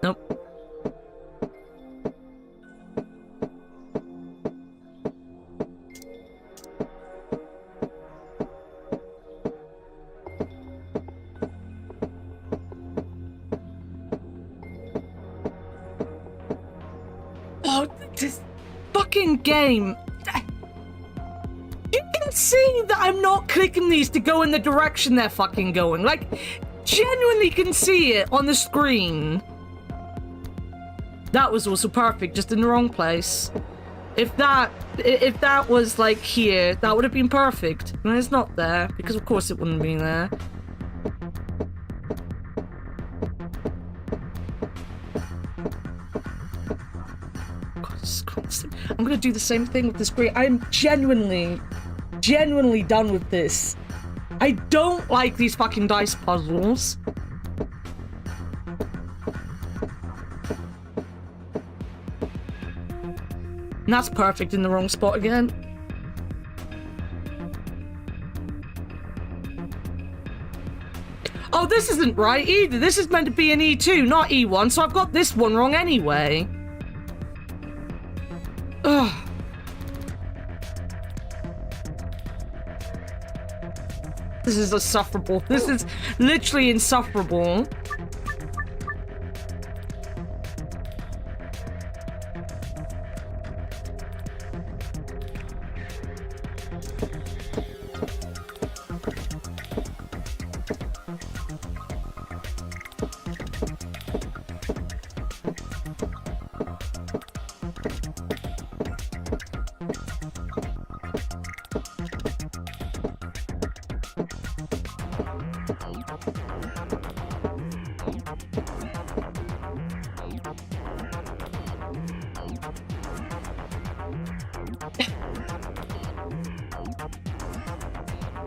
Nope. Oh, this fucking game. You can see that I'm not clicking these to go in the direction they're fucking going. Like, genuinely can see it on the screen. That was also perfect, just in the wrong place. If that was like here, that would have been perfect. And it's not there, because of course it wouldn't be there. I'm gonna do the same thing with this green. I'm genuinely done with this. I don't like these fucking dice puzzles. And that's perfect in the wrong spot again. Oh, this isn't right either. This is meant to be an E2, not E1, so I've got this one wrong anyway. Ugh. This is insufferable. This is literally insufferable.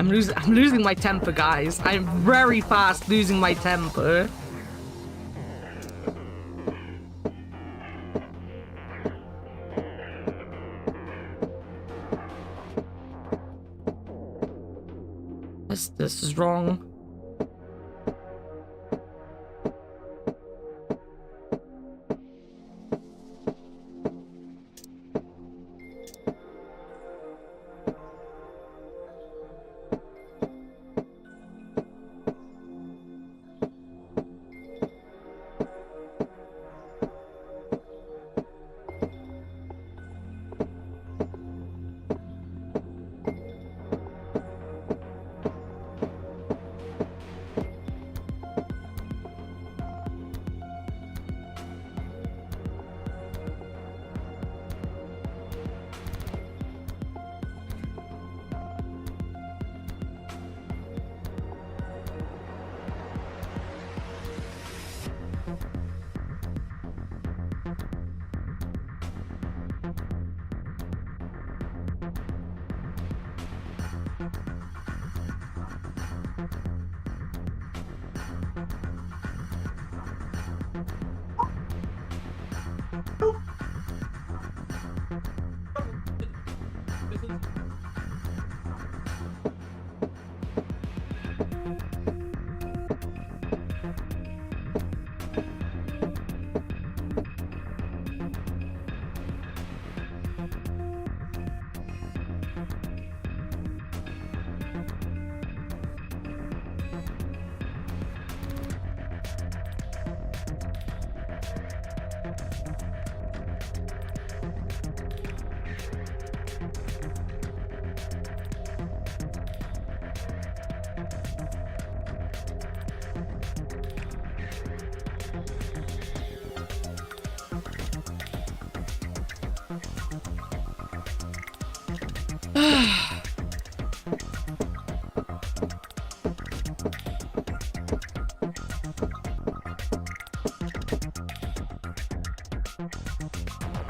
I'm losing my temper, guys. I'm very fast losing my temper. This is wrong.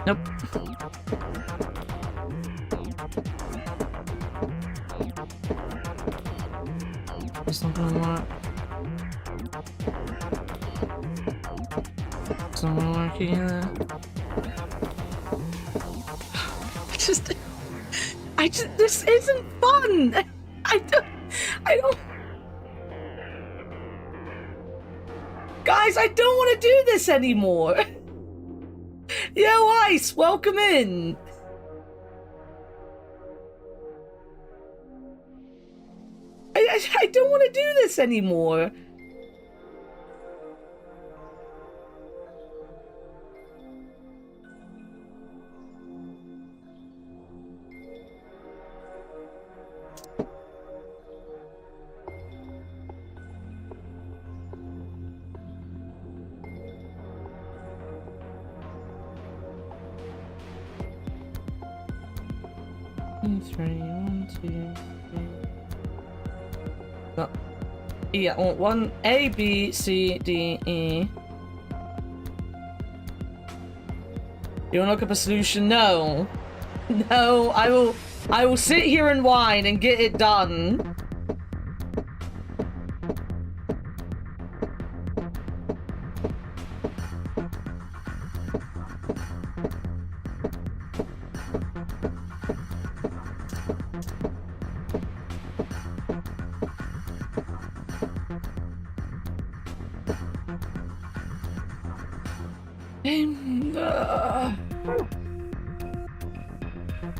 Nope. It's not gonna work. It's not gonna work either. This isn't fun. I don't. Guys, I don't want to do this anymore. Yo, Ice, welcome in. I don't want to do this anymore. One, two, three. No. Yeah, one A, B, C, D, E. You wanna look up a solution? No. No, I will sit here and whine and get it done.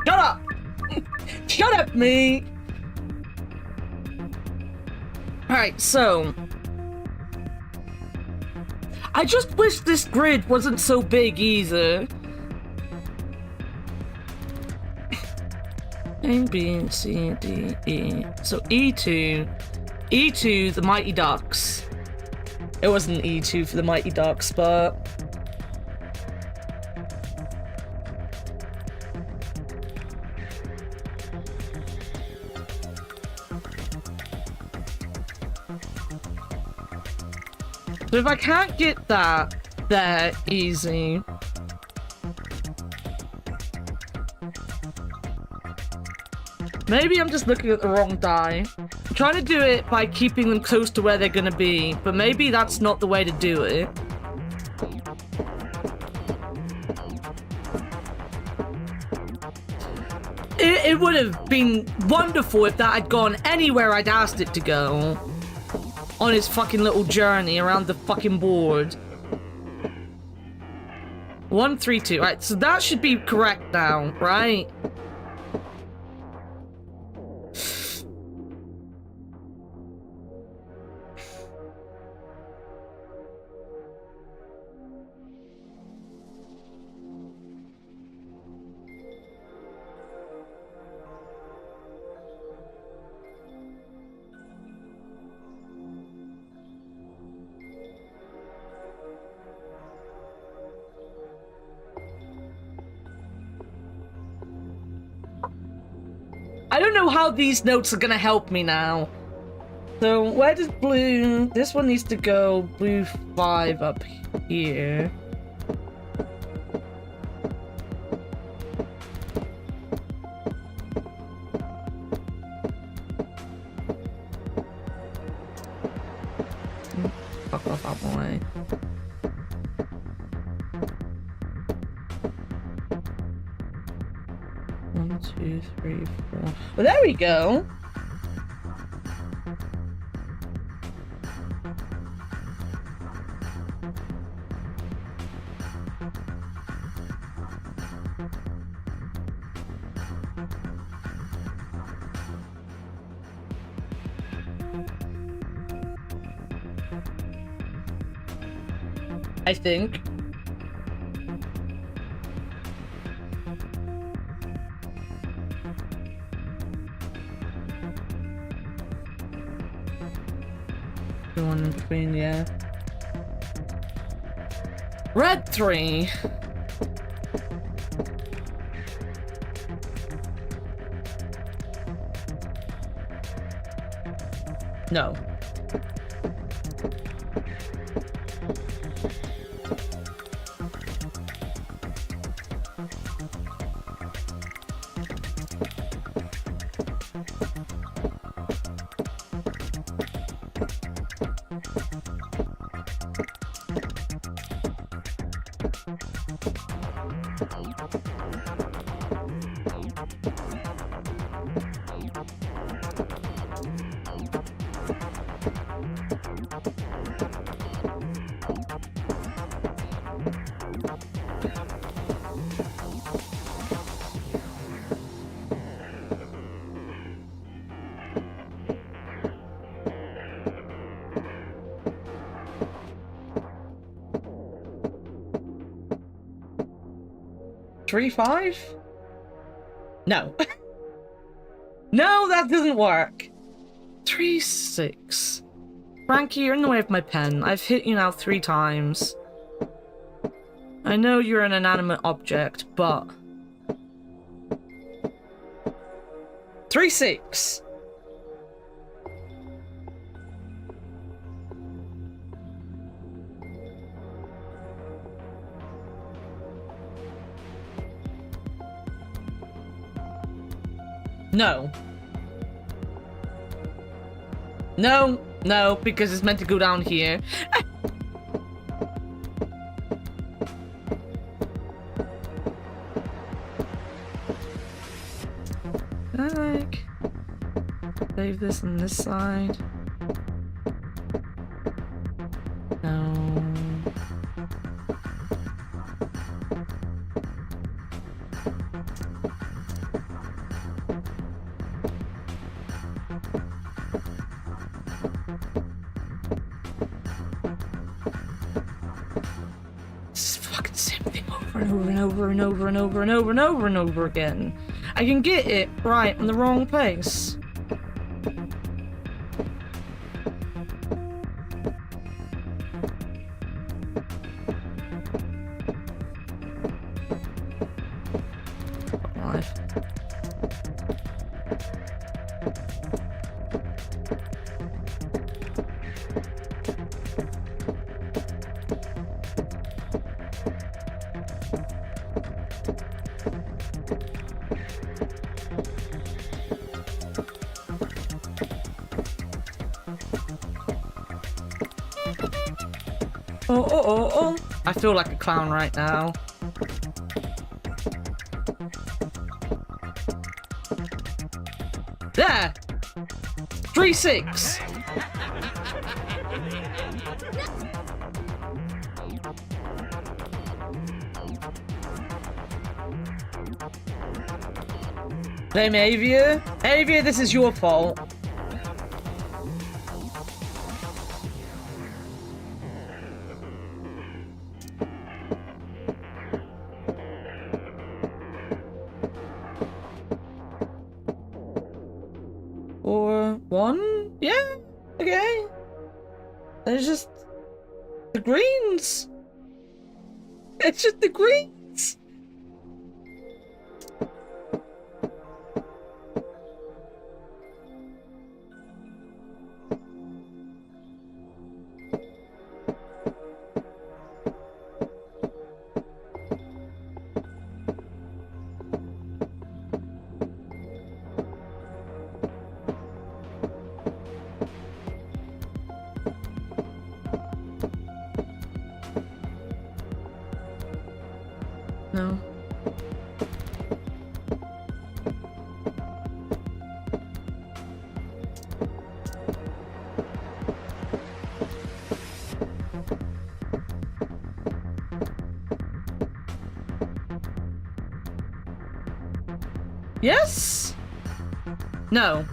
Shut up! Shut up, me! Alright, so... I just wish this grid wasn't so big either. A, B, C, D, E. So E2. E2, the Mighty Ducks. It wasn't E2 for the Mighty Ducks, but... So if I can't get that there easy... Maybe I'm just looking at the wrong die. I'm trying to do it by keeping them close to where they're gonna be, but maybe that's not the way to do it. It would have been wonderful if that had gone anywhere I'd asked it to go. On his fucking little journey around the fucking board. 1, 3, 2. Right, so that should be correct now, right? I don't know how these notes are gonna help me now. So where does blue... This one needs to go blue 5 up here. Fuck off out my way. 1, 2, 3, 4. Well, there we go. I think. The one in between, yeah. Red 3. No. Three, 5? No. No, that doesn't work. 3, 6. Frankie, you're in the way of my pen. I've hit you now 3 times. I know you're an inanimate object, but... 3, 6. No. No, no, because it's meant to go down here. Can I, like, save this on this side? No. Over and over and over and over and over and over and over again. I can get it right in the wrong place. Life. Oh. I feel like a clown right now. There! 3, 6. Blame Avia. Avia, this is your fault. Or 1? Yeah, okay. There's just the greens. It's just the greens. Yes? No.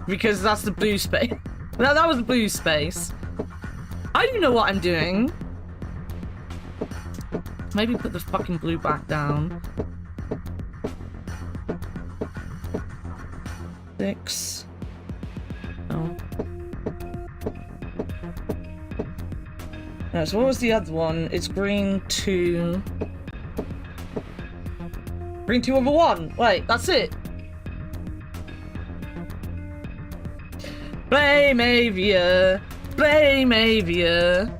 Because that's the blue space. No, that was the blue space. I don't know what I'm doing. Maybe put the fucking blue back down. 6. Oh. No, so what was the other one? It's green 2. Green 2 over 1. Wait, that's it. Blamavia. Blamavia.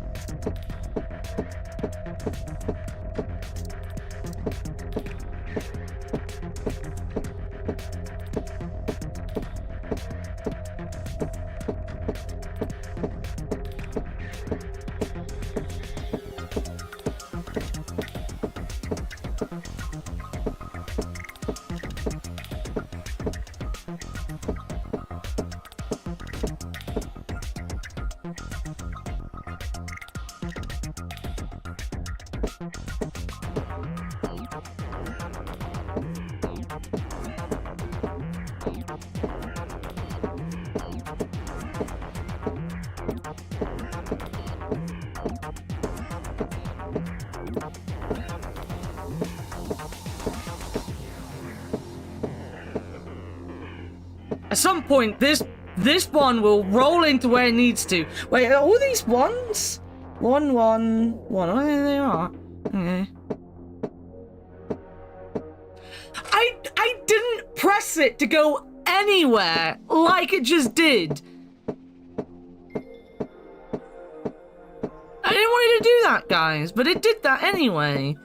At some point, this one will roll into where it needs to. Wait, are all these ones? 1, 1, 1. Oh, there they are. Okay. I didn't press it to go anywhere like it just did. I didn't want it to do that, guys, but it did that anyway.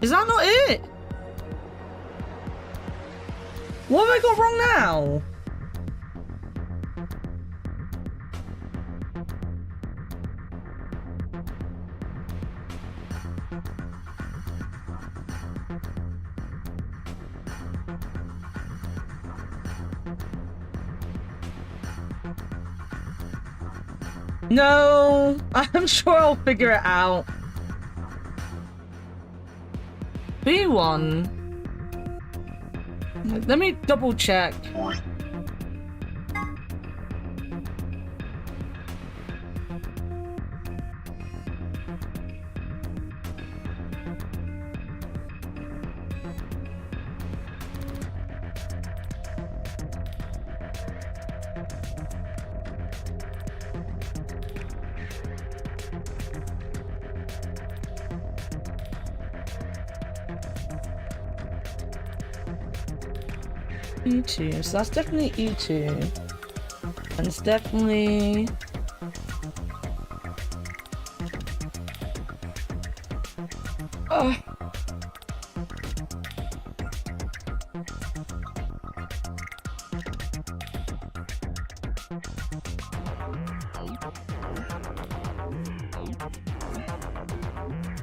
Is that not it? What have I got wrong now? No, I'm sure I'll figure it out. B1. Let me double check. E2, so that's definitely E2. And it's definitely... Oh.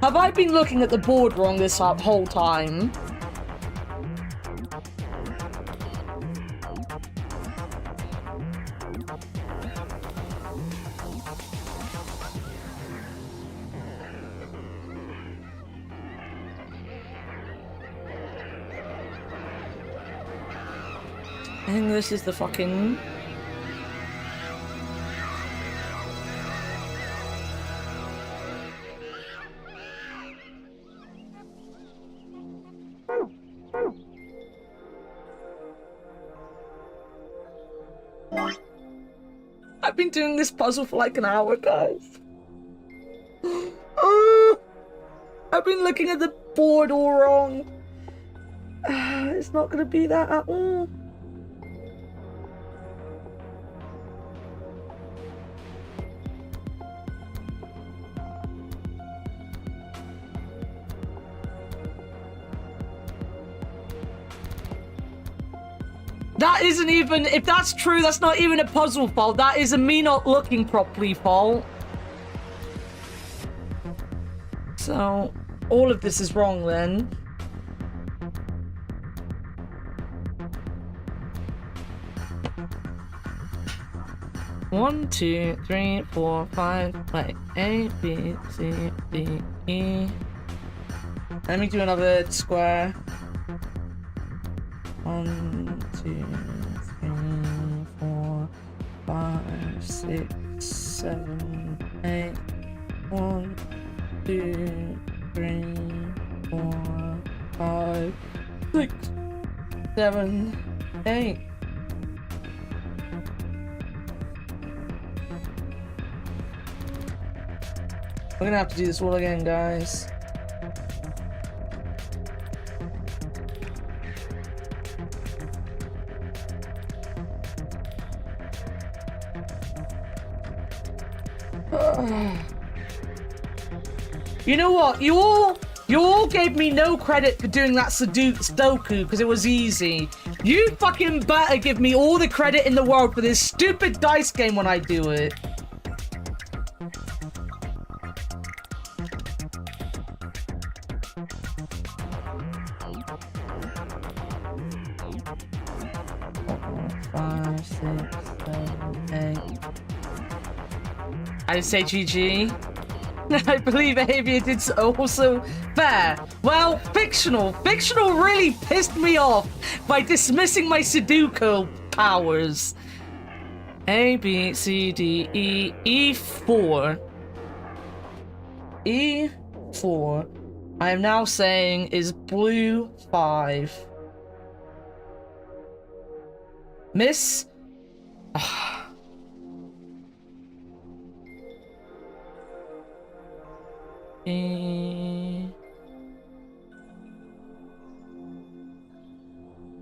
Have I been looking at the board wrong this whole time? I think this is the fucking... I've been doing this puzzle for like an hour, guys. I've been looking at the board all wrong. It's not gonna be that at all. that isn't even, if that's true, that's not even a puzzle fault. That is a me not looking properly fault. So, all of this is wrong then. One, two, three, four, five, wait, A, B, C, D, E. Let me do another square. 1, 2, 3, 4, 5, 6, 7, 8. 1, 2, 3, 4, 5, 6, 7, 8. We're gonna have to do this all again, guys. You know what? You all gave me no credit for doing that Sudoku because it was easy. You fucking better give me all the credit in the world for this stupid dice game when I do it. I say GG. I believe Avia did also fair. Well, fictional. Fictional really pissed me off by dismissing my Sudoku powers. A, B, C, D, E, E4. E4. I am now saying is blue 5. Miss? E.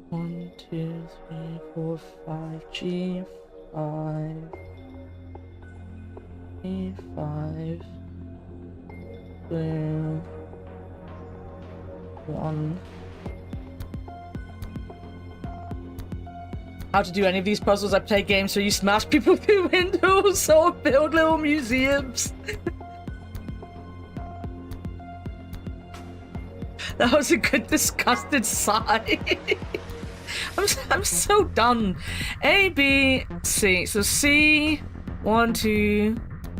1, 2, 3, 4, 5. G 5. E 5. Blue 1. How to do any of these puzzles? I play games where you smash people through windows or build little museums. That was a good disgusted sigh. I'm so done. A, B, C. So C, 1, 2,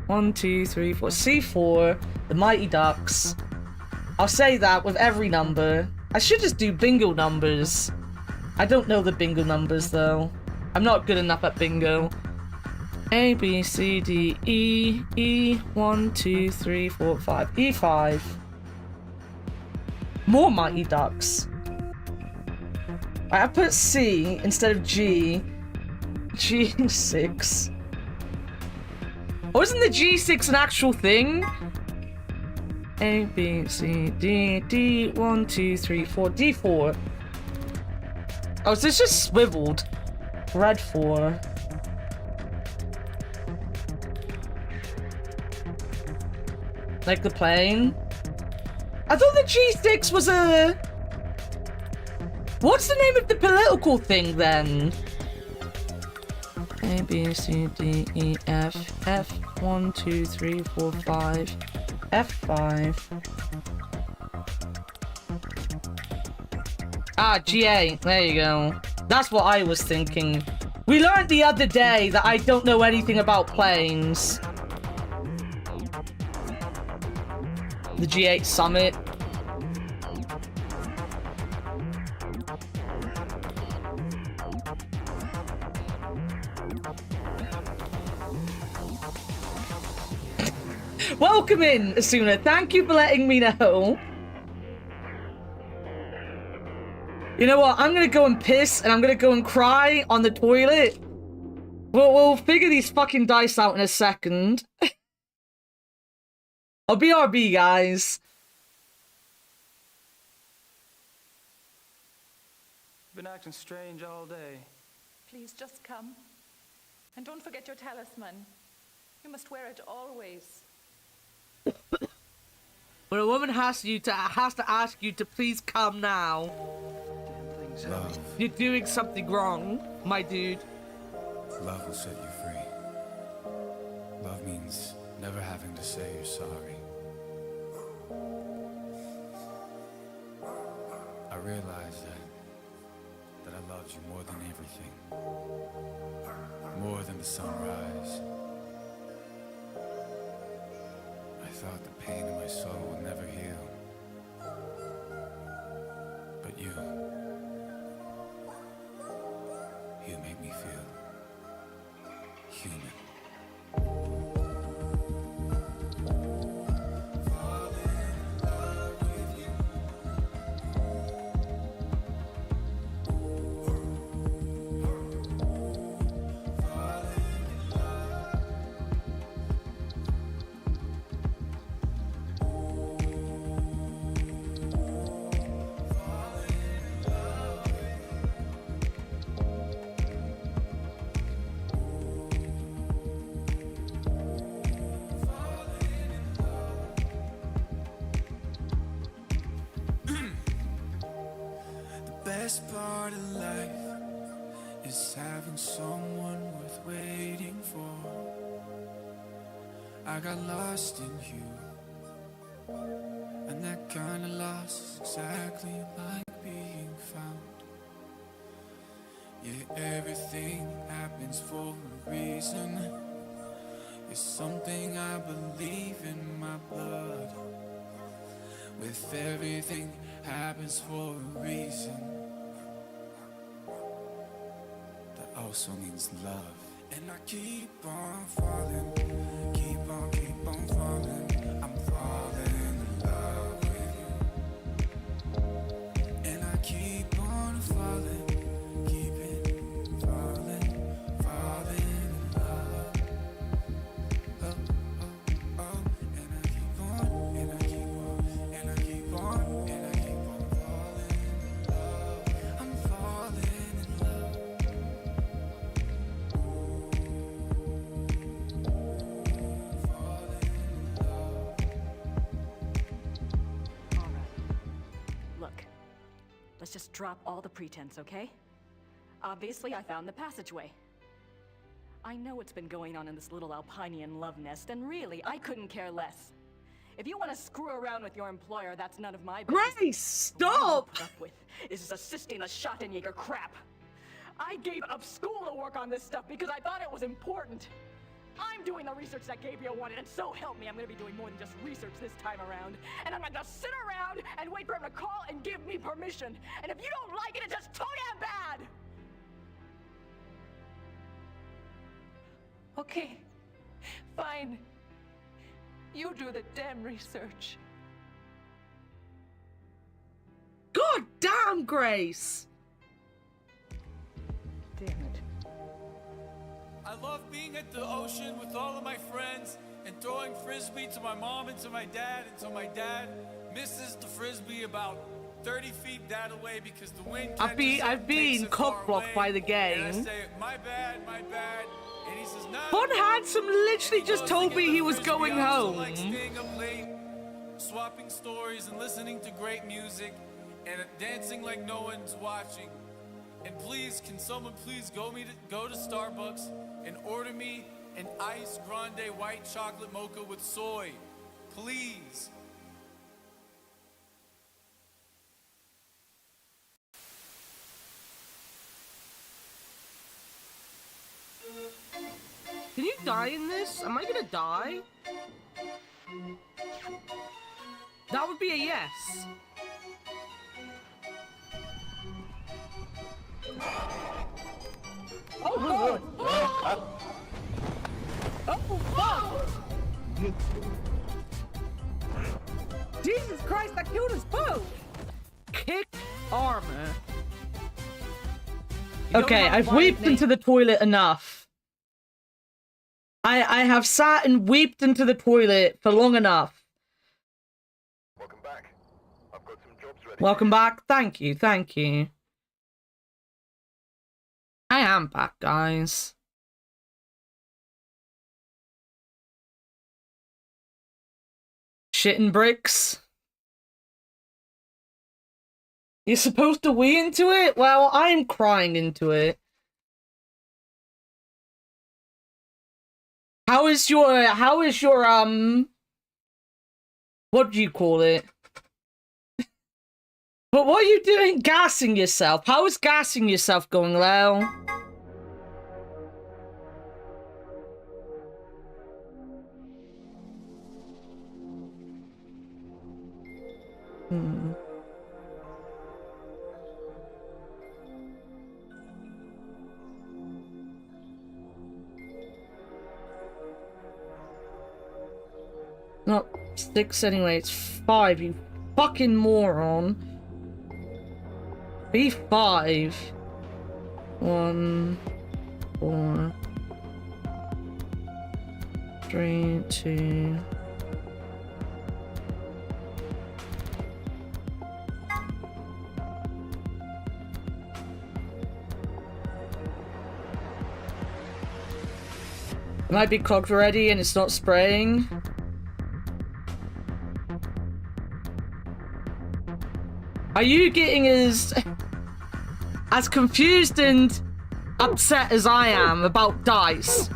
1, 2, 3, 4. C4, the Mighty Ducks. I'll say that with every number. I should just do bingo numbers. I don't know the bingo numbers though. I'm not good enough at bingo. A, B, C, D, E, E, 1, 2, 3, 4, 5. E5. More Mighty Ducks. I put C instead of G. G6. Or isn't the G6 an actual thing? A, B, C, D, D, 1, 2, 3, 4, D4. Oh, so it's just swiveled. Red 4. Like the plane? I thought the G6 was a... What's the name of the political thing then? A, B, C, D, E, F. F, 1, 2, 3, 4, 5. F5. Ah, GA. There you go. That's what I was thinking. We learned the other day that I don't know anything about planes. The G8 Summit. Welcome in, Asuna. Thank you for letting me know. You know what? I'm gonna go and piss, and I'm gonna go and cry on the toilet. We'll figure these fucking dice out in a second. I'll BRB, guys.
Been acting strange all day.
Please just come. And don't forget your talisman. You must wear it always.
When a woman has to ask you to please come now.
Damn thing
Love.
You're doing something wrong, my dude.
Love will set you free. Love means never having to say you're sorry. I realized that I loved you more than everything. More than the sunrise. I thought the pain in my soul would never heal. But you make me feel human. Best part of life is having someone worth waiting for. I got lost in you, and that kind of loss is exactly like being found. Yeah, everything happens for a reason. It's something I believe in my blood. With everything happens for a reason. That also means love. And I keep on falling, keep on falling. I'm falling in love with you. And I keep on falling, keeping falling, falling in love. Oh, oh, oh. And I keep on, and I keep on, and I keep on, and I keep on falling in love. I'm falling in love.
Look, let's just drop all the pretense, okay? Obviously, I found the passageway. I know what's been going on in this little Alpinian love nest, and really, I couldn't care less. If you want to screw around with your employer, that's none of my business.
Grace, stop!
What I'm put up with is assisting the Schottenjäger crap. I gave up school to work on this stuff because I thought it was important. I'm doing the research that Gabriel wanted, and so help me, I'm gonna be doing more than just research this time around. And I'm gonna sit around and wait for him to call and give me permission. And if you don't like it, it's just too damn bad!
Okay, fine. You do the damn research.
God damn, Grace!
Damn it.
I love being at the ocean with all of my friends and throwing frisbee to my mom and to my dad until my dad misses the frisbee about 30 feet that away because the wind catches it,
I've been cockblocked by the game.
And I say, my bad, and he says, no.
Von Handsome literally just told me he was going home.
Like staying up late, swapping stories and listening to great music and dancing like no one's watching. And please, can someone please go to Starbucks and order me an iced grande white chocolate mocha with soy, please.
Can you die in this? Am I gonna die? That would be a yes. Oh god! Oh fuck! Jesus Christ, that killed us both! Kick armor. Okay, I've weeped into the toilet enough. I have sat and weeped into the toilet for long enough.
Welcome back. I've got some jobs ready.
Welcome back. Thank you, thank you. I am back, guys. Shitting bricks. You're supposed to wee into it? Well, I'm crying into it. How is your, what do you call it? But what are you doing gassing yourself? How is gassing yourself going, Lel? Hmm. Not 6 anyway, it's 5, you fucking moron. B5. 1, 4, 3, 2. It might be cocked already and it's not spraying. Are you getting as confused and upset as I am about dice?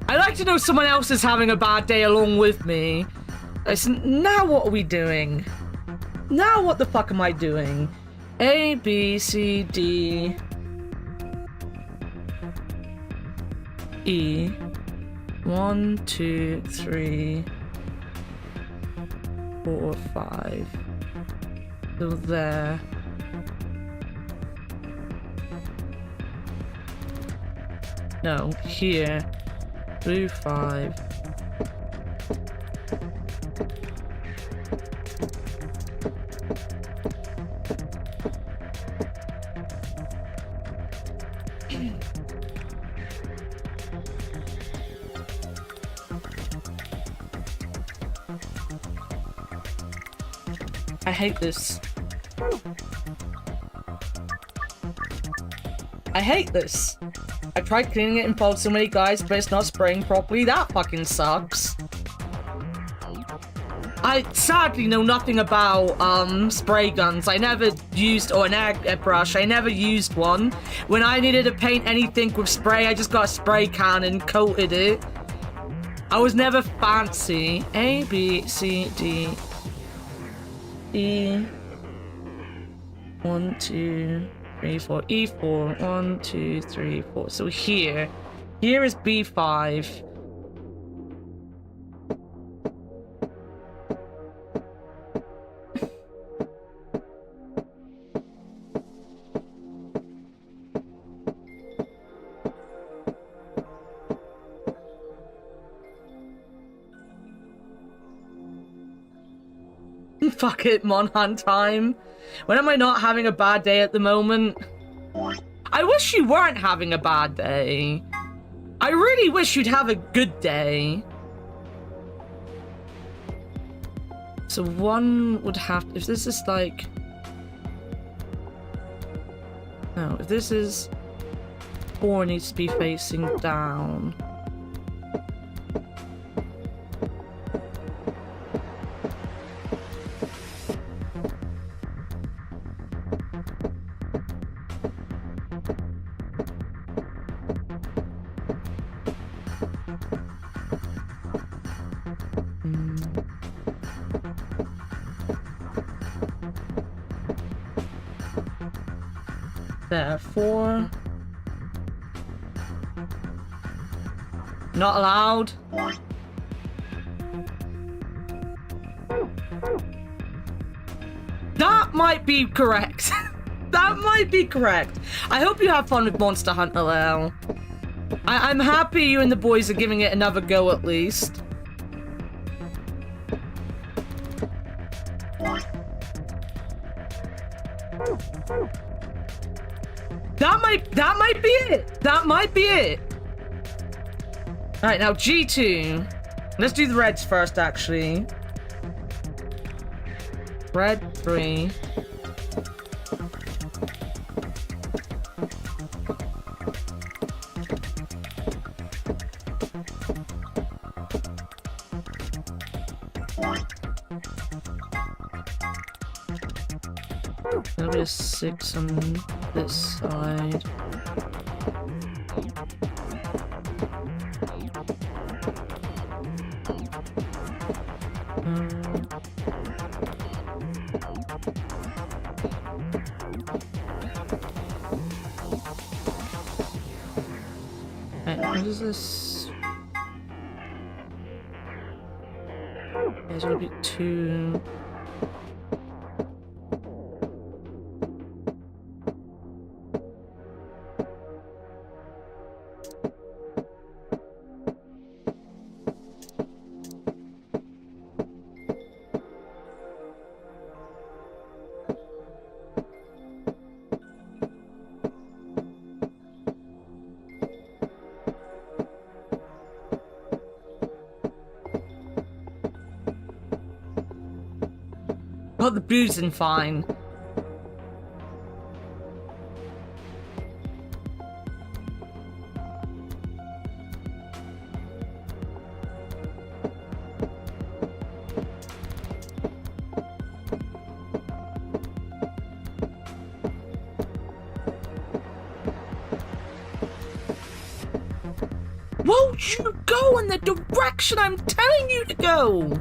I'd like to know someone else is having a bad day along with me. Now what are we doing? Now what the fuck am I doing? A, B, C, D, E. 1, 2, 3, 4, 5. So there. No, here. Blue 5. I hate this. I hate this. I tried cleaning it in fault so many guys, but it's not spraying properly. That fucking sucks. I sadly know nothing about spray guns. I never used, or an airbrush. I never used one. When I needed to paint anything with spray, I just got a spray can and coated it. I was never fancy. A, B, C, D, E. 1, 2, 3, 4. E4. 1, 2, 3, 4. So here is B5. Fuck it, Monhan time. When am I not having a bad day at the moment? I wish you weren't having a bad day. I really wish you'd have a good day. So one would have, if this is like, no, if this is 4, needs to be facing down. There, 4. Not allowed. That might be correct. That might be correct. I hope you have fun with Monster Hunter, Lel. I'm happy you and the boys are giving it another go at least. That might be it. That might be it. All right, now G2. Let's do the reds first, actually. Red 3. probably a 6 on this side. What is this? There's gonna be 2. Got the boozing fine. Won't you go in the direction I'm telling you to go?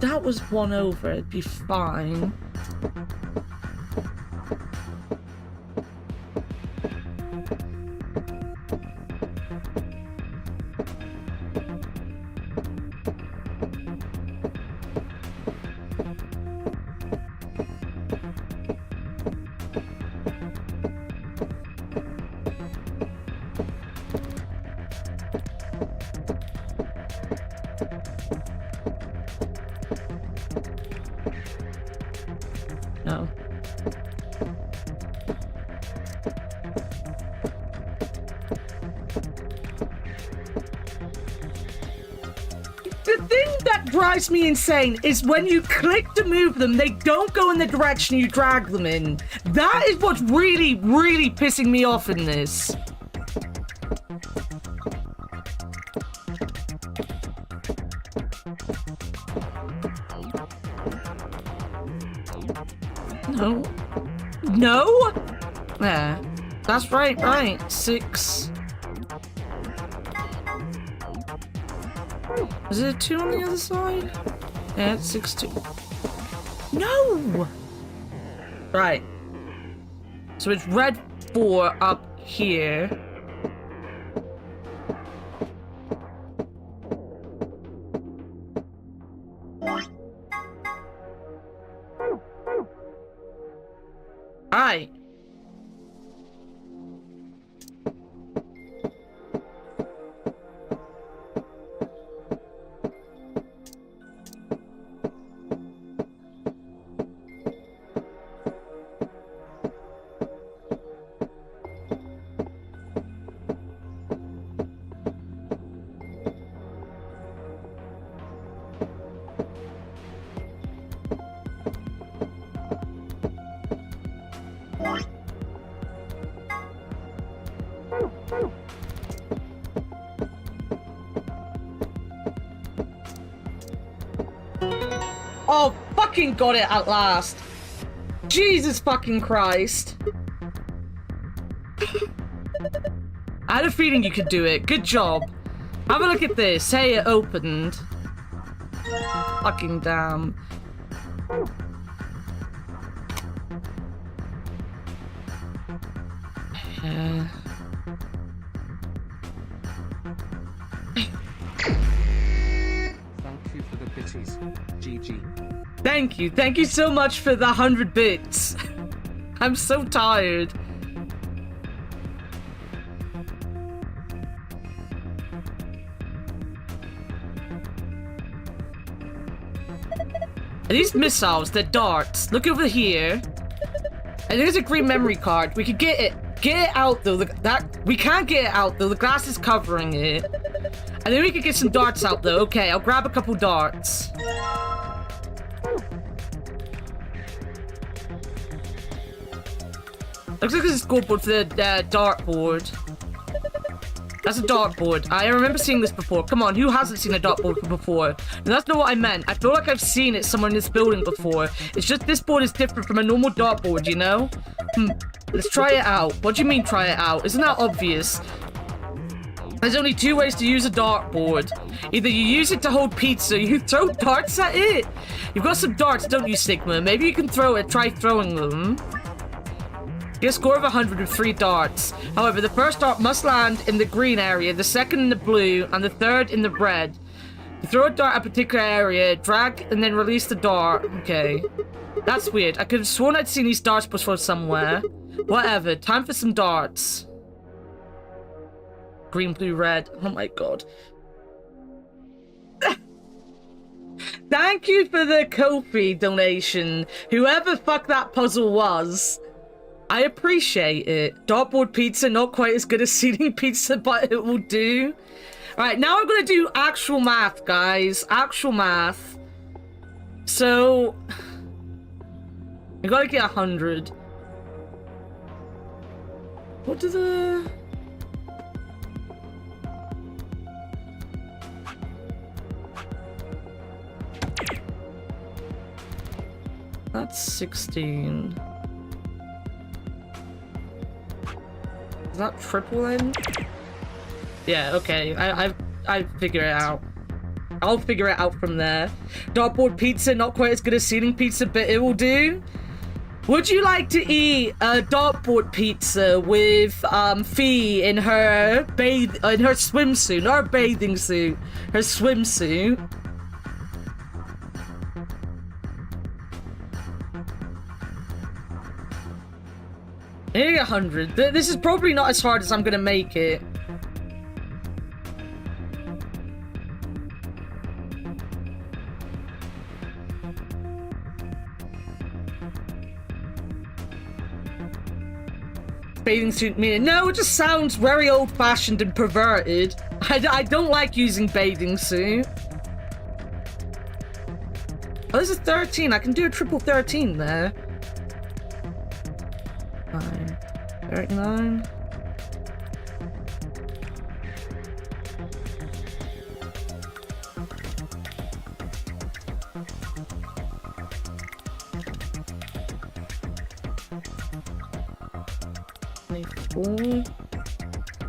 That was 1 over, it'd be fine. No. The thing that drives me insane is when you click to move them, they don't go in the direction you drag them in. That is what's really, really pissing me off in this. No. No? Yeah. That's right, right. 6. Is it a 2 on the other side? Yeah, it's 6, 2. No! Right. So it's red 4 up here. Alright. Oh, fucking got it at last. Jesus fucking Christ. I had a feeling you could do it. Good job. Have a look at this. Hey, it opened. Fucking damn.
Thank you for the bitties. GG.
Thank you. Thank you so much for the 100 bits. I'm so tired. Are these missiles? They're darts. Look over here. And there's a green memory card. We could get it. Get it out though. We can't get it out though. The glass is covering it. And then we could get some darts out though. Okay, I'll grab a couple darts. Looks like it's a scoreboard for the dartboard. That's a dartboard. I remember seeing this before. Come on, who hasn't seen a dartboard before? And that's not what I meant. I feel like I've seen it somewhere in this building before. It's just this board is different from a normal dartboard, you know? Let's try it out. What do you mean try it out? Isn't that obvious? There's only 2 ways to use a dartboard. Either you use it to hold pizza, you throw darts at it. You've got some darts, don't you, Sigma? Maybe you can throw it. Try throwing them. Get a score of 100 with 3 darts. However, the first dart must land in the green area, the second in the blue, and the third in the red. You throw a dart at a particular area, drag, and then release the dart. Okay. That's weird. I could have sworn I'd seen these darts before somewhere. Whatever. Time for some darts. Green, blue, red. Oh my god. Thank you for the Ko-fi donation. Whoever fuck that puzzle was. I appreciate it. Dartboard pizza, not quite as good as seating pizza, but it will do. Alright, now I'm gonna do actual math, guys. Actual math. So... I gotta get 100. What do the... That's 16. Is that triple N? Yeah, okay. I figure it out. I'll figure it out from there. Dartboard pizza, not quite as good as seating pizza, but it will do. Would you like to eat a dartboard pizza with Fee in her swimsuit, not her bathing suit, her swimsuit? Maybe 100. This is probably not as hard as I'm gonna make it. Bathing suit meaning? No, it just sounds very old-fashioned and perverted. I don't like using bathing suit. Oh, this is 13. I can do a triple 13 there. 39.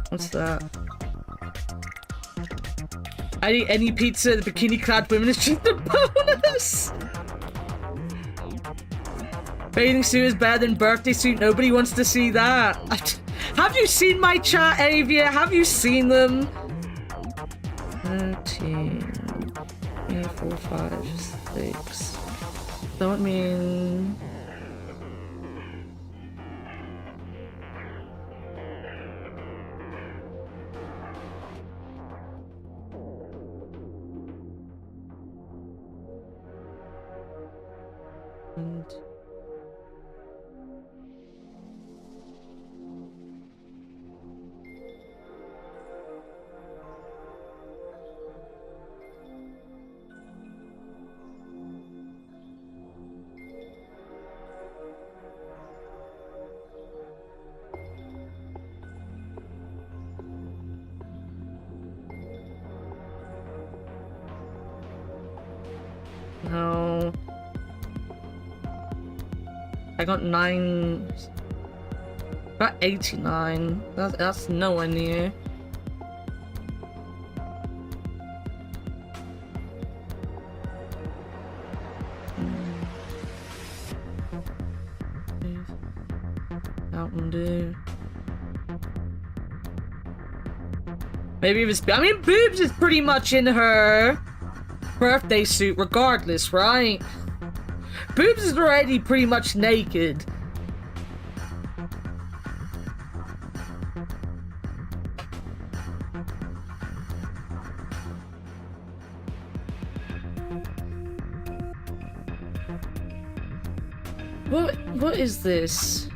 What's that? I eat any pizza. The bikini-clad women is just a bonus. Bathing suit is better than birthday suit. Nobody wants to see that. Have you seen my chat, Avia? Have you seen them? 13, 3, 4, 5, 6. Don't mean. No. I got 9. About 89. That's nowhere near. That one do. Maybe it was. I mean, Boobs is pretty much in her birthday suit regardless, right? Boobs is already pretty much naked. What is this?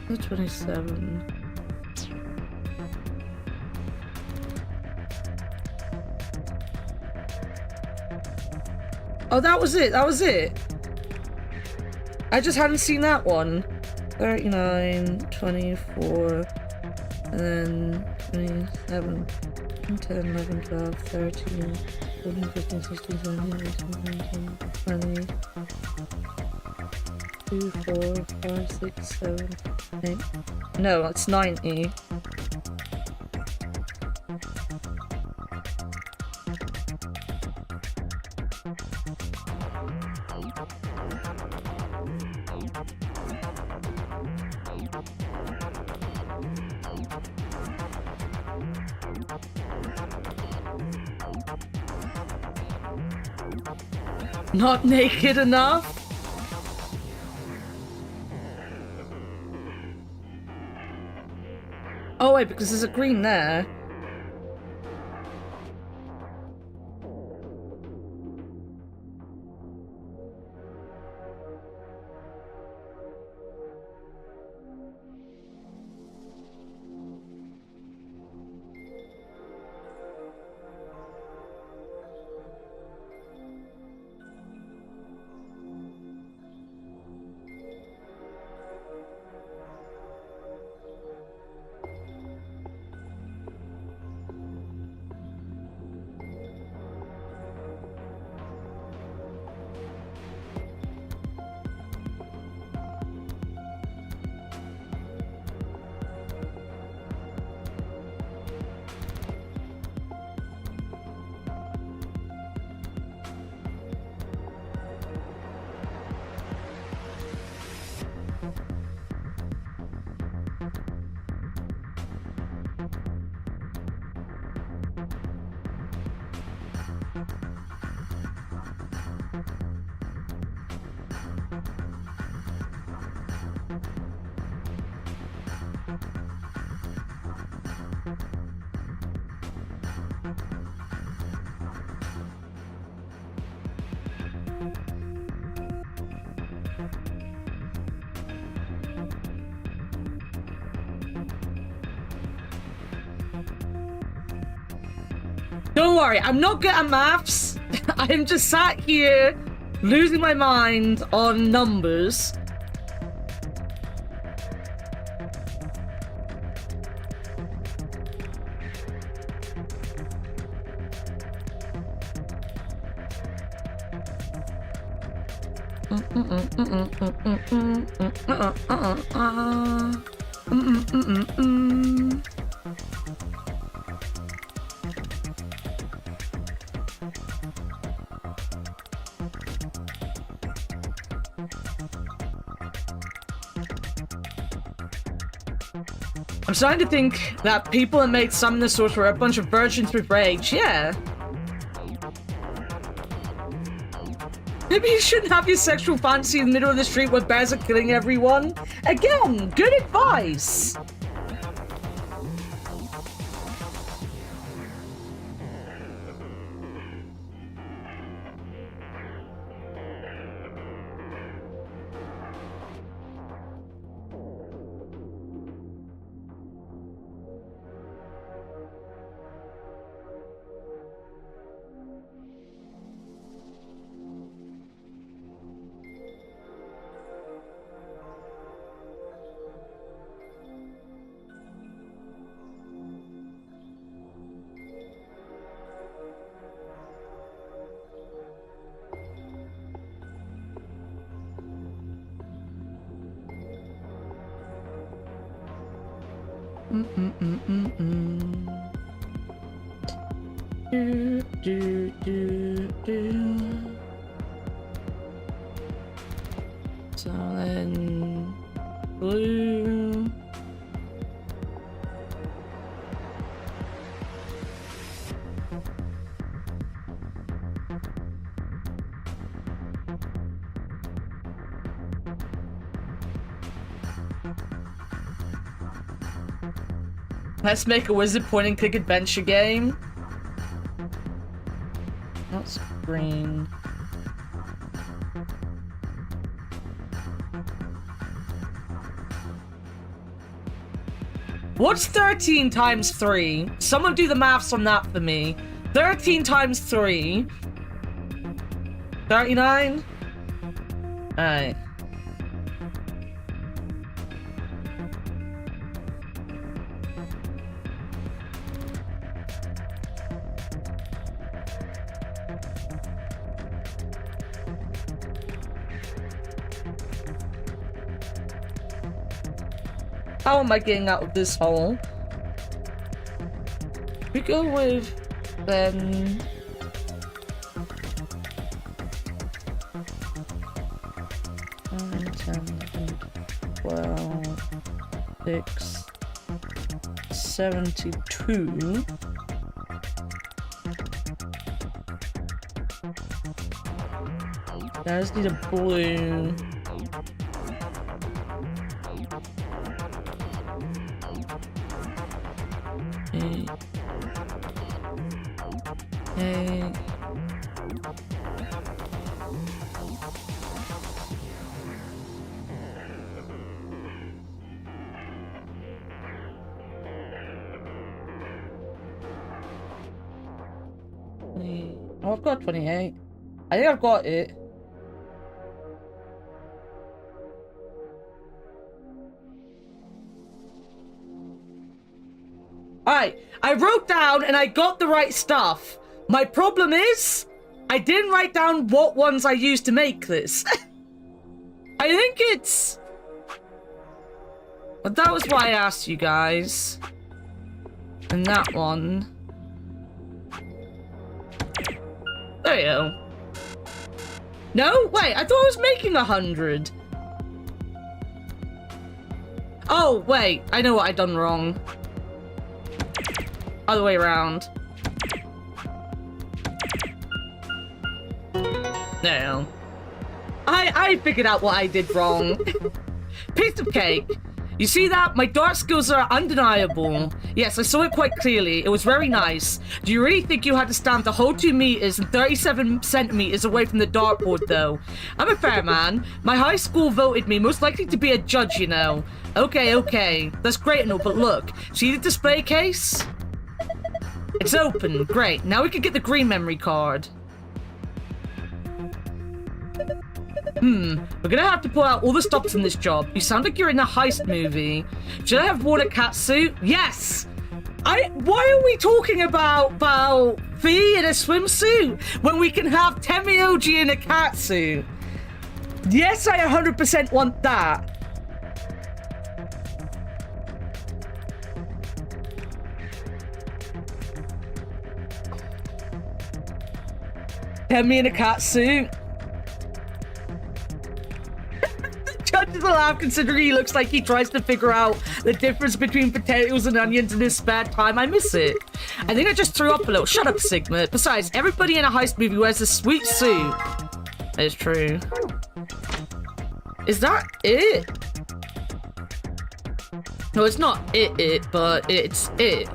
The 27. Oh, that was it. That was it. I just hadn't seen that one. 39, 24, and then 27, 10, 11, 12, 13, 14, 15, 16, 17, 18, 19, 20, 2, 4, 5, 6, 7, 8. No, it's 90. Not naked enough? Oh wait, because there's a green there. Don't worry, I'm not good at maths. I'm just sat here losing my mind on numbers. I'm starting to think that people that made Summon Source were a bunch of virgins with rage. Yeah. Maybe you shouldn't have your sexual fantasy in the middle of the street where bears are killing everyone. Again, good advice. So then blue. Let's make a wizard point and click adventure game. That's green. What's 13 times 3? Someone do the maths on that for me. 13 times 3. 39? Alright. How am I getting out of this hole? We go with then 9, 10, 12, 6, 72. I just need a blue. Okay. Oh, I've got 28. I think I've got it. Alright, I wrote down and I got the right stuff. My problem is, I didn't write down what ones I used to make this. I think it's... But that was why I asked you guys. And that one. There you go. No? Wait, I thought I was making 100. Oh, wait. I know what I done wrong. Other way around. No. I figured out what I did wrong. Piece of cake. You see that? My dart skills are undeniable. Yes, I saw it quite clearly. It was very nice. Do you really think you had to stand the whole 2 meters and 37 centimeters away from the dartboard, though? I'm a fair man. My high school voted me most likely to be a judge, you know. Okay. That's great and all, but look. See the display case? It's open. Great. Now we can get the green memory card. We're gonna have to pull out all the stops in this job. You sound like you're in a heist movie. Should I have worn a cat suit? Yes! Why are we talking about Fee in a swimsuit when we can have Temioji in a cat suit? Yes, I 100% want that. Temi in a cat suit. Judges will laugh considering he looks like he tries to figure out the difference between potatoes and onions in his spare time. I miss it. I think I just threw up a little. Shut up, Sigma. Besides, everybody in a heist movie wears a sweet suit. It's true. Is that it? No, it's not it, but it's it.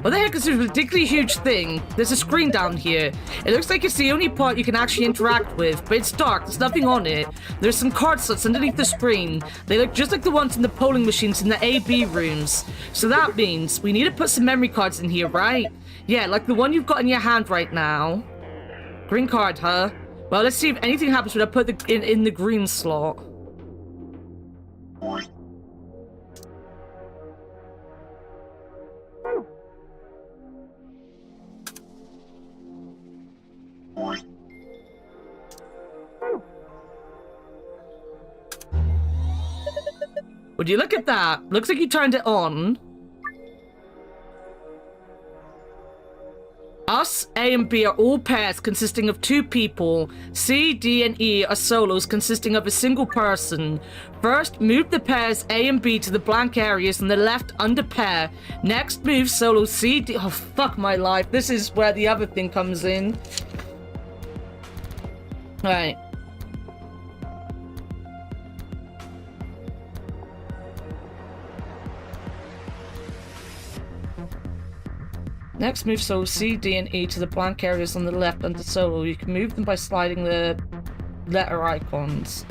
What the heck is this ridiculously huge thing? There's a screen down here. It looks like it's the only part you can actually interact with, but it's dark, there's nothing on it. There's some card slots underneath the screen. They look just like the ones in the polling machines in the A-B rooms. So that means we need to put some memory cards in here, right? Yeah, like the one you've got in your hand right now. Green card, huh? Well, let's see if anything happens when I put it in the green slot. Would you look at that? Looks like you turned it on. Us, A and B are all pairs consisting of 2 people. C, D, and E are solos consisting of a single person. First, move the pairs A and B to the blank areas on the left under pair. Next, move solo C, D... Oh, fuck my life. This is where the other thing comes in. Right. Next, move solo C, D, and E to the blank areas on the left under solo. You can move them by sliding the letter icons.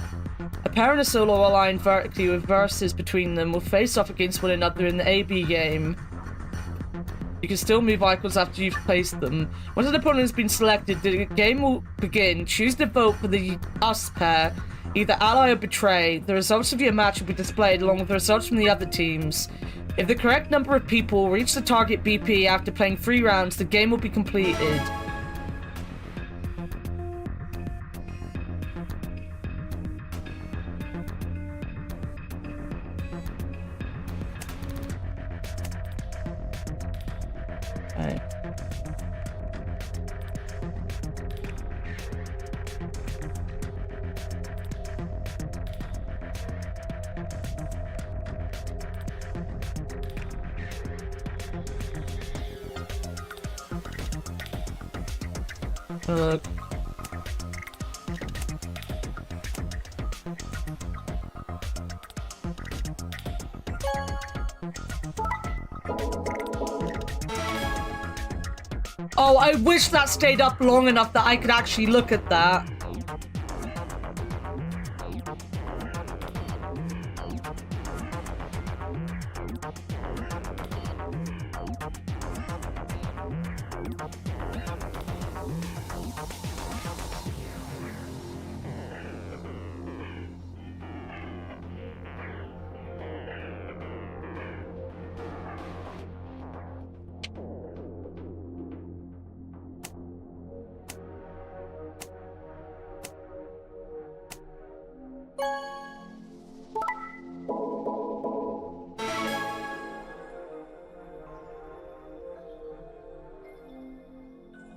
A pair and a solo aligned vertically with verses between them will face off against one another in the AB game. You can still move icons after you've placed them. Once an opponent has been selected, the game will begin. Choose to vote for the us pair, either ally or betray. The results of your match will be displayed along with the results from the other teams. If the correct number of people reach the target BP after playing 3 rounds, the game will be completed. Right. Look. Oh, I wish that stayed up long enough that I could actually look at that.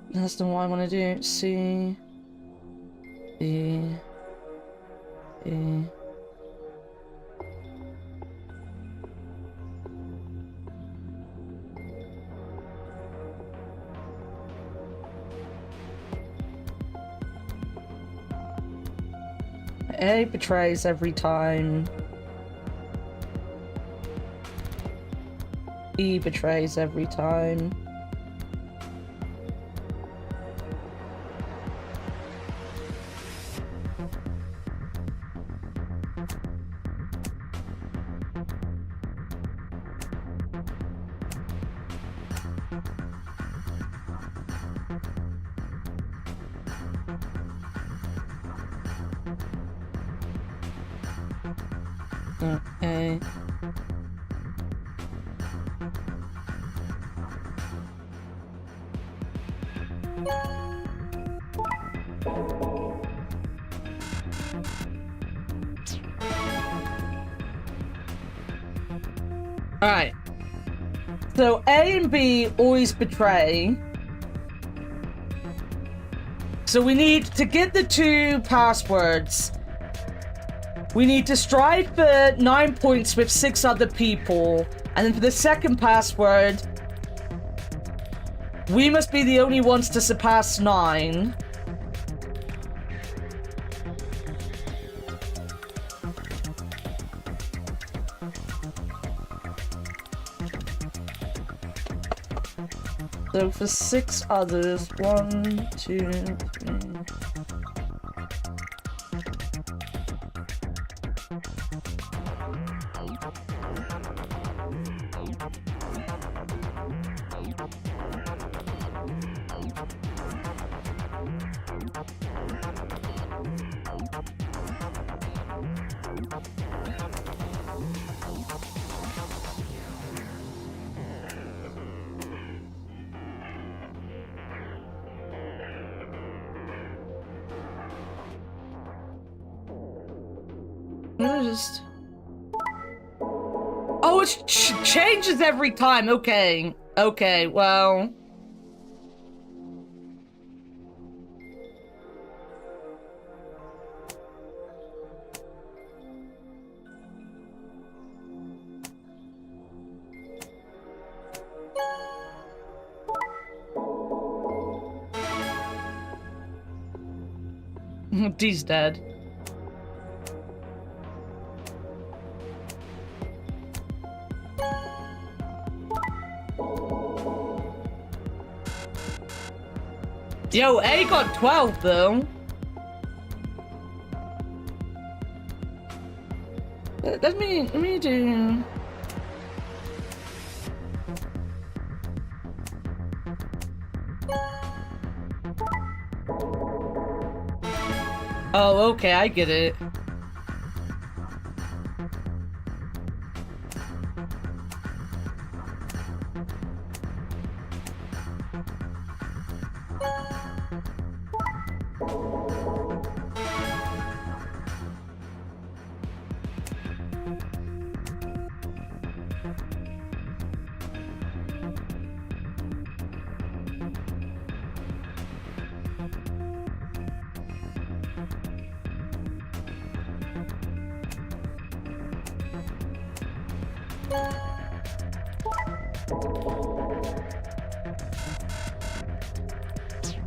That's the one I want to do. C. E. E. A betrays every time. E betrays every time. Okay. Alright. So A and B always betray. So we need to get the 2 passwords. We need to strive for 9 points with 6 other people. And then for the second password, we must be the only ones to surpass 9. So for 6 others, 1, 2, 3. Just... Oh, it changes every time. Okay. Okay, well... D's dead. Yo, A got 12 though. Let me do... okay, I get it.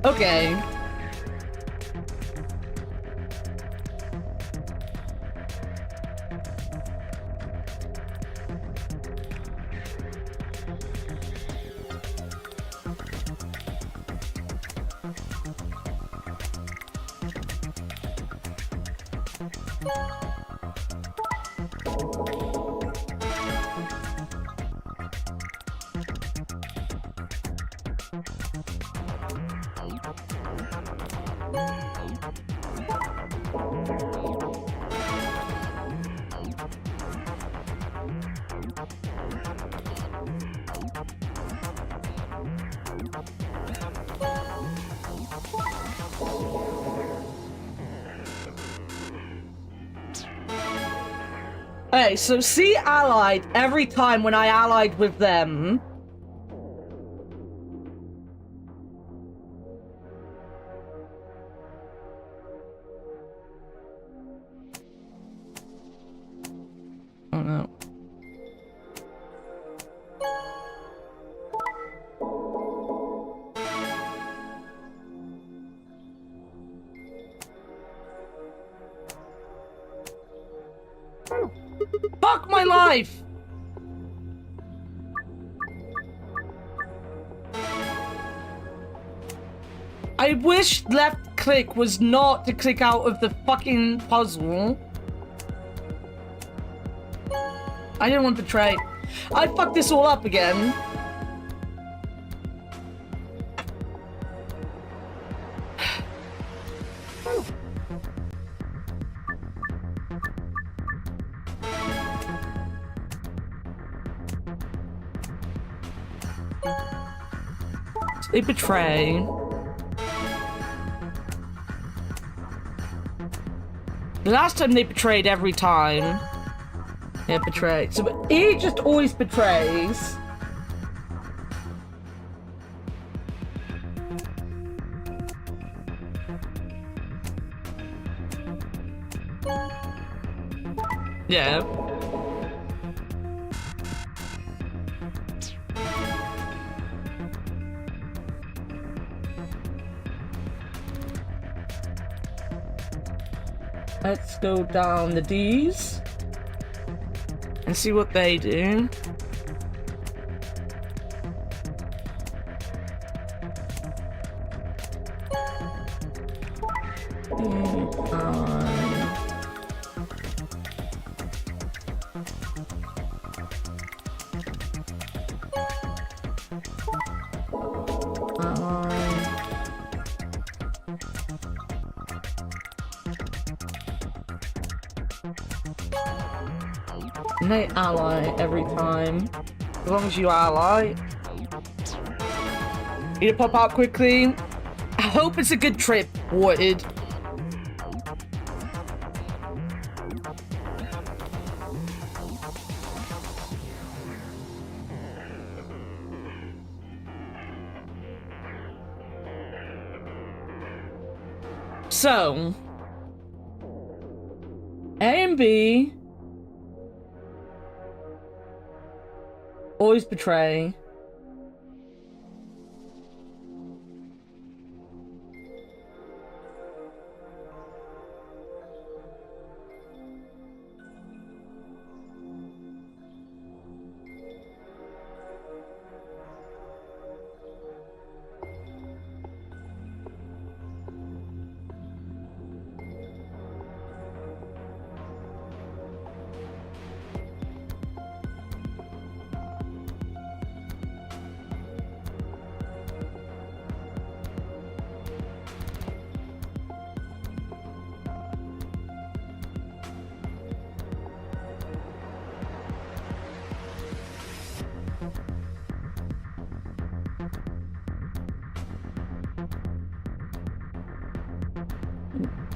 Okay. Okay, so C allied every time when I allied with them. Oh no. Fuck my life! I wish left click was not to click out of the fucking puzzle. I didn't want to betray. I fucked this all up again. They betray. The last time they betrayed every time. Yeah, betray. So he just always betrays. Yeah. Let's go down the D's and see what they do. And they ally every time. As long as you ally. Need to pop out quickly. I hope it's a good trip, Watered. So, A and B always betray.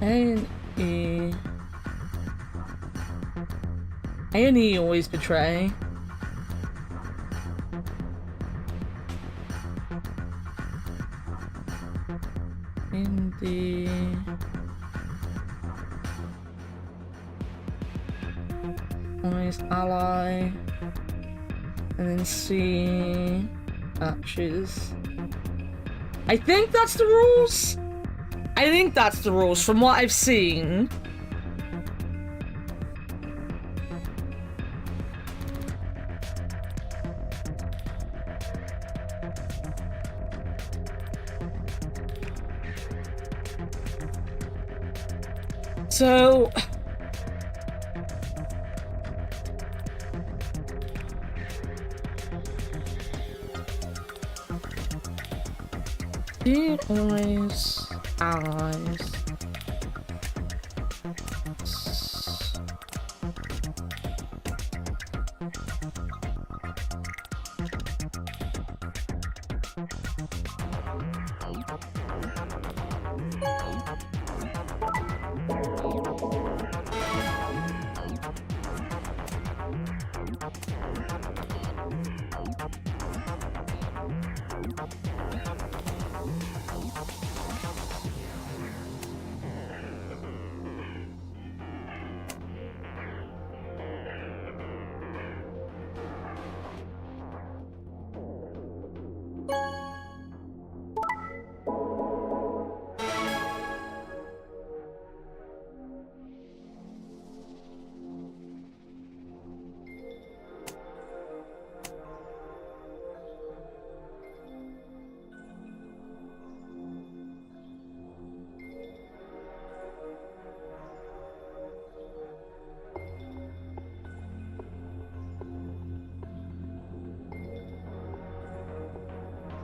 A&E. A&E always betray. Indy. Always ally. And then C. Matches. I think that's the rules. I think that's the rules from what I've seen. So he always allies.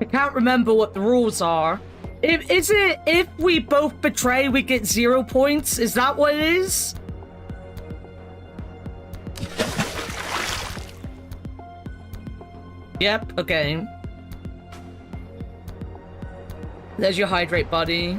I can't remember what the rules are. If we both betray, we get 0 points? Is that what it is? Yep, okay. There's your hydrate, buddy.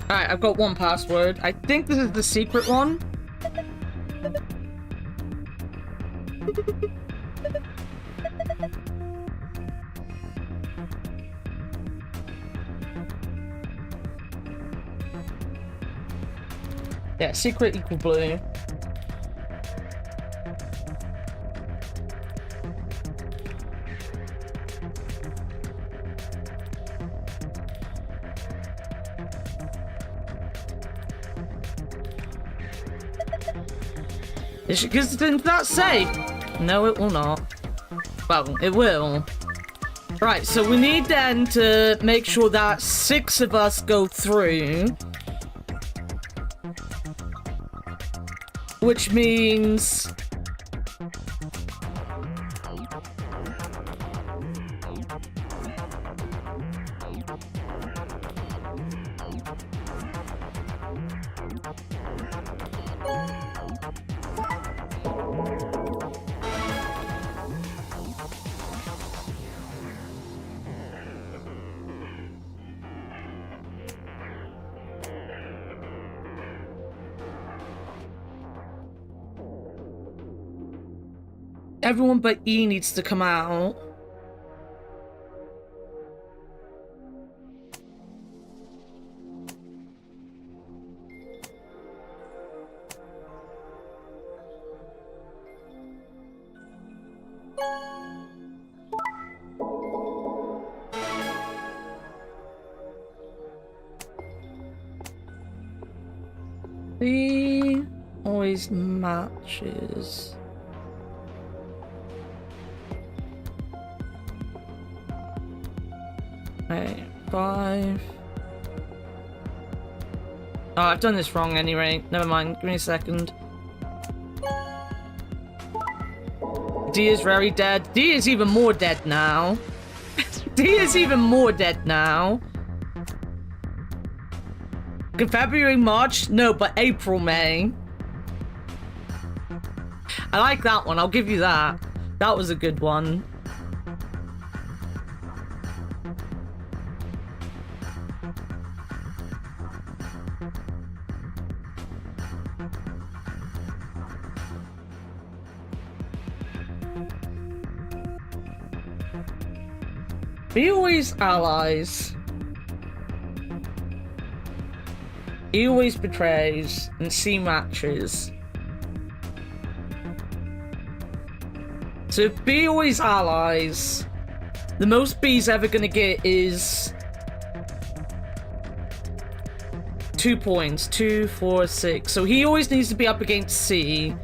Alright, I've got one password. I think this is the secret one. Yeah, secret equal blue. Because didn't that say? No, it will not. Well, it will. Right, so we need then to make sure that 6 of us go through. Which means... everyone but E needs to come out. E always matches. Right, 5. Oh, I've done this wrong anyway. Never mind. Give me a second. D is very dead. D is even more dead now. D is even more dead now. February, March? No, but April, May. I like that one. I'll give you that. That was a good one. Be always allies. He always betrays, and C matches. So if B always allies, the most B's ever gonna get is 2 points. 2, 4, 6. So he always needs to be up against C.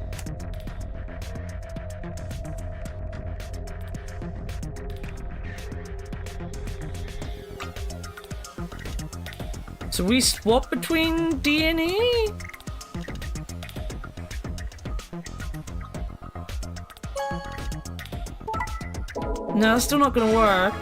So we swap between D and E? No, it's still not gonna work.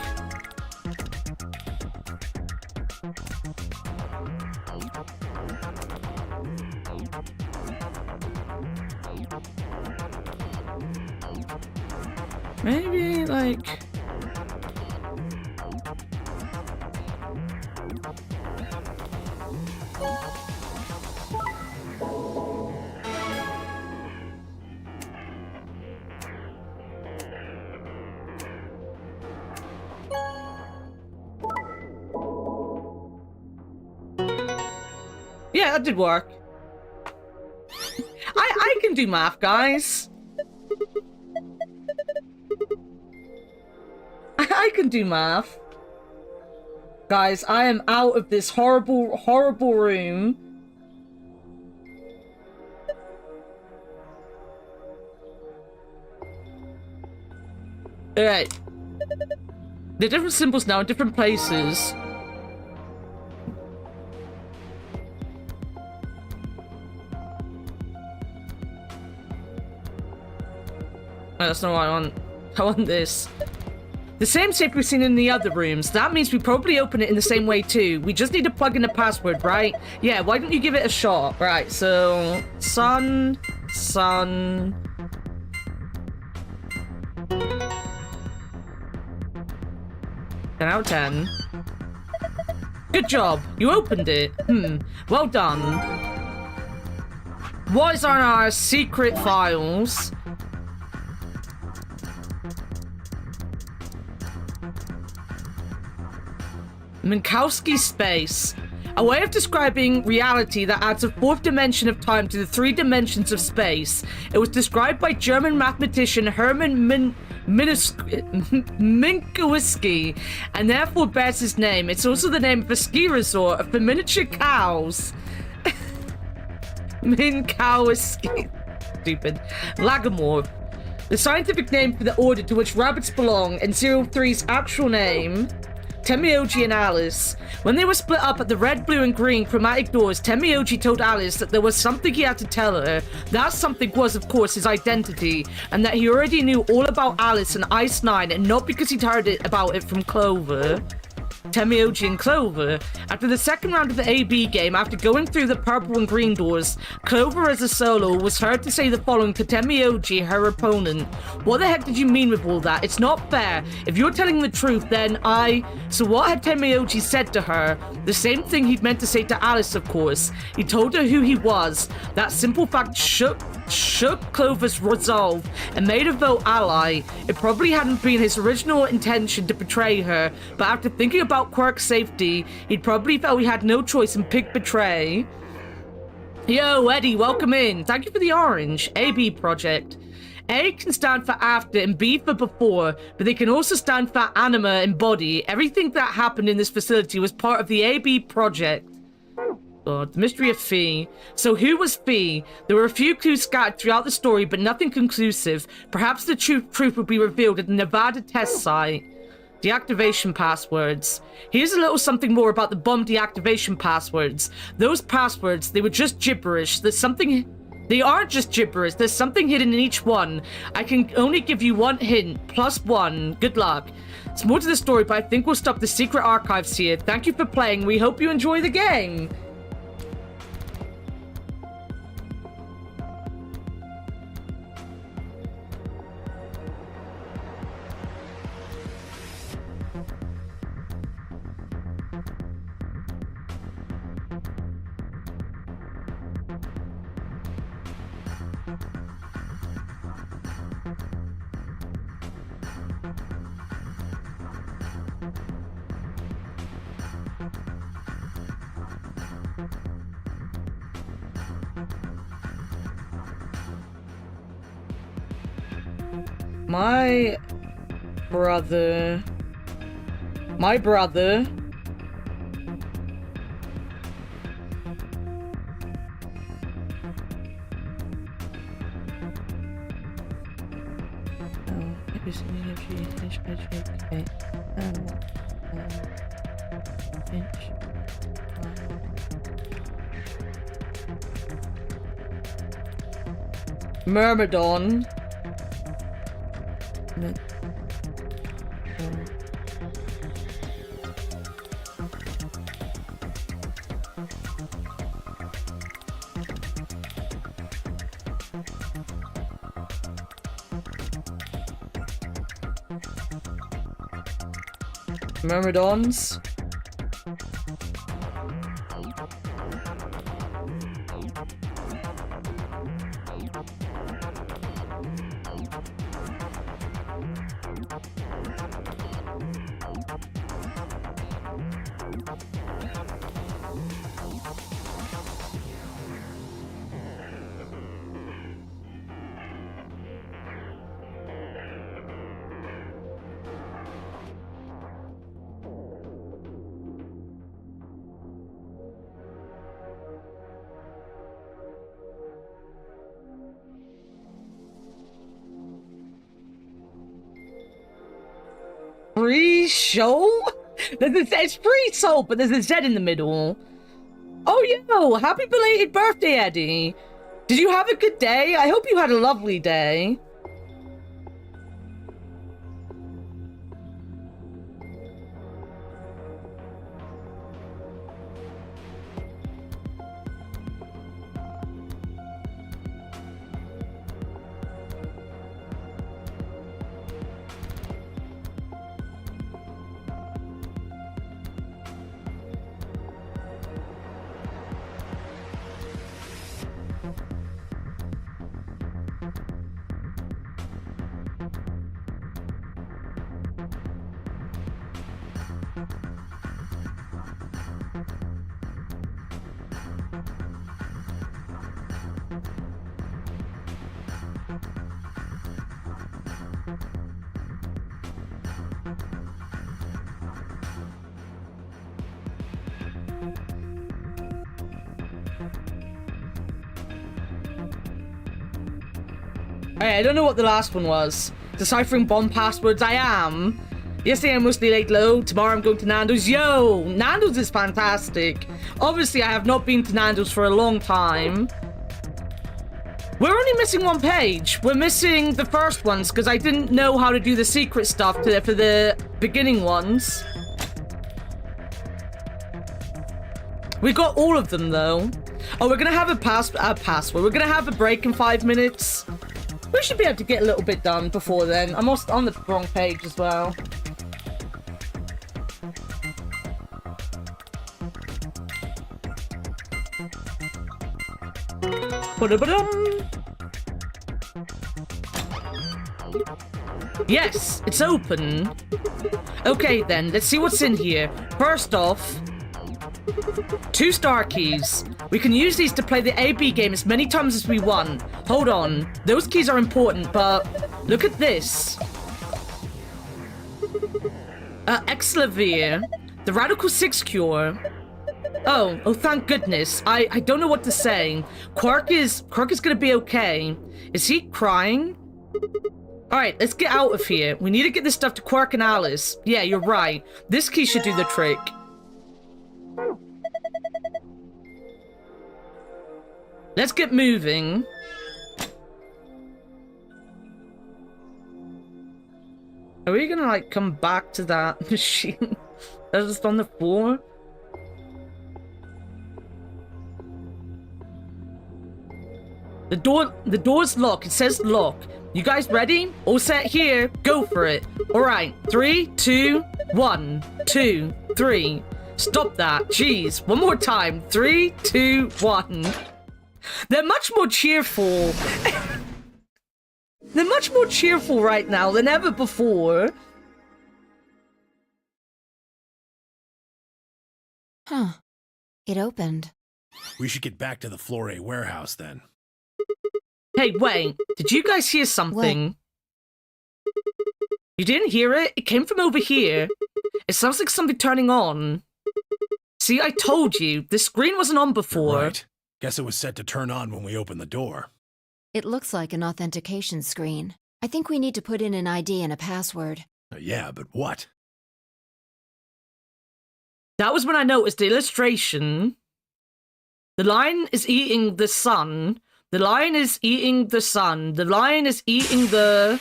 Maybe, like... Yeah, that did work. I can do math, guys. I can do math. Guys, I am out of this horrible, horrible room. Alright. The different symbols now in different places. No, that's not what I want. I want this. The same shape we've seen in the other rooms. That means we probably open it in the same way too. We just need to plug in a password, right? Yeah, why don't you give it a shot? Right, so... Sun... 10 out of 10. Good job. You opened it. Well done. What is on our secret files? Minkowski space. A way of describing reality that adds a fourth dimension of time to the 3 dimensions of space. It was described by German mathematician Hermann Minkowski, and therefore bears his name. It's also the name of a ski resort for miniature cows. Minkowski. Stupid. Lagomorph. The scientific name for the order to which rabbits belong, and 03's actual name... Temioji and Alice. When they were split up at the red, blue, and green chromatic doors, Temioji told Alice that there was something he had to tell her. That something was, of course, his identity, and that he already knew all about Alice and Ice 9, and not because he'd heard about it from Clover. Temioji and Clover. After the second round of the AB game, after going through the purple and green doors, Clover as a solo was heard to say the following to Temioji, her opponent. What the heck did you mean with all that? It's not fair. If you're telling the truth, then So what had Temioji said to her? The same thing he'd meant to say to Alice, of course. He told her who he was. That simple fact shook Clover's resolve and made her vote ally. It probably hadn't been his original intention to betray her, but after thinking about Quirk's safety, he'd probably felt he had no choice and picked betray. Yo, Eddie, welcome in. Thank you for the orange. AB project. A can stand for after and B for before, but they can also stand for anima and body. Everything that happened in this facility was part of the AB project. God, the mystery of Fee. So who was Fee? There were a few clues scattered throughout the story, but nothing conclusive. Perhaps the truth will be revealed at the Nevada test site. Deactivation passwords. Here's a little something more about the bomb deactivation passwords. Those passwords, they were just gibberish. There's something They aren't just gibberish. There's something hidden in each one. I can only give you one hint. +1. Good luck. It's more to the story, but I think we'll stop the secret archives here. Thank you for playing. We hope you enjoy the game. My brother. Myrmidon. Myrmidons. Free show? It's free soap, but there's a Z in the middle. Oh, yo, happy belated birthday, Eddie. Did you have a good day? I hope you had a lovely day. I don't know what the last one was. Deciphering bomb passwords, I am. Yesterday I'm mostly laid low. Tomorrow I'm going to Nando's. Yo, Nando's is fantastic. Obviously, I have not been to Nando's for a long time. We're only missing one page. We're missing the first ones because I didn't know how to do the secret stuff for the beginning ones. We got all of them though. Oh, we're gonna have a password. We're gonna have a break in 5 minutes. We should be able to get a little bit done before then. I'm also on the wrong page as well. Yes, it's open. Okay then, let's see what's in here. First off, 2 star keys. We can use these to play the AB game as many times as we want. Hold on. Those keys are important, but look at this. Exlavir. The Radical 6 cure. Oh, thank goodness. I don't know what to say. Quark is gonna be okay. Is he crying? Alright, let's get out of here. We need to get this stuff to Quark and Alice. Yeah, you're right. This key should do the trick. Let's get moving. Are we gonna, like, come back to that machine that was on the floor? The door's locked. It says lock. You guys ready? All set here. Go for it. All right. 3, 2, 1, 2, 3. Stop that. Jeez. One more time. 3, 2, 1. They're much more cheerful. They're much more cheerful right now than ever before.
Huh. It opened.
We should get back to the Flore warehouse then.
Hey, wait. Did you guys hear something? You didn't hear it? It came from over here. It sounds like something turning on. See, I told you. This screen wasn't on before.
You're right. Guess it was set to turn on when we opened the door.
It looks like an authentication screen. I think we need to put in an ID and a password.
Yeah, but what?
That was when I noticed the illustration. The lion is eating the sun. The lion is eating the sun. The lion is eating the...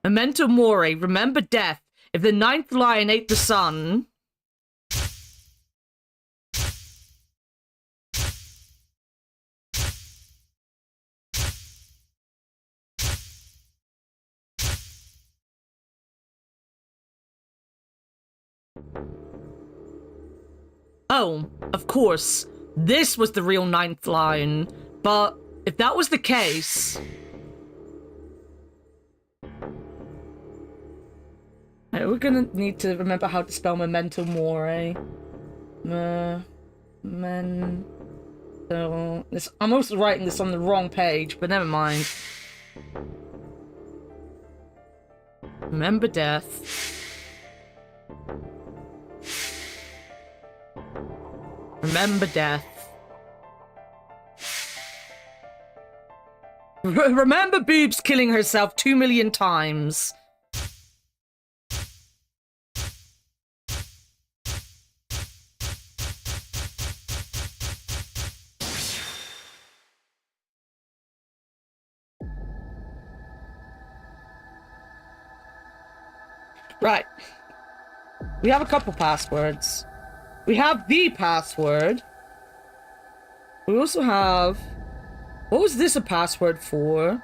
Memento mori. Remember death. If the 9th lion ate the sun... Oh, of course. This was the real 9th lion. But if that was the case... We're gonna need to remember how to spell memento mori. I'm also writing this on the wrong page, but never mind. Remember death. Remember death. Remember Boobs killing herself 2 million times. Right. We have a couple passwords. We have the password. We also have... What was this a password for?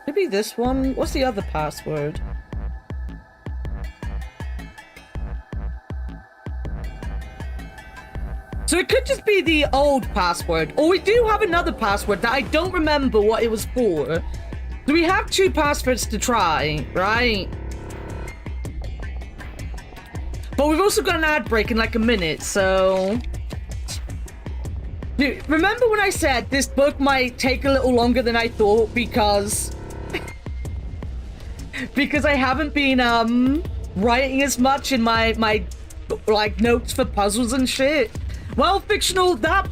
Maybe this one? What's the other password? So it could just be the old password. Or we do have another password that I don't remember what it was for. So we have 2 passwords to try, right? But we've also got an ad break in like a minute, so... Dude, remember when I said this book might take a little longer than I thought because... because I haven't been, writing as much in my like, notes for puzzles and shit? Well, Fictional, that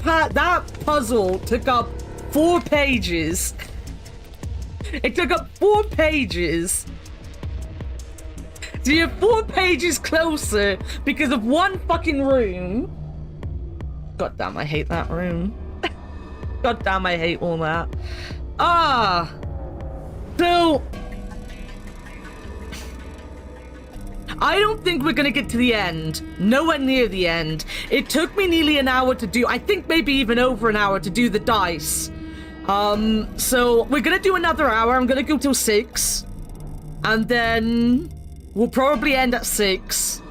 puzzle took up 4 pages. It took up 4 pages. So you're 4 pages closer because of one fucking room. God damn, I hate that room. God damn, I hate all that. So... I don't think we're gonna get to the end. Nowhere near the end. It took me nearly an hour to do, I think maybe even over an hour to do the dice. So we're gonna do another hour. I'm gonna go till 6. And then we'll probably end at 6.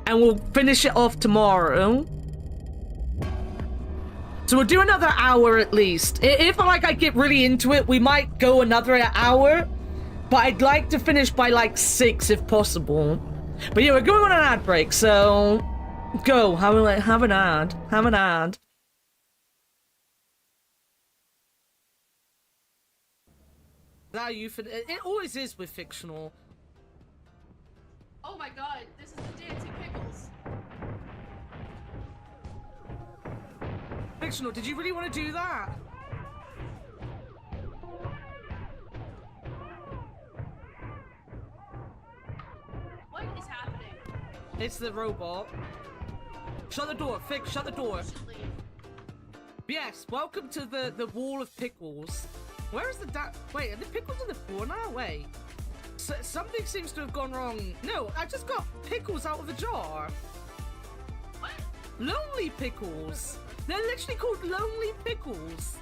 And we'll finish it off tomorrow. So we'll do another hour at least. If I get really into it, we might go another hour. But I'd like to finish by like 6 if possible. But yeah, we're going on an ad break, so go. Have an ad. Have an ad. That you it always is with Fictional.
Oh my god, this is the dancing pickles.
Fictional, did you really want to do that? It's the robot. Shut the door, Fix, shut the door. Yes, welcome to the wall of pickles. Where is the wait, are the pickles on the floor now? Wait. Something seems to have gone wrong. No, I just got pickles out of the jar.
What?
Lonely pickles. They're literally called lonely pickles.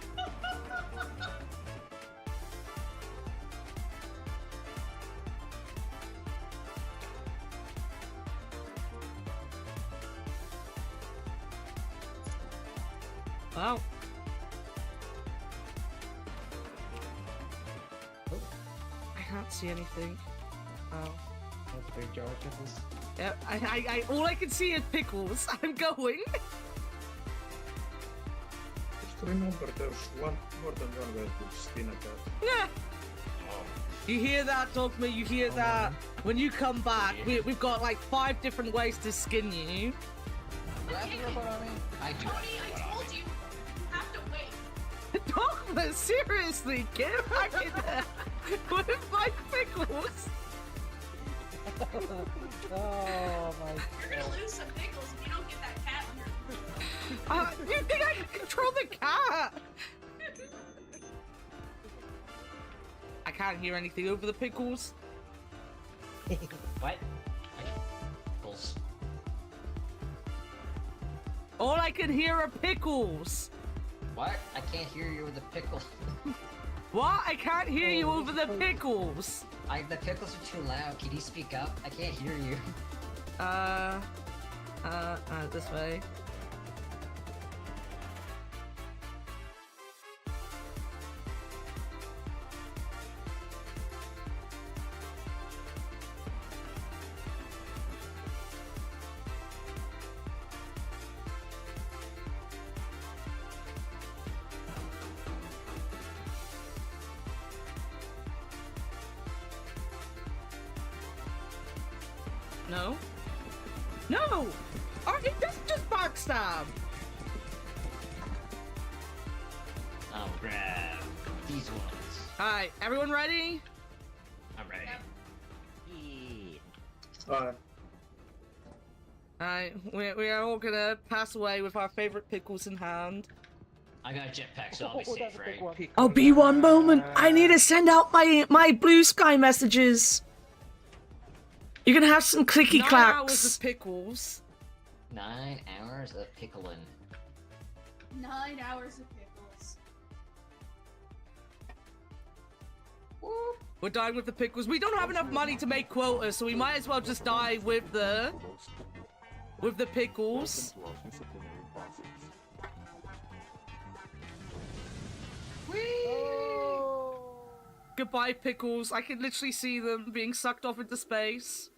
Wow. I can't see anything. Oh.
That's a big jar of pickles.
Yeah, all I can see is pickles. I'm going.
Just remember there's more than one way to skin a cat.
Yeah. You hear that, Dogma? You hear that? When you come back, we've got like 5 different ways to skin you.
I do.
Tony, I told you. You have to wait.
Dogma, seriously, get back in there with my pickles.
Oh my god.
You're gonna lose some pickles if you don't get that cat on your.
You think I can control the cat? I can't hear anything over the pickles.
What? Pickles.
All I can hear are pickles.
What? I can't hear you with the pickles.
What? I can't hear you over the pickles.
The pickles are too loud. Can you speak up? I can't hear you.
This way. No. No! That's just backstab!
I'll grab these ones.
Alright, everyone ready?
I'm ready.
Alright, we are all gonna pass away with our favorite pickles in hand.
I got a jetpack, so I'll be safe, right?
I'll be one moment. I need to send out my blue sky messages. You're gonna have some clicky clacks. 9 hours of pickles.
9 hours of pickling.
9 hours of pickles.
We're dying with the pickles. We don't have enough money to make quotas, so we might as well just die with the pickles. Goodbye, pickles. I can literally see them being sucked off into space.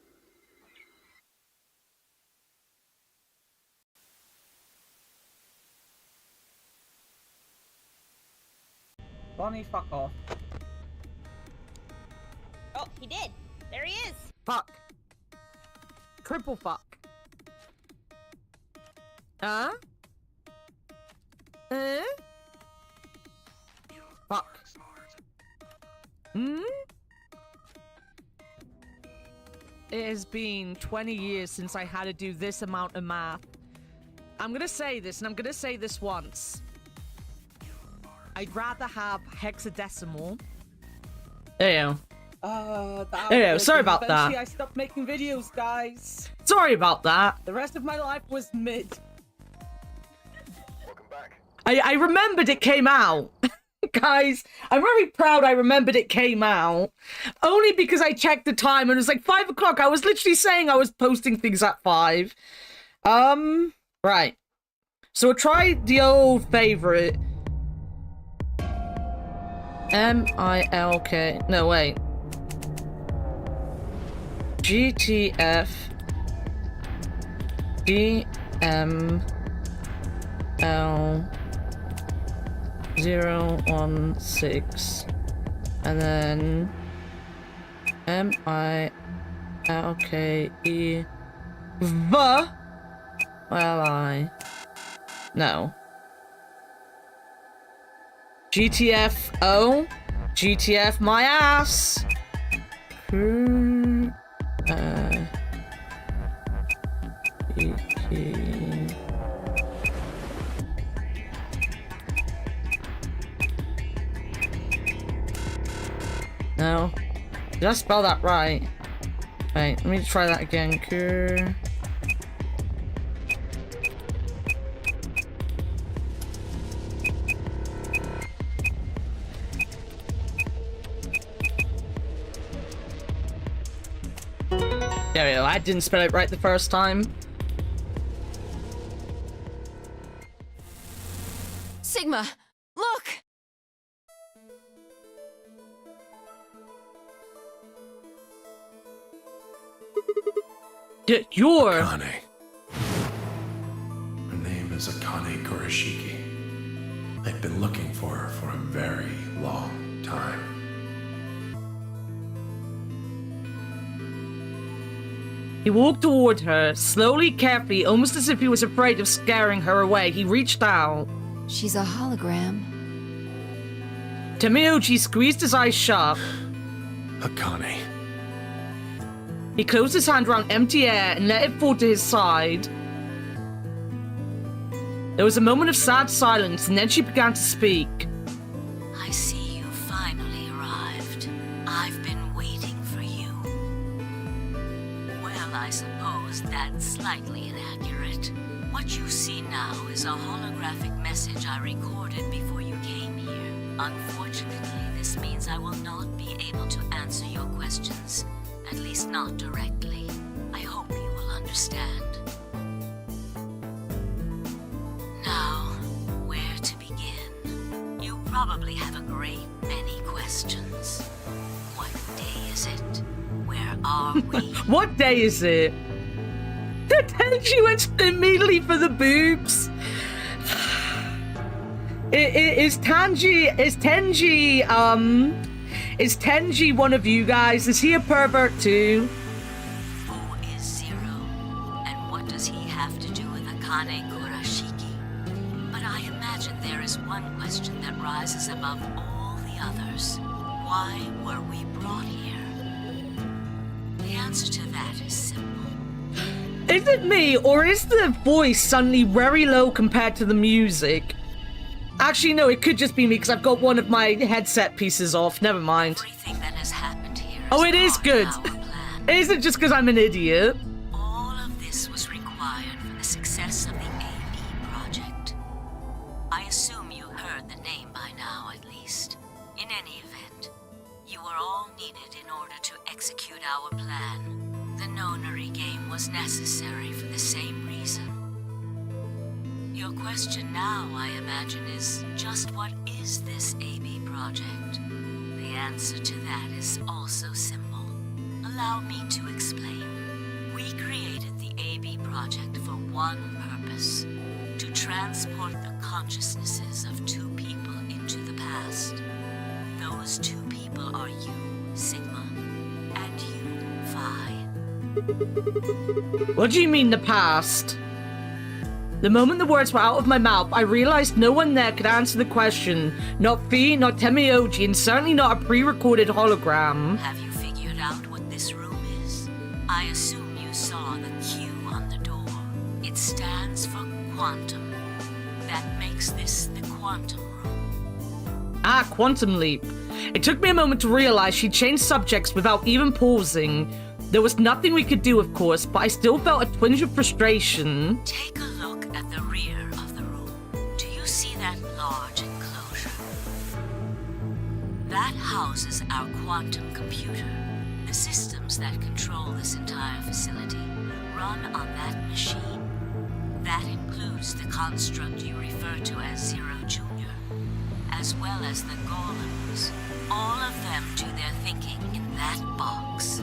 Bonnie, fuck off.
Oh, he did. There he is.
Fuck. Triple fuck. Huh? Fuck. It has been 20 years since I had to do this amount of math. I'm gonna say this, and I'm gonna say this once. I'd rather have hexadecimal. There you go. Yeah, sorry about that.
Eventually I stopped making videos, guys.
Sorry about that.
The rest of my life was mid.
Welcome back.
I remembered it came out. Guys, I'm very proud I remembered it came out. Only because I checked the time and it was like 5 o'clock. I was literally saying I was posting things at 5. Right. So we'll try the old favorite. M-I-L-K. No, wait. GTF. DML016. And then M-I-L-K-E. V-L-I. No. GTF-O. GTF my ass. No. Did I spell that right? Wait, let me try that again. Kur. There we go. I didn't spell it right the first time.
Sigma, look!
You're...
Akane. Her name is Akane Kurashiki. I've been looking for her for a very long time.
He walked toward her, slowly, carefully, almost as if he was afraid of scaring her away. He reached out.
She's a hologram.
Temioji squeezed his eyes shut.
Akane.
He closed his hand around empty air and let it fall to his side. There was a moment of sad silence, and then she began to speak.
I see you finally arrived. I've been waiting for you. Well, I suppose that's slightly inaccurate. What you see now is a holographic message I recorded before you came here. Unfortunately, this means I will not be able to answer your questions. At least not directly. I hope you will understand. Now, where to begin? You probably have a great many questions. What day is it? Where are we?
What day is it? She went immediately for the boobs. Is Tenji one of you guys? Is he a pervert too?
Who is Zero? And what does he have to do with Akane Kurashiki? But I imagine there is one question that rises above all the others. Why were we brought here? The answer to that is simple.
Is it me, or is the voice suddenly very low compared to the music? Actually, no, it could just be me because I've got one of my headset pieces off. Never mind.
Everything that has happened here is
Oh, it is good. Is it just because I'm an idiot?
All of this was required for the success of the AB project. I assume you heard the name by now, at least. In any event, you were all needed in order to execute our plan. The nonary game was necessary for the same reason. Your question now, I imagine, is just what is this AB project? The answer to that is also simple. Allow me to explain. We created the AB project for one purpose: to transport the consciousnesses of two people into the past. Those two people are you, Sigma, and you, Phi.
What do you mean, the past? The moment the words were out of my mouth, I realized no one there could answer the question. Not Fi, not Temioji, and certainly not a pre-recorded hologram.
Have you figured out what this room is? I assume you saw the Q on the door. It stands for quantum. That makes this the quantum room.
Ah, quantum leap. It took me a moment to realize she changed subjects without even pausing. There was nothing we could do, of course, but I still felt a twinge of frustration.
Take a look at the rear of the room. Do you see that large enclosure? That houses our quantum computer. The systems that control this entire facility run on that machine. That includes the construct you refer to as Zero Jr., as well as the golems. All of them do their thinking in that box.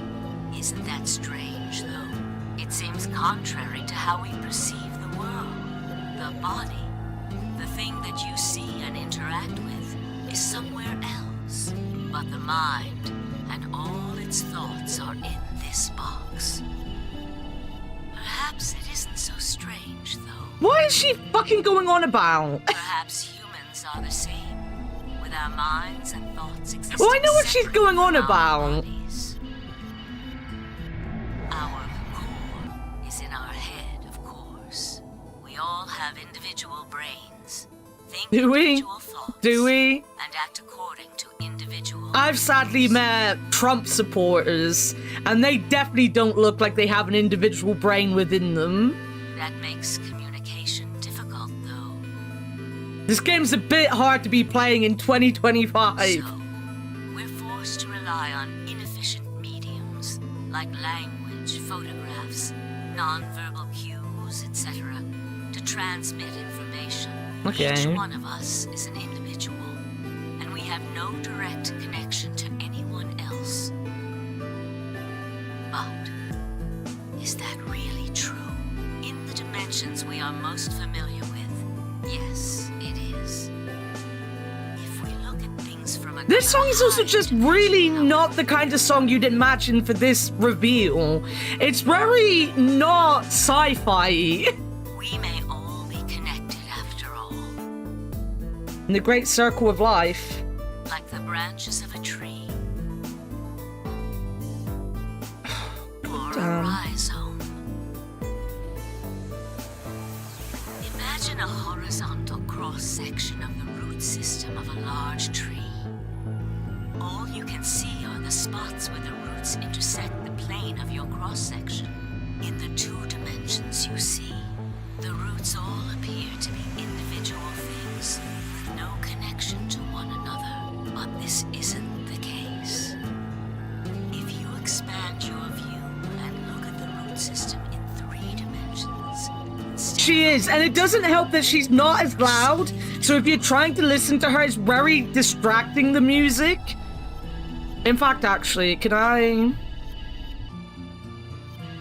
Isn't that strange, though? It seems contrary to how we perceive the world. The body, the thing that you see and interact with, is somewhere else. But the mind and all its thoughts are in this box. Perhaps it isn't so strange, though.
What is she fucking going on about?
Perhaps humans are the same, with our minds and thoughts existing.
Well, I know what she's going on about.
Our core is in our head, of course. We all have individual brains. Think
Do we?
individual thoughts.
Do we?
And act according to individual.
I've sadly met Trump supporters, and they definitely don't look like they have an individual brain within them.
That makes communication difficult, though.
This game's a bit hard to be playing in 2025.
So, we're forced to rely on inefficient mediums, like language, photographs, non-verbal cues, etc., to transmit information.
Okay.
Each one of us is an individual, and we have no direct connection to anyone else. But, is that really true? In the dimensions we are most familiar with, yes, it is. If we look at things from a
This song is also just really not the kind of song you'd imagine for this reveal. It's very not sci-fi.
We may all be connected after all.
In the great circle of life.
Like the branches of a tree. Or a rhizome. Imagine a horizontal cross-section of the root system of a large tree. All you can see are the spots where the roots intersect the plane of your cross-section. In the 2 dimensions you see, the roots all appear to be individual things with no connection to one another. But this isn't the case. If you expand your view and look at the root system in 3 dimensions...
She is, and it doesn't help that she's not as loud, so if you're trying to listen to her, it's very distracting, the music. In fact, actually, can I...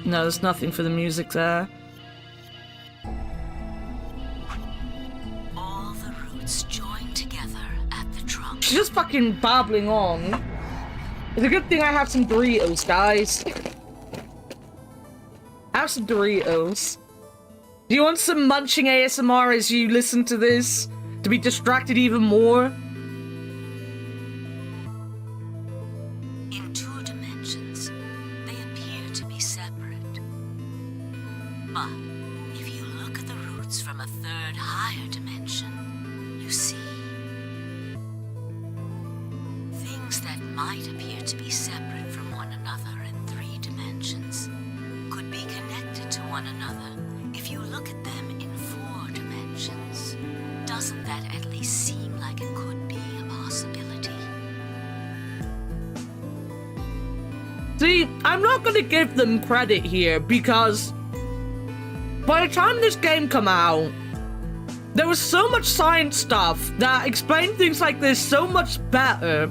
No, there's nothing for the music there.
All the roots join together at the trunk.
She's just fucking babbling on. It's a good thing I have some Doritos, guys. Have some Doritos. Do you want some munching ASMR as you listen to this? To be distracted even more?
In 2 dimensions, they appear to be separate. But if you look at the roots from a 3rd higher dimension, you see things that might appear to be separate from one another in 3 dimensions could be connected to one another if you look at them in 4 dimensions. Doesn't that at least seem like it could be a possibility?
See, I'm not gonna give them credit here because by the time this game come out, there was so much science stuff that explained things like this so much better.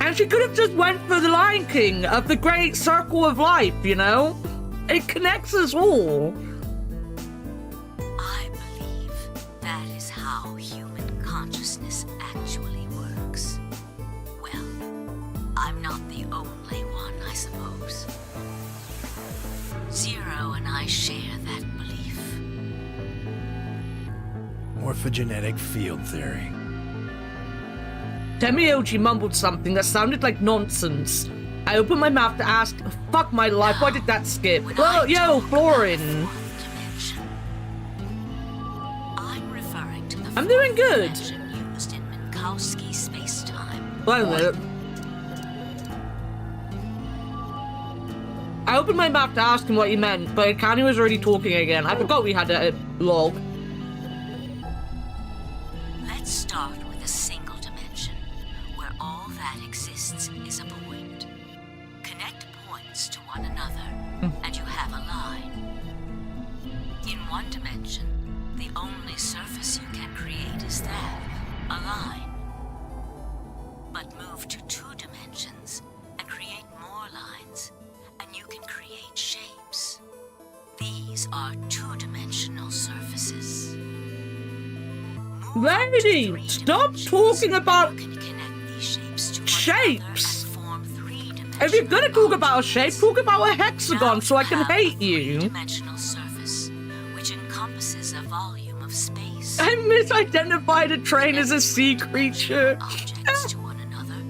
And she could have just went for the Lion King of the great circle of life, you know? It connects us all.
I believe that is how human consciousness actually works. Well, I'm not the only one, I suppose. Zero and I share that belief.
Morphogenetic field theory.
Temioji mumbled something that sounded like nonsense. I opened my mouth to ask, fuck my life, why did that skip? Whoa, yo, Florin.
I'm referring to the
I'm doing good.
dimension used in Minkowski space-time.
Wait a minute. I opened my mouth to ask him what he meant, but Kanye was already talking again. I forgot we had a log.
Let's start with a single dimension, where all that exists is a point. Connect points to one another, and you have a line. In 1 dimension, the only surface you can create is that, a line. But move to 2 dimensions, and create more lines, and you can create shapes. These are 2-dimensional surfaces.
Lady, stop talking about shapes. If you're gonna talk about a shape, talk about a hexagon so I can hate you.
Dimensional surface, which encompasses a volume of space.
I misidentified a train as a sea creature.
Objects to one another,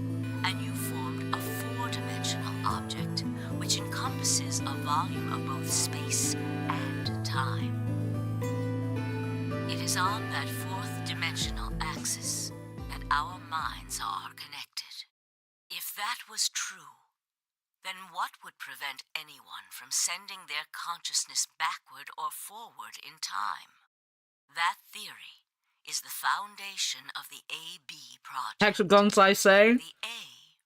and you formed a 4-dimensional object, which encompasses a volume of both space and time. It is on that 4th dimensional axis, and our minds are connected. If that was true, then what would prevent anyone from sending their consciousness backward or forward in time? That theory is the foundation of the AB project.
Hexagons, I say.
The A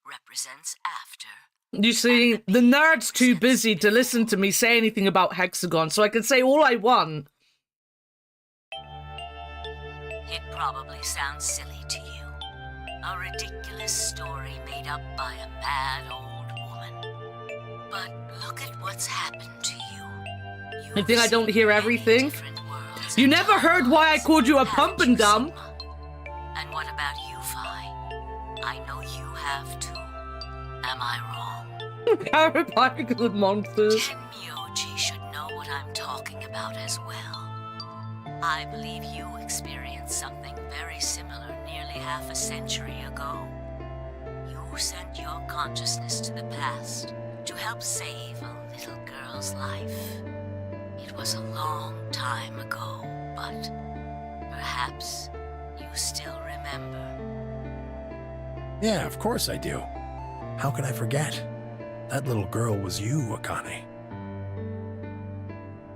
represents after.
You see, the nerd's too busy to listen to me say anything about hexagons, so I can say all I want.
It probably sounds silly to you. A ridiculous story made up by a mad old woman. But look at what's happened to you.
You think I don't hear everything? You never heard why I called you a pump and dump?
And what about you, Phi? I know you have too. Am I wrong?
Parapsychical monsters.
Tenmyoji should know what I'm talking about as well. I believe you experienced something very similar nearly half a century ago. You sent your consciousness to the past to help save a little girl's life. It was a long time ago, but perhaps you still remember.
Yeah, of course I do. How could I forget? That little girl was you, Akane.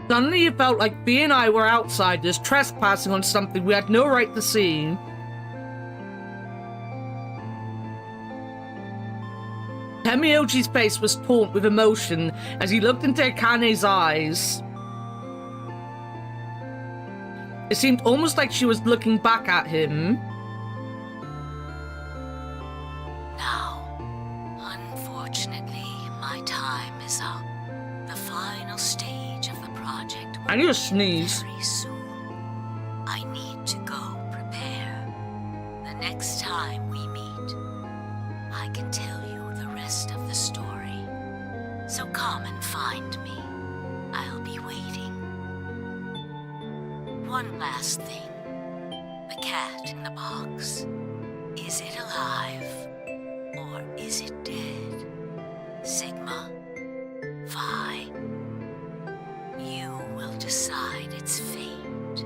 Suddenly it felt like B and I were outsiders trespassing on something we had no right to see. Temioji's face was taut with emotion as he looked into Akane's eyes. It seemed almost like she was looking back at him.
Now, unfortunately, my time is up. The final stage of the project will
I need to sneeze.
very soon. I need to go prepare. The next time we meet, I can tell you the rest of the story. So come and find me. I'll be waiting. One last thing. The cat in the box. Is it alive? Or is it dead? Sigma? Phi? You will decide its fate.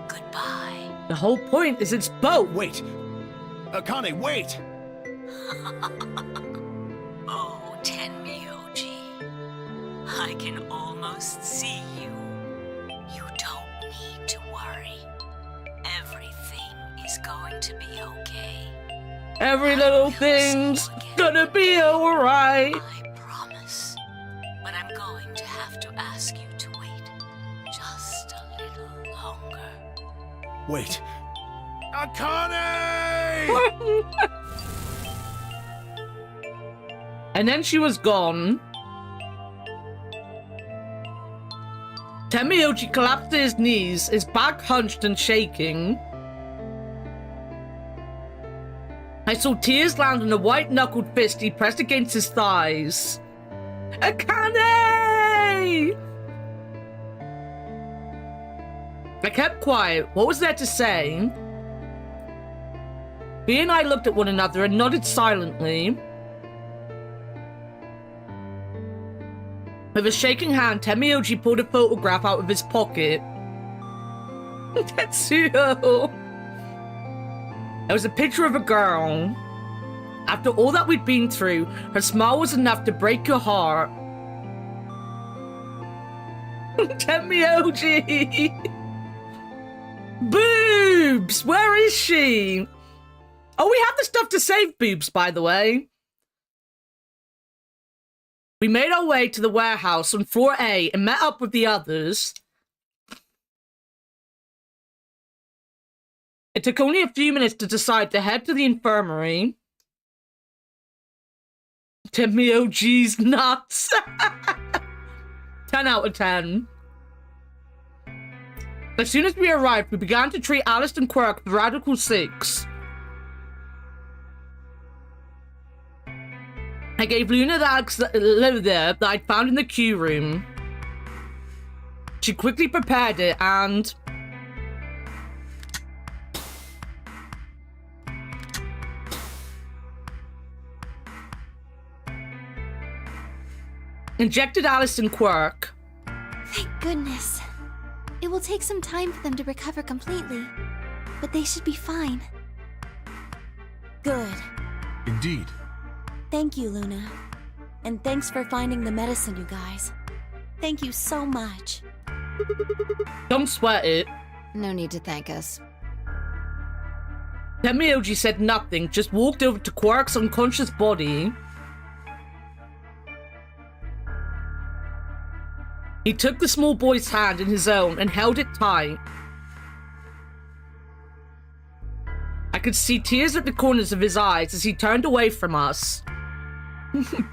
Goodbye.
The whole point is it's both.
Wait! Akane, wait!
Oh, Tenmyoji. I can almost see you. You don't need to worry. Everything is going to be okay.
Every little thing's gonna be alright.
I promise. But I'm going to have to ask you to wait just a little longer.
Wait. Akane!
And then she was gone. Temioji collapsed to his knees, his back hunched and shaking. I saw tears land on the white-knuckled fist he pressed against his thighs. Akane! I kept quiet. What was there to say? B and I looked at one another and nodded silently. With a shaking hand, Temioji pulled a photograph out of his pocket. Tetsuo! There was a picture of a girl. After all that we'd been through, her smile was enough to break your heart. Temioji! Boobs! Where is she? Oh, we have the stuff to save Boobs, by the way. We made our way to the warehouse on floor A and met up with the others. It took only a few minutes to decide to head to the infirmary. Temioji's nuts. 10 out of 10. As soon as we arrived, we began to treat Alice and Quirk with Radical 6. I gave Luna the axe that I'd found in the queue room. She quickly prepared it and... injected Alice and Quirk.
Thank goodness. It will take some time for them to recover completely. but they should be fine. Good.
Indeed.
Thank you, Luna. And thanks for finding the medicine, you guys. Thank you so much.
Don't sweat it.
No need to thank us.
Temioji said nothing, just walked over to Quark's unconscious body. He took the small boy's hand in his own and held it tight. I could see tears at the corners of his eyes as he turned away from us.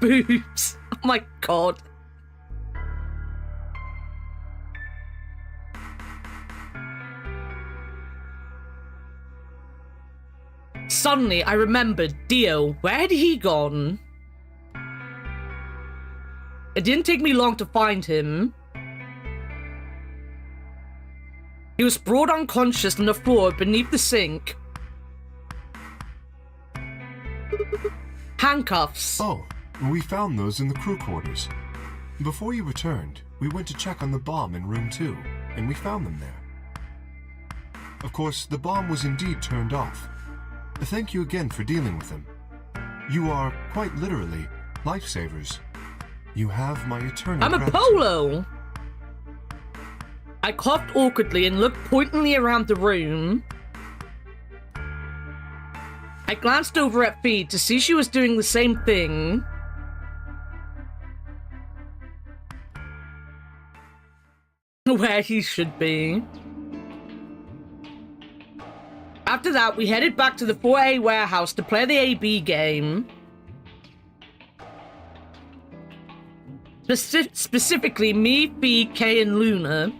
Boobs. Oh my god. Suddenly, I remembered Dio. Where had he gone? It didn't take me long to find him. He was sprawled unconscious on the floor beneath the sink. Handcuffs.
Oh, we found those in the crew quarters. Before you returned, we went to check on the bomb in room 2, and we found them there. Of course, the bomb was indeed turned off. Thank you again for dealing with them. You are, quite literally, lifesavers. You have my eternal
I'm a
gratitude.
polo! I coughed awkwardly and looked pointedly around the room. I glanced over at Fee to see she was doing the same thing. Where he should be. After that, we headed back to the 4A warehouse to play the AB game. Specifically, me, Fee, Kay, and Luna.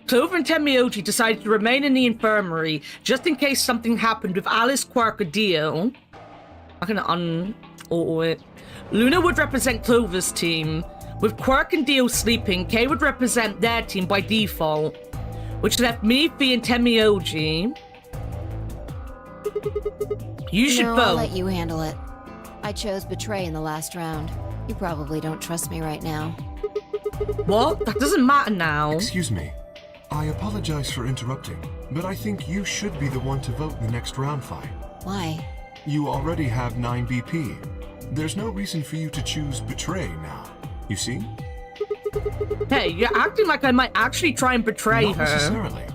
Clover and Temioji decided to remain in the infirmary, just in case something happened with Alice, Quark, or Dio. I'm gonna un-auto it. Luna would represent Clover's team. With Quark and Dio sleeping, Kay would represent their team by default, which left me, Fee, and Temioji. You should vote.
I'll let you handle it. I chose Betray in the last round. You probably don't trust me right now.
What? That doesn't matter now.
Excuse me. I apologize for interrupting, but I think you should be the one to vote in the next round fight.
Why?
You already have 9 BP. There's no reason for you to choose Betray now. You see?
Hey, you're acting like I might actually try and betray
Not
her.
necessarily.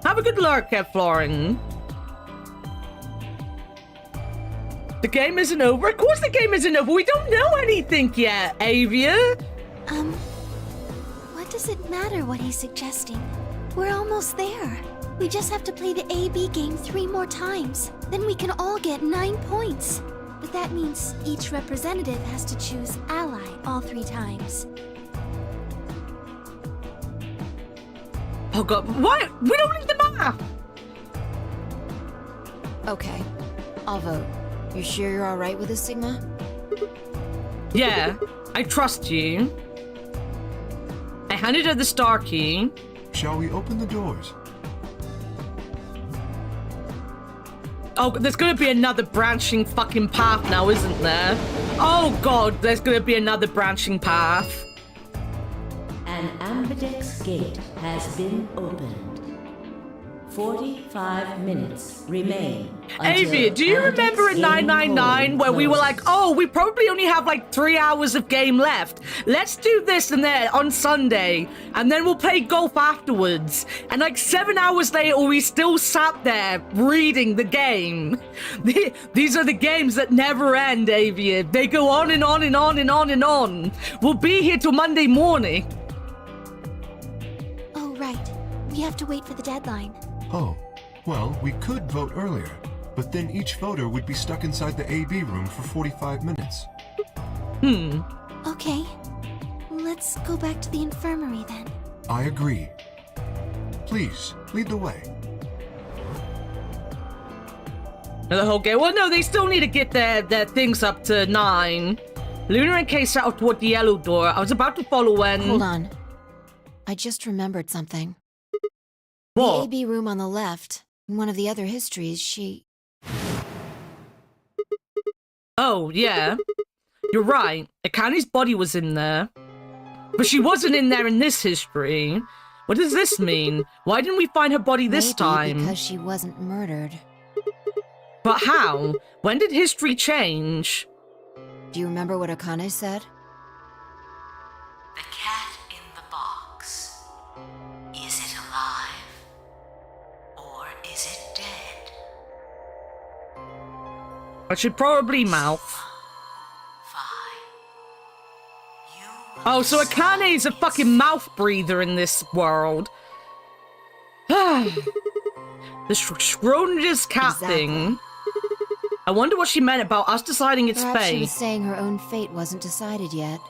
Have a good lurk at Florin. The game isn't over? Of course the game isn't over. We don't know anything yet, Avia.
What does it matter what he's suggesting? We're almost there. We just have to play the AB game 3 more times. Then we can all get 9 points. But that means each representative has to choose ally all 3 times.
Oh god, what? We don't need the math!
Okay, I'll vote. You sure you're alright with this, Sigma?
Yeah, I trust you. I handed her the star key.
Shall we open the doors?
Oh, there's gonna be another branching fucking path now, isn't there? Oh god, there's gonna be another branching path.
An ambidex gate has been opened. 45 minutes remain.
Avia, do you remember in 999 where we were like, oh, we probably only have like 3 hours of game left. Let's do this and that on Sunday, and then we'll play golf afterwards. And like 7 hours later, we still sat there reading the game. These are the games that never end, Avia. They go on and on and on and on and on. We'll be here till Monday morning.
Oh, right. We have to wait for the deadline.
Oh, well, we could vote earlier, but then each voter would be stuck inside the AB room for 45 minutes.
Okay. Let's go back to the infirmary then.
I agree. Please, lead the way.
The whole game. Well, no, they still need to get their things up to 9. Luna and Kay set out toward the yellow door. I was about to follow when...
Hold on. I just remembered something.
What?
The AB room on the left, in one of the other histories, she...
Oh, yeah. You're right. Akani's body was in there. But she wasn't in there in this history. What does this mean? Why didn't we find her body this
Maybe
time?
because she wasn't murdered.
But how? When did history change?
Do you remember what Akane said?
The cat in the box. Is it alive? Or is it dead?
I should probably mouth. Oh, so Akane is a fucking mouth breather in this world. The Schrodinger's cat thing. I wonder what she meant about us deciding its
Perhaps she
fate.
was saying her own fate wasn't decided yet.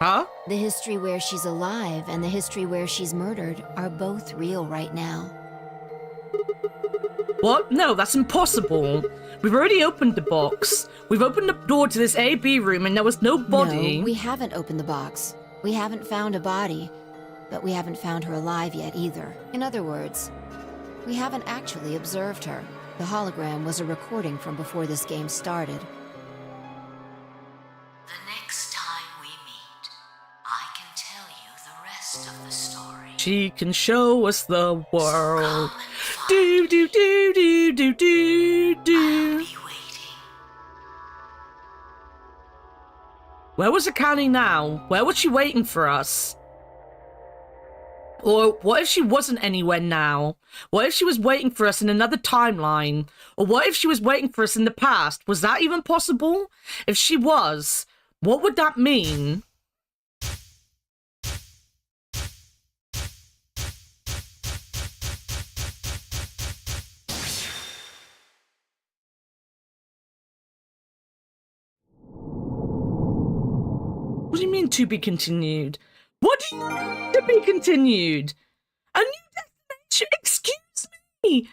Huh?
The history where she's alive and the history where she's murdered are both real right now.
What? No, that's impossible. We've already opened the box. We've opened the door to this A-B room and there was no body.
No, we haven't opened the box. We haven't found a body. But we haven't found her alive yet either. In other words, we haven't actually observed her. The hologram was a recording from before this game started.
The next time we meet, I can tell you the rest of the story.
She can show us the world. Do do do do do do do. Where was Akane now? Where was she waiting for us? Or what if she wasn't anywhere now? What if she was waiting for us in another timeline? Or what if she was waiting for us in the past? Was that even possible? If she was, what would that mean? What do you mean to be continued? What do you mean to be continued? A new destination? Excuse me!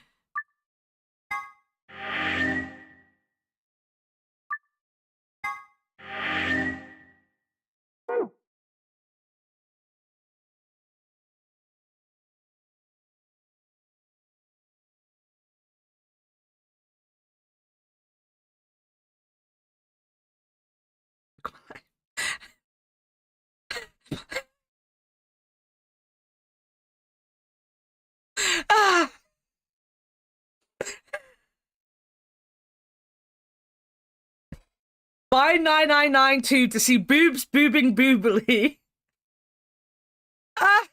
Ah! Buy 9992 to see boobs boobing boobily. Ah!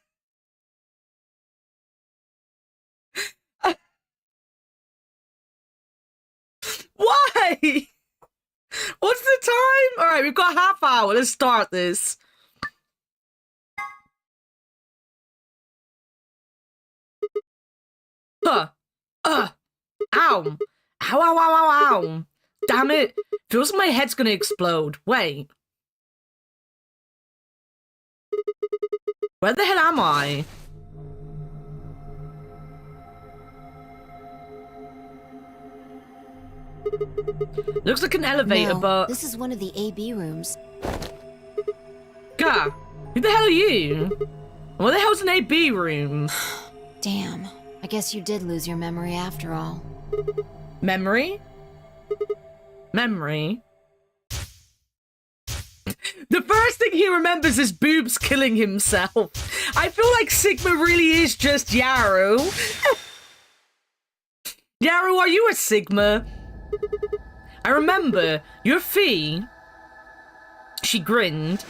Why? What's the time? All right, we've got half hour. Let's start this. Huh. Ow. Ow, ow, ow, ow, ow. Damn it. Feels like my head's gonna explode. Wait. Where the hell am I? Looks like an elevator,
No,
but...
this is one of the AB rooms.
Gah, who the hell are you? What the hell's an AB room?
Damn. I guess you did lose your memory after all.
Memory? Memory? The first thing he remembers is Boobs killing himself. I feel like Sigma really is just Yaru. Yaru, are you a Sigma? I remember your fee. She grinned.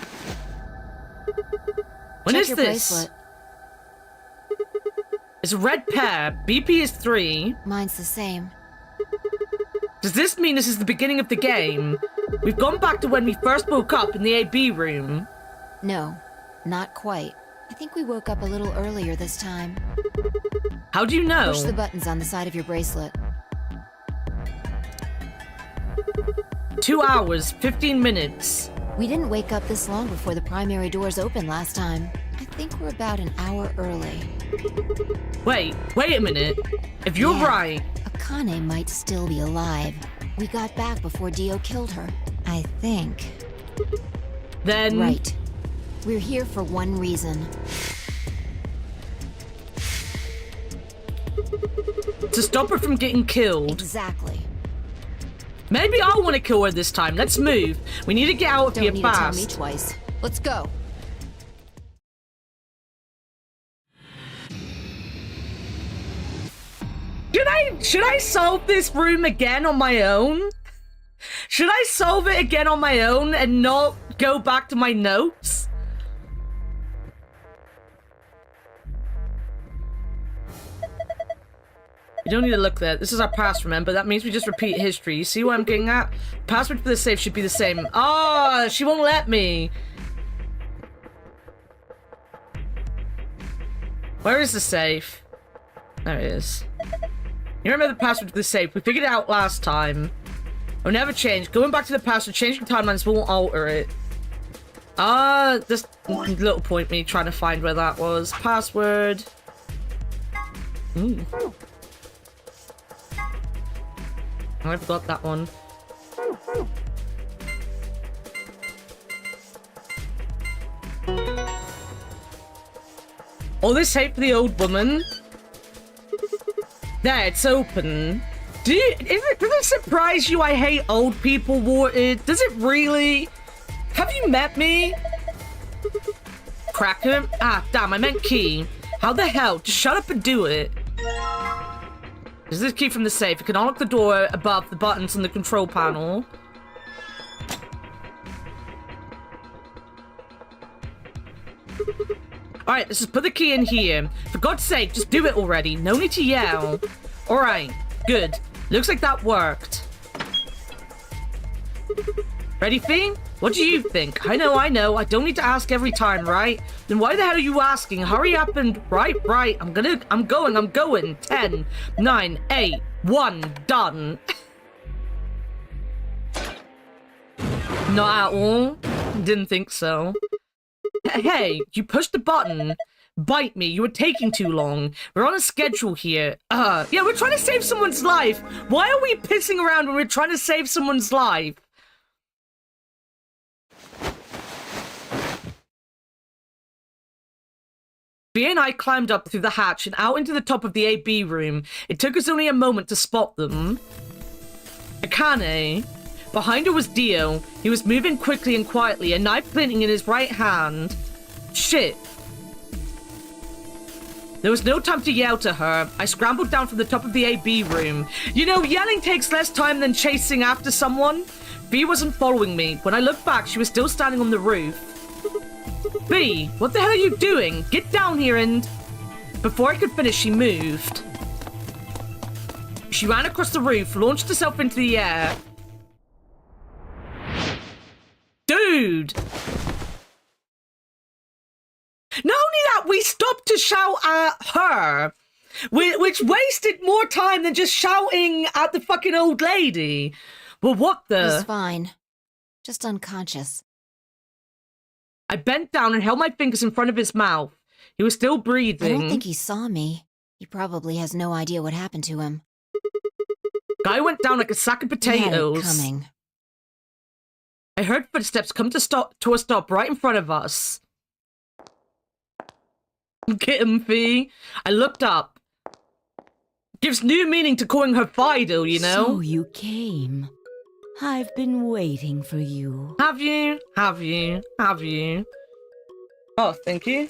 When
Check
is
your
this?
bracelet.
It's a red pair. BP is 3.
Mine's the same.
Does this mean this is the beginning of the game? We've gone back to when we first woke up in the AB room.
No, not quite. I think we woke up a little earlier this time.
How do you know?
Push the buttons on the side of your bracelet.
2 hours, 15 minutes.
We didn't wake up this long before the primary doors opened last time. I think we're about an hour early.
Wait a minute. If you're right...
Akane might still be alive. We got back before Dio killed her. I think.
Then...
Right. We're here for one reason.
To stop her from getting killed.
Exactly.
Maybe I want to kill her this time. Let's move. We need to get out of here fast.
Don't need to tell me twice. Let's go.
Should I solve this room again on my own? Should I solve it again on my own and not go back to my notes? You don't need to look there. This is our past, remember? That means we just repeat history. You see what I'm getting at? Password for the safe should be the same. Ah, she won't let me. Where is the safe? There it is. You remember the password to the safe? We figured it out last time. It'll never change. Going back to the password, changing timelines won't alter it. This little point me trying to find where that was. Password. Ooh. I forgot that one. All this hate for the old woman. There, it's open. Does it surprise you I hate old people, Warted? Does it really? Have you met me? Cracker? Ah, damn, I meant key. How the hell? Just shut up and do it. This is the key from the safe. You can unlock the door above the buttons on the control panel. Alright, let's just put the key in here. For God's sake, just do it already. No need to yell. Alright, good. Looks like that worked. Ready, Fee? What do you think? I know. I don't need to ask every time, right? Then why the hell are you asking? Hurry up and... Right. I'm going. 10, 9, 8, 1, done. Not at all. Didn't think so. Hey, you pushed the button. Bite me, you were taking too long. We're on a schedule here. Yeah, we're trying to save someone's life. Why are we pissing around when we're trying to save someone's life? V and I climbed up through the hatch and out into the top of the AB room. It took us only a moment to spot them. Akane. Behind her was Dio. He was moving quickly and quietly, a knife glinting in his right hand. Shit. There was no time to yell to her. I scrambled down from the top of the AB room. You know, yelling takes less time than chasing after someone. V wasn't following me. When I looked back, she was still standing on the roof. V, what the hell are you doing? Get down here and... Before I could finish, she moved. She ran across the roof, launched herself into the air. Dude! Not only that, we stopped to shout at her, which wasted more time than just shouting at the fucking old lady. Well, what the...
He's fine. Just unconscious.
I bent down and held my fingers in front of his mouth. He was still breathing.
I don't think he saw me. He probably has no idea what happened to him.
Guy went down like a sack of potatoes.
Coming.
I heard footsteps come to a stop right in front of us. Get him, Fee. I looked up. Gives new meaning to calling her Fido, you know?
So you came. I've been waiting for you.
Have you? Oh, thank you.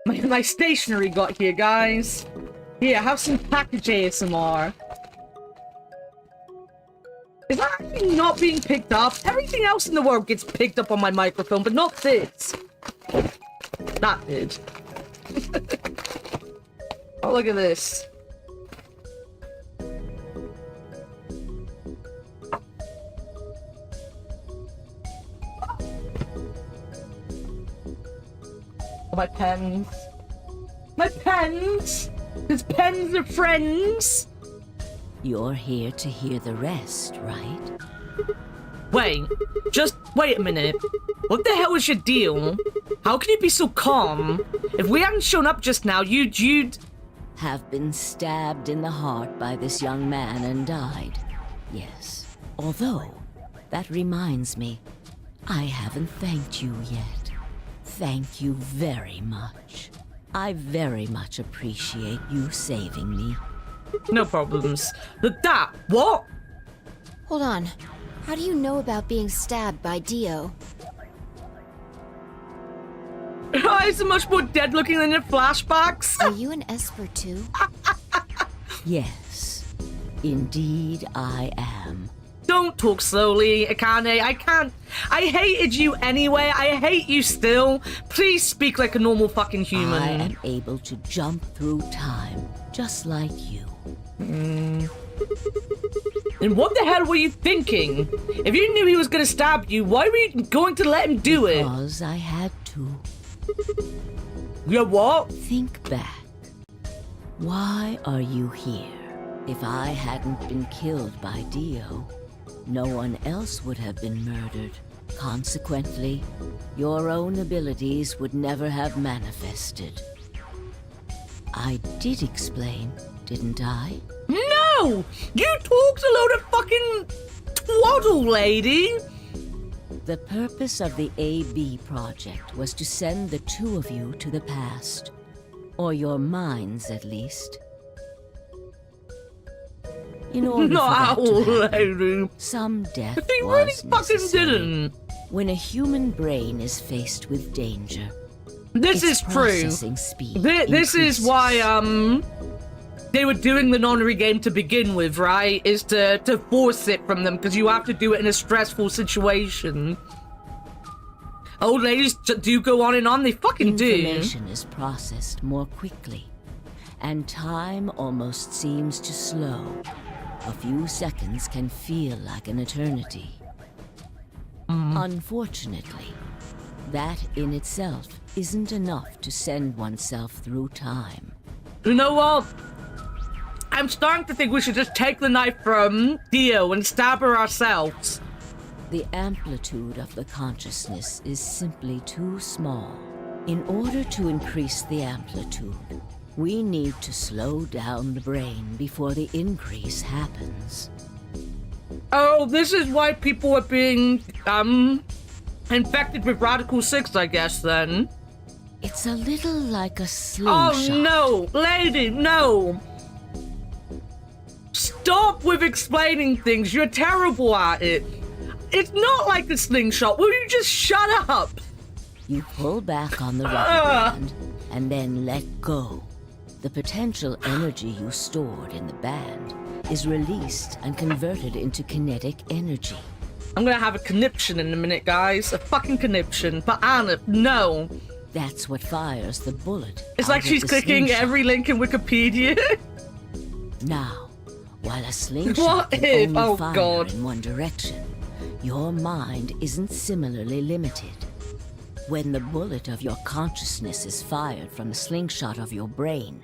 My stationery got here, guys. Here, have some package ASMR. Is that actually not being picked up? Everything else in the world gets picked up on my microphone, but not this. That did. Oh, look at this. Oh, my pens. My pens! Because pens are friends!
You're here to hear the rest, right?
Wait, just wait a minute. What the hell is your deal? How can you be so calm? If we hadn't shown up just now, you'd...
Have been stabbed in the heart by this young man and died. Yes. Although, that reminds me, I haven't thanked you yet. Thank you very much. I very much appreciate you saving me.
No problems. But that, what?
Hold on. How do you know about being stabbed by Dio?
Her eyes are much more dead looking than your flashbacks.
Are you an Esper too?
Yes, indeed I am.
Don't talk slowly, Akane. I can't. I hated you anyway. I hate you still. Please speak like a normal fucking human.
I am able to jump through time, just like you.
And what the hell were you thinking? If you knew he was gonna stab you, why were you going to let him do it?
Because I had to.
Yeah, what?
Think back. Why are you here? If I hadn't been killed by Dio, no one else would have been murdered. Consequently, your own abilities would never have manifested. I did explain, didn't I?
No! You talked a load of fucking twaddle, lady!
The purpose of the AB project was to send the two of you to the past. Or your minds, at least. In order for that to happen, some death
They
was
really fucking
necessary.
didn't.
When a human brain is faced with danger,
This
its
is true.
processing speed
This is
increases.
why, they were doing the non-re game to begin with, right? Is to force it from them, because you have to do it in a stressful situation. Old ladies do go on and on, they fucking do.
Information is processed more quickly, and time almost seems to slow. A few seconds can feel like an eternity. Unfortunately, that in itself isn't enough to send oneself through time.
You know what? I'm starting to think we should just take the knife from Dio and stab her ourselves.
The amplitude of the consciousness is simply too small. In order to increase the amplitude, we need to slow down the brain before the increase happens.
Oh, this is why people are being, infected with Radical 6, I guess, then.
It's a little like a slingshot.
Oh, no! Lady, no! Stop with explaining things. You're terrible at it. It's not like a slingshot. Will you just shut up?
You pull back on the rubber band and then let go. The potential energy you stored in the band is released and converted into kinetic energy.
I'm gonna have a conniption in a minute, guys. A fucking conniption. But Anna, no.
That's what fires the bullet.
It's
out
like
of
she's
the
clicking
slingshot.
every link in Wikipedia.
Now, while a slingshot
What
can
if?
only
Oh,
fire
God.
in one direction, your mind isn't similarly limited. When the bullet of your consciousness is fired from the slingshot of your brain,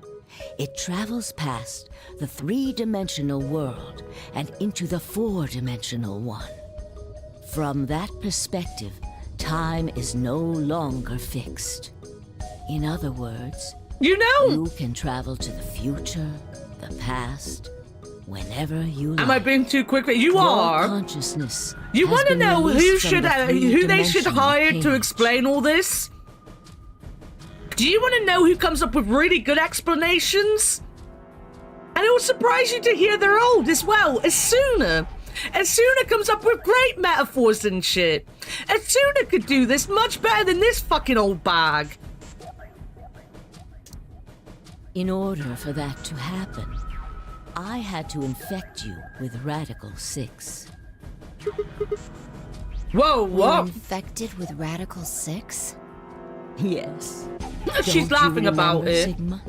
it travels past the three-dimensional world and into the four-dimensional one. From that perspective, time is no longer fixed. In other words,
you
can travel to the future, the past, whenever you like.
Am I being too quick? You
Your
are.
consciousness
You
has
want to
been
know
released from the
who they should
three-dimensional
hire to
cage.
explain all this? Do you want to know who comes up with really good explanations? And it will surprise you to hear they're old as well. Asuna comes up with great metaphors and shit. Asuna could do this much better than this fucking old bag.
In order for that to happen, I had to infect you with Radical 6.
Whoa,
We're
what?
infected with Radical 6?
Yes.
She's
Don't
laughing
you
about
remember,
it.
Sigma?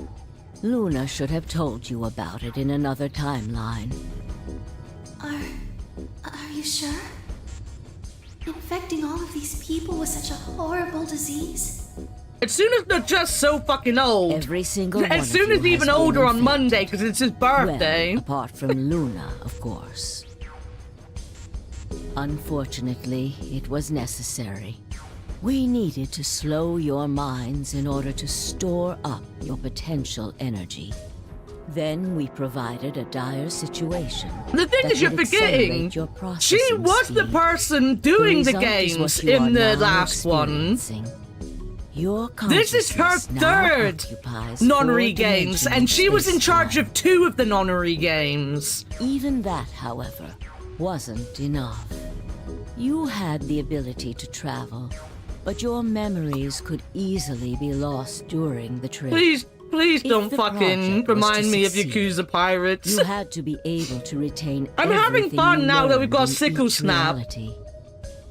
Luna should have told you about it in another timeline.
Are you sure? Infecting all of these people with such a horrible disease?
Asuna's not just so fucking old.
Every single one of
Asuna's
you
even
has been
older on
infected.
Monday because it's his birthday.
Well, apart from Luna, of course. Unfortunately, it was necessary. We needed to slow your minds in order to store up your potential energy. Then we provided a dire situation.
The thing
that
is, you're
would
forgetting.
accelerate your
She
processing
was the
speed.
person doing the
result is
games
what you
in
are
the
now
last one.
experiencing. Your
This is her
consciousness now
third
occupies
nonary games,
four-dimensional
and she was in charge
space-time.
of 2 of the nonary games.
Even that, however, wasn't enough. You had the ability to travel, but your memories could easily be lost during the trip.
Please Please
If
don't
the
fucking
project was to
remind me of
succeed,
Yakuza Pirates.
You had to be able to retain
I'm having
everything
fun
you
now that we've got
learned in
Sickle
each
Snap.
reality.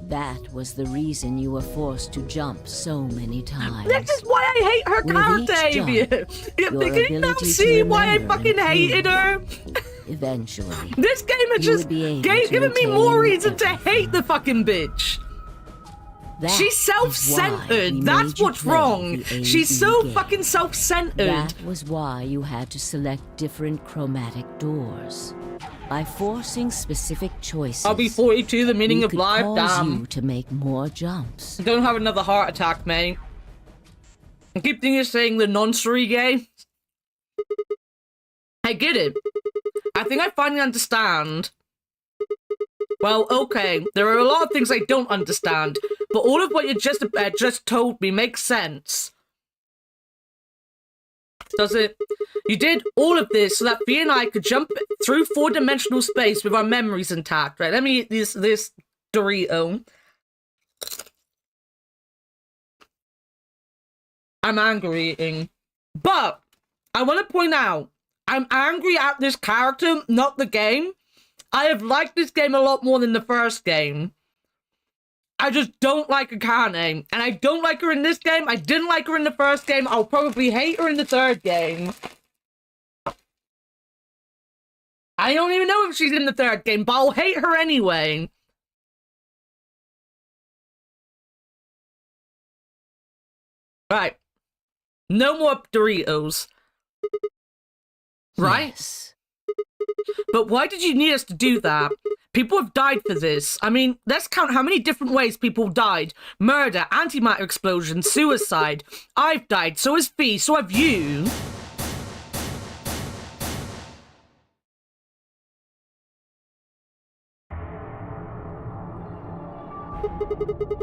That was the reason you were forced to jump so many times.
This is why I hate her
With
character,
each
Avia.
jump,
You
your
can now
ability to
see why I
remember
fucking hated her.
improved. Eventually,
This game has
you
just
would be able
gave
to
given me
retain
more reason to
everything.
hate the fucking bitch.
That
She's
is why
self-centered.
we
That's
made you
what's
play
wrong.
the
She's
AE
so
game.
fucking self-centered.
That was why you had to select different chromatic doors. By forcing specific choices,
I'll be 42, the meaning
we
of
could
life.
cause
Damn.
you to make more jumps.
Don't have another heart attack, mate. I keep thinking you're saying the nonsense game. I get it. I think I finally understand. Well, okay, there are a lot of things I don't understand, but all of what you just told me makes sense. Does it? You did all of this so that Fee and I could jump through 4-dimensional space with our memories intact, right? Let me eat this Dorito. I'm angry eating. But I want to point out, I'm angry at this character, not the game. I have liked this game a lot more than the first game. I just don't like Akane. And I don't like her in this game. I didn't like her in the first game. I'll probably hate her in the third game. I don't even know if she's in the third game, but I'll hate her anyway. Right. No more Doritos. Right?
Yes.
But why did you need us to do that? People have died for this. I mean, let's count how many different ways people died. Murder, antimatter explosion, suicide. I've died, so has Fee, so have you.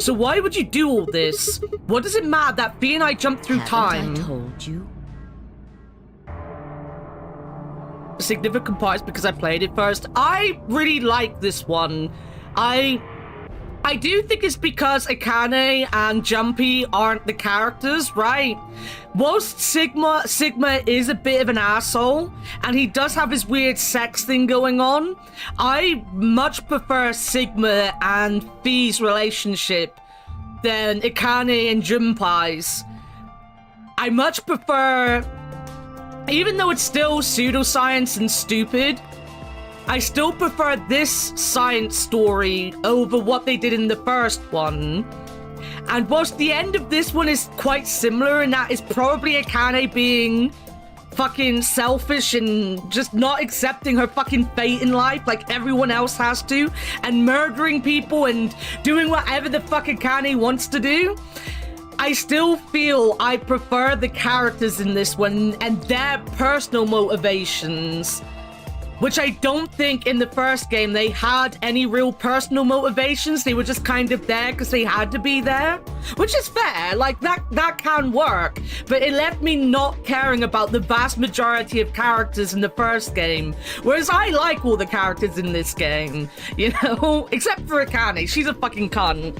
So why would you do all this? What does it matter that Fee and I jumped through time?
I told you.
Significant parts because I played it first. I really like this one. I do think it's because Akane and Jumpy aren't the characters, right? Whilst Sigma is a bit of an asshole, and he does have his weird sex thing going on, I much prefer Sigma and Fee's relationship than Akane and Junpei's. I much prefer... Even though it's still pseudoscience and stupid, I still prefer this science story over what they did in the first one. And whilst the end of this one is quite similar, and that is probably Akane being fucking selfish and just not accepting her fucking fate in life like everyone else has to, and murdering people and doing whatever the fuck Akane wants to do, I still feel I prefer the characters in this one and their personal motivations, which I don't think in the first game they had any real personal motivations. They were just kind of there because they had to be there, which is fair. Like, that can work, but it left me not caring about the vast majority of characters in the first game, whereas I like all the characters in this game, you know, except for Akane. She's a fucking cunt.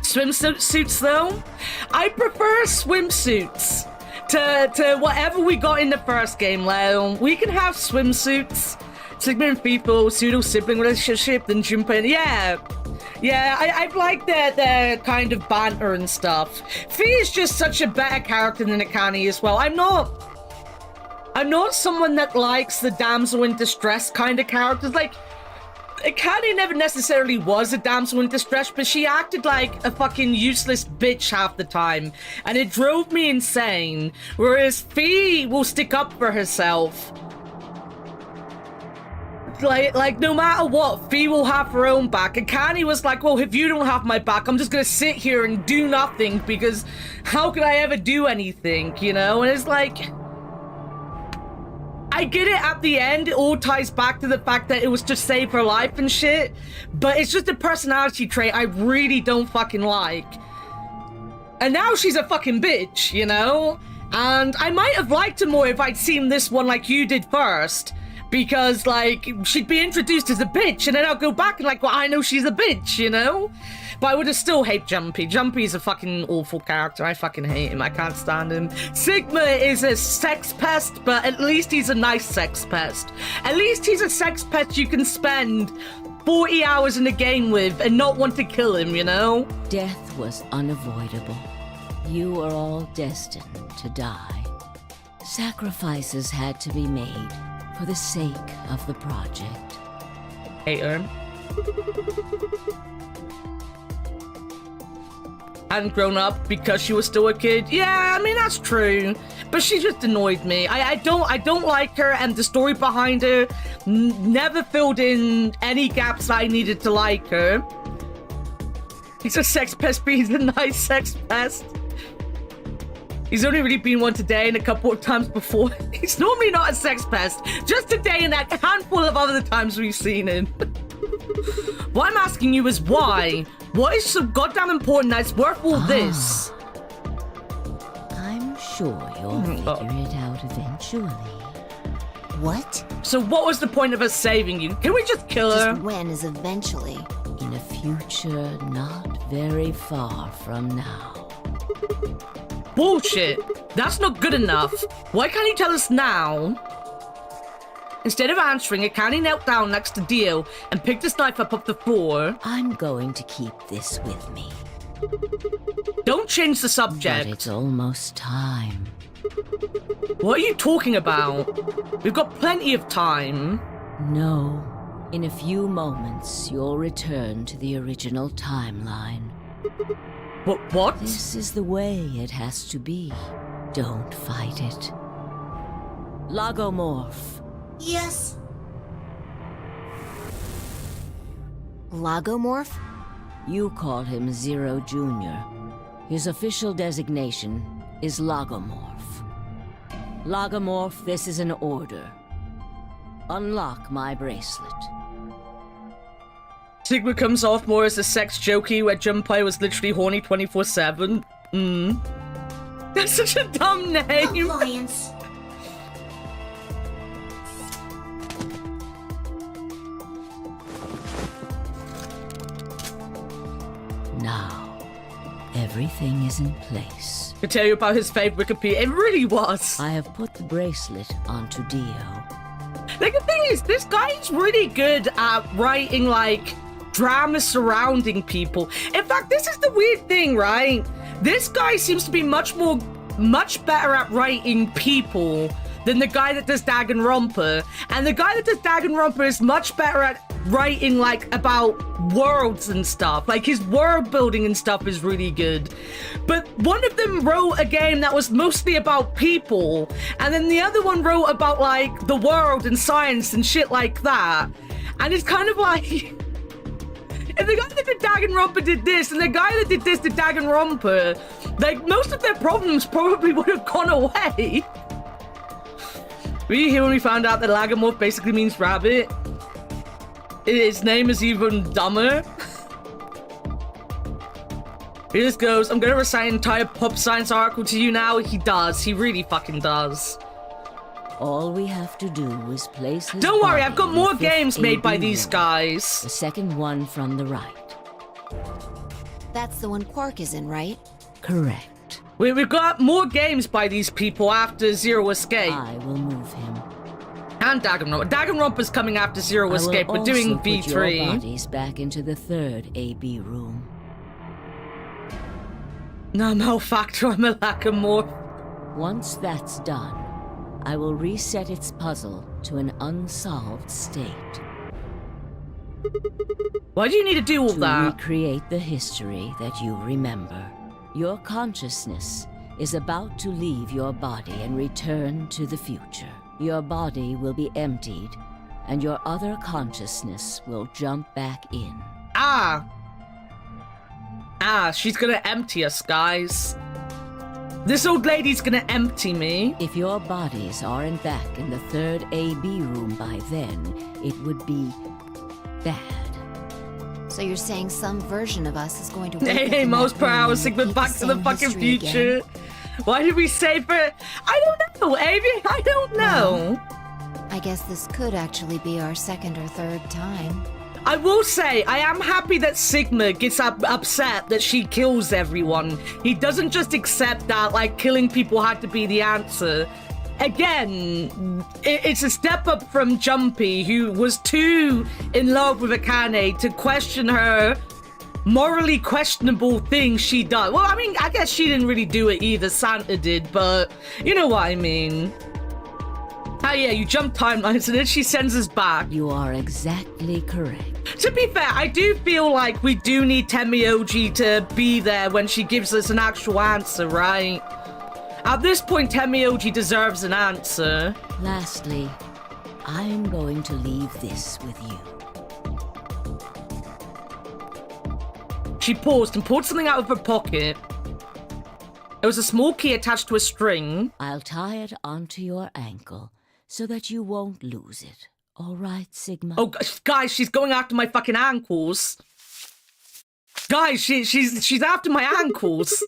Swimsuits, though? I prefer swimsuits to whatever we got in the first game, Leo. We can have swimsuits. Sigma and Feefo, pseudo-sibling relationship, then Junpei. Yeah, I like their kind of banter and stuff. Fee is just such a better character than Akane as well. I'm not someone that likes the damsel in distress kind of characters. Like, Akane never necessarily was a damsel in distress, but she acted like a fucking useless bitch half the time, and it drove me insane. Whereas Fee will stick up for herself. Like no matter what, Fee will have her own back. Akane was like, well, if you don't have my back, I'm just gonna sit here and do nothing, because how could I ever do anything, you know? And it's like... I get it at the end, it all ties back to the fact that it was to save her life and shit, but it's just a personality trait I really don't fucking like. And now she's a fucking bitch, you know? And I might have liked her more if I'd seen this one like you did first, because, like, she'd be introduced as a bitch, and then I'll go back and like, well, I know she's a bitch, you know? But I would have still hate Jumpy. Jumpy is a fucking awful character. I fucking hate him. I can't stand him. Sigma is a sex pest, but at least he's a nice sex pest. At least he's a sex pest you can spend 40 hours in a game with and not want to kill him, you know?
Death was unavoidable. You are all destined to die. Sacrifices had to be made for the sake of the project.
Hey, hadn't grown up because she was still a kid. Yeah, I mean, that's true. But she just annoyed me. I don't like her, and the story behind her never filled in any gaps I needed to like her. He's a sex pest, but he's a nice sex pest. He's only really been one today and a couple of times before. He's normally not a sex pest. Just today and that handful of other times we've seen him. What I'm asking you is why? What is so goddamn important that's worth all this?
I'm sure you'll figure it out eventually.
What?
So what was the point of us saving you? Can we just kill her?
Just when is eventually?
In a future not very far from now.
Bullshit. That's not good enough. Why can't he tell us now? Instead of answering it, Candy knelt down next to Dio and picked his knife up off the floor.
I'm going to keep this with me.
Don't change the subject.
But it's almost time.
What are you talking about? We've got plenty of time.
No. In a few moments, you'll return to the original timeline.
What?
This is the way it has to be. Don't fight it. Logomorph.
Yes.
Logomorph?
You call him Zero Jr. His official designation is Logomorph. Logomorph, this is an order. Unlock my bracelet.
Sigma comes off more as a sex jokey where Junpei was literally horny 24/7. That's such a dumb name.
Appliance.
Now, everything is in place.
To tell you about his favorite Wikipedia, it really was.
I have put the bracelet onto Dio.
Like, the thing is, this guy is really good at writing, like, drama surrounding people. In fact, this is the weird thing, right? This guy seems to be much better at writing people than the guy that does Danganronpa. And the guy that does Danganronpa is much better at writing, like, about worlds and stuff. Like, his world building and stuff is really good. But one of them wrote a game that was mostly about people, and then the other one wrote about, like, the world and science and shit like that. And it's kind of like, if the guy that did Danganronpa did this, and the guy that did this did Danganronpa, like, most of their problems probably would have gone away. Were you here when we found out that Lagomorph basically means rabbit? His name is even dumber. Here this goes. I'm gonna recite an entire pop science article to you now. He does. He really fucking does.
All we have to do is place his
Don't worry,
body
I've got
in
more
the fifth
games made by
AB
these
room.
guys.
The second one from the right.
That's the one Quark is in, right?
Correct.
We've got more games by these people after Zero Escape.
I will move him.
And Danganronpa. Danganronpa's coming after Zero
I will
Escape. We're doing
also put your
V3.
bodies back into the third AB room.
No, Malfactor, I'm a Lagomorph.
Once that's done, I will reset its puzzle to an unsolved state.
Why do you need to do all
To
that?
recreate the history that you remember. Your consciousness is about to leave your body and return to the future. Your body will be emptied, and your other consciousness will jump back in.
She's gonna empty us, guys. This old lady's gonna empty me.
If your bodies aren't back in the third AB room by then, it would be bad.
So you're saying some version of us is going to wake up
Hey,
in
most
that
per
room
hour,
and
Sigma
repeat
back to the
same
fucking
history
future.
again?
Why did we save her? I don't know, Avi. I don't know.
I guess this could actually be our second or third time.
I will say, I am happy that Sigma gets upset that she kills everyone. He doesn't just accept that, like, killing people had to be the answer. Again, it's a step up from Jumpy, who was too in love with Akane to question her morally questionable things she does. Well, I mean, I guess she didn't really do it either. Santa did, but you know what I mean. Oh yeah, you jump timelines and then she sends us back.
You are exactly correct.
To be fair, I do feel like we do need Temioji to be there when she gives us an actual answer, right? At this point, Temioji deserves an answer.
Lastly, I'm going to leave this with you.
She paused and pulled something out of her pocket. It was a small key attached to a string.
I'll tie it onto your ankle so that you won't lose it. All right, Sigma?
Oh, guys, she's going after my fucking ankles. Guys, she's after my ankles.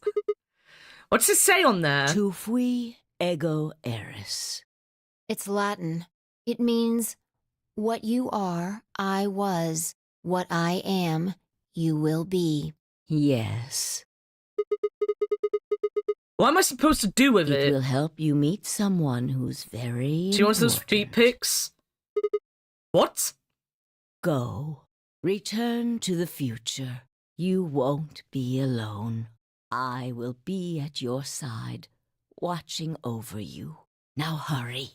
What's it say on there?
Tu fui ego eris.
It's Latin. It means, what you are, I was. What I am, you will be.
Yes.
What am I supposed to do with it?
It will help you meet someone who's very
She wants those feet pics? What?
Go. Return to the future. You won't be alone. I will be at your side, watching over you. Now hurry.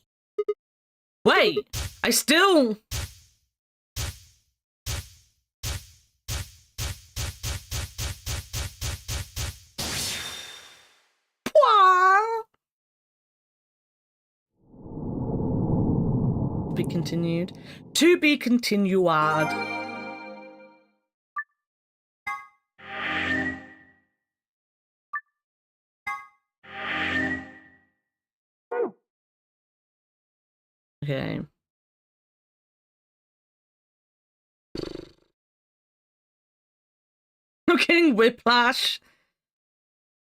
Wait, I still... Be continued. To be continued. Okay. We're getting whiplash.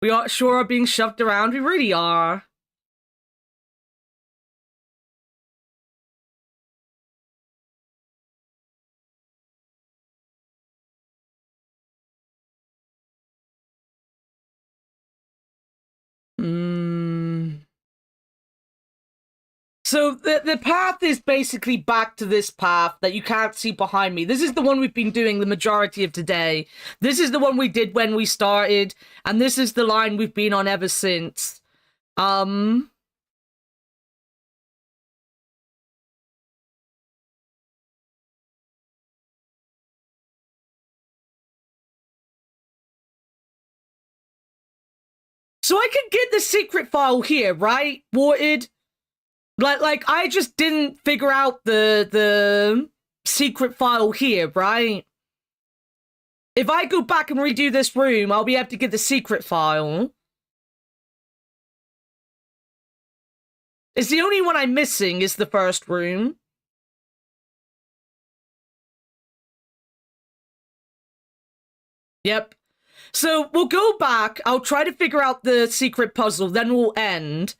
We are sure are being shoved around. We really are. So the path is basically back to this path that you can't see behind me. This is the one we've been doing the majority of today. This is the one we did when we started, and this is the line we've been on ever since. So I can get the secret file here, right? Watered. Like I just didn't figure out the secret file here, right? If I go back and redo this room, I'll be able to get the secret file. It's the only one I'm missing is the first room. Yep. So we'll go back. I'll try to figure out the secret puzzle, then we'll end.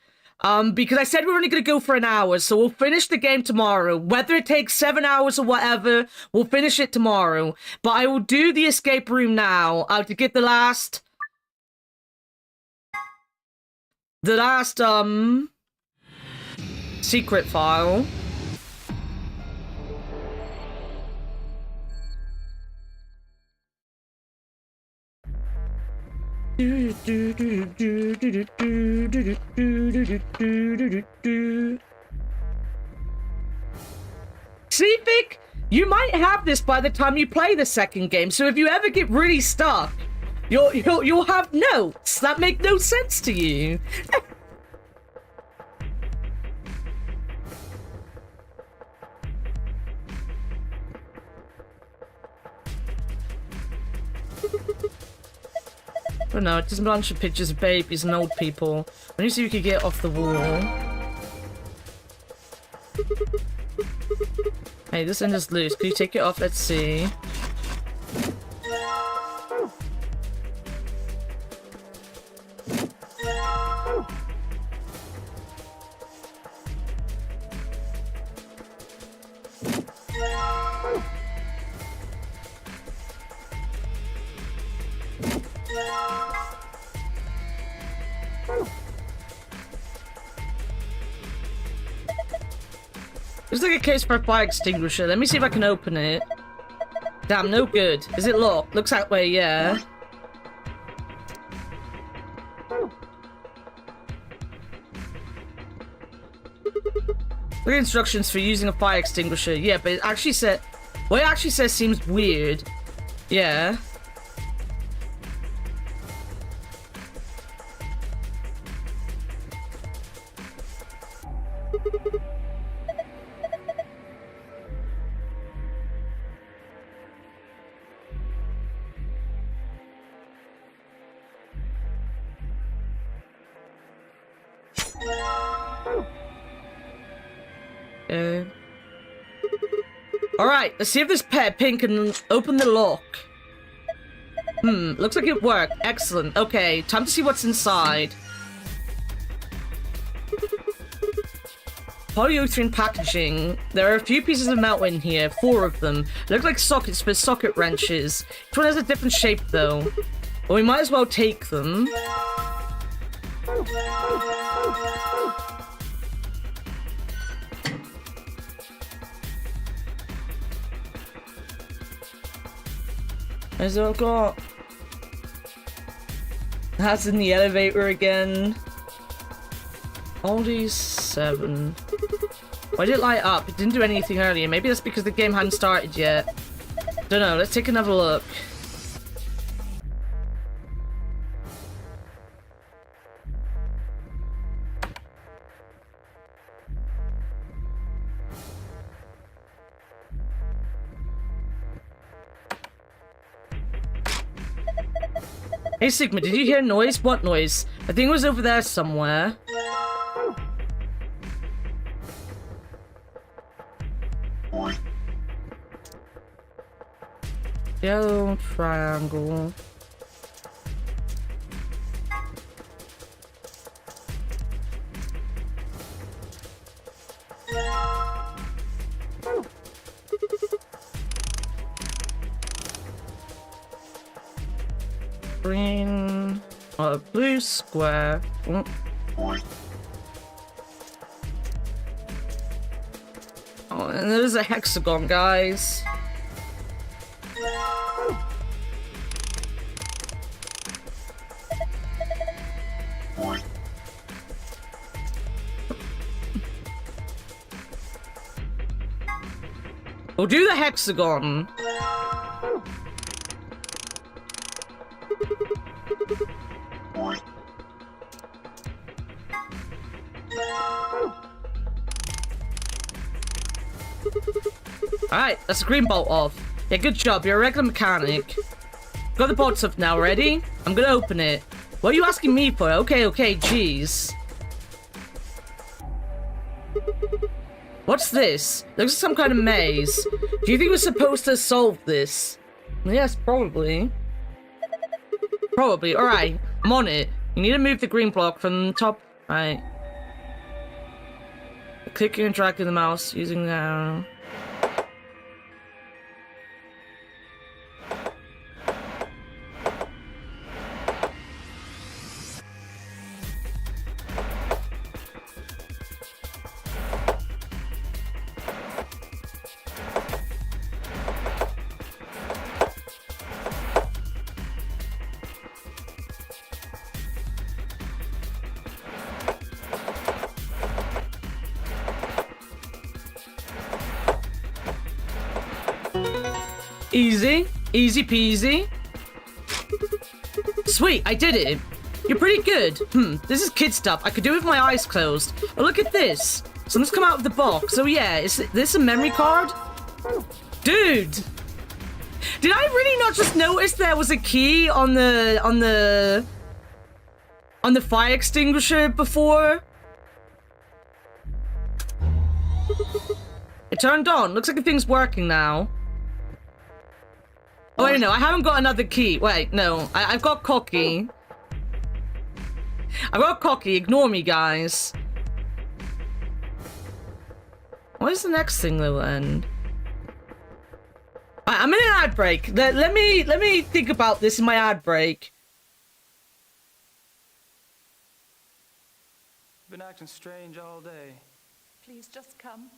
Because I said we were only going to go for an hour, so we'll finish the game tomorrow. Whether it takes 7 hours or whatever, we'll finish it tomorrow. But I will do the escape room now to get the last... secret file. See, Vic? You might have this by the time you play the second game, so if you ever get really stuck, you'll have notes that make no sense to you. Oh no, it's just a bunch of pictures of babies and old people. Let me see if we can get off the wall. Hey, this end is loose. Can you take it off? Let's see. Looks like a case for a fire extinguisher. Let me see if I can open it. Damn, no good. Is it locked? Looks that way, yeah. Look at instructions for using a fire extinguisher. Yeah, but it actually said... What it actually says seems weird. Yeah. Alright, let's see if this pin can open the lock. Looks like it worked. Excellent. Okay, time to see what's inside. Polyurethane packaging. There are a few pieces of metal in here, 4 of them. They look like sockets for socket wrenches. Each one has a different shape, though. Well, we might as well take them. As I've got... That's in the elevator again. Aldi 7. Why did it light up? It didn't do anything earlier. Maybe that's because the game hadn't started yet. Don't know. Let's take another look. Hey Sigma, did you hear noise? What noise? I think it was over there somewhere. Yellow triangle. Green, a blue square. Oh, and there's a hexagon, guys. We'll do the hexagon. Alright, that's the green bolt off. Yeah, good job. You're a regular mechanic. Got the bolts off now, ready? I'm gonna open it. What are you asking me for? Okay, jeez. What's this? Looks like some kind of maze. Do you think we're supposed to solve this? Yes, probably. Probably. Alright, I'm on it. You need to move the green block from the top. Right. Clicking and dragging the mouse using the arrow. Easy. Easy peasy. Sweet, I did it. You're pretty good. This is kid stuff. I could do it with my eyes closed. Oh, look at this. Something's come out of the box. Oh, yeah. Is this a memory card? Dude. Did I really not just notice there was a key on the fire extinguisher before? It turned on. Looks like the thing's working now. Oh, wait, no, I haven't got another key. Wait, no, I've got cocky. I've got cocky. Ignore me, guys. What is the next thing, though, then? I'm in an ad break. Let me think about this in my ad break.
Been acting strange all day.
Please just come.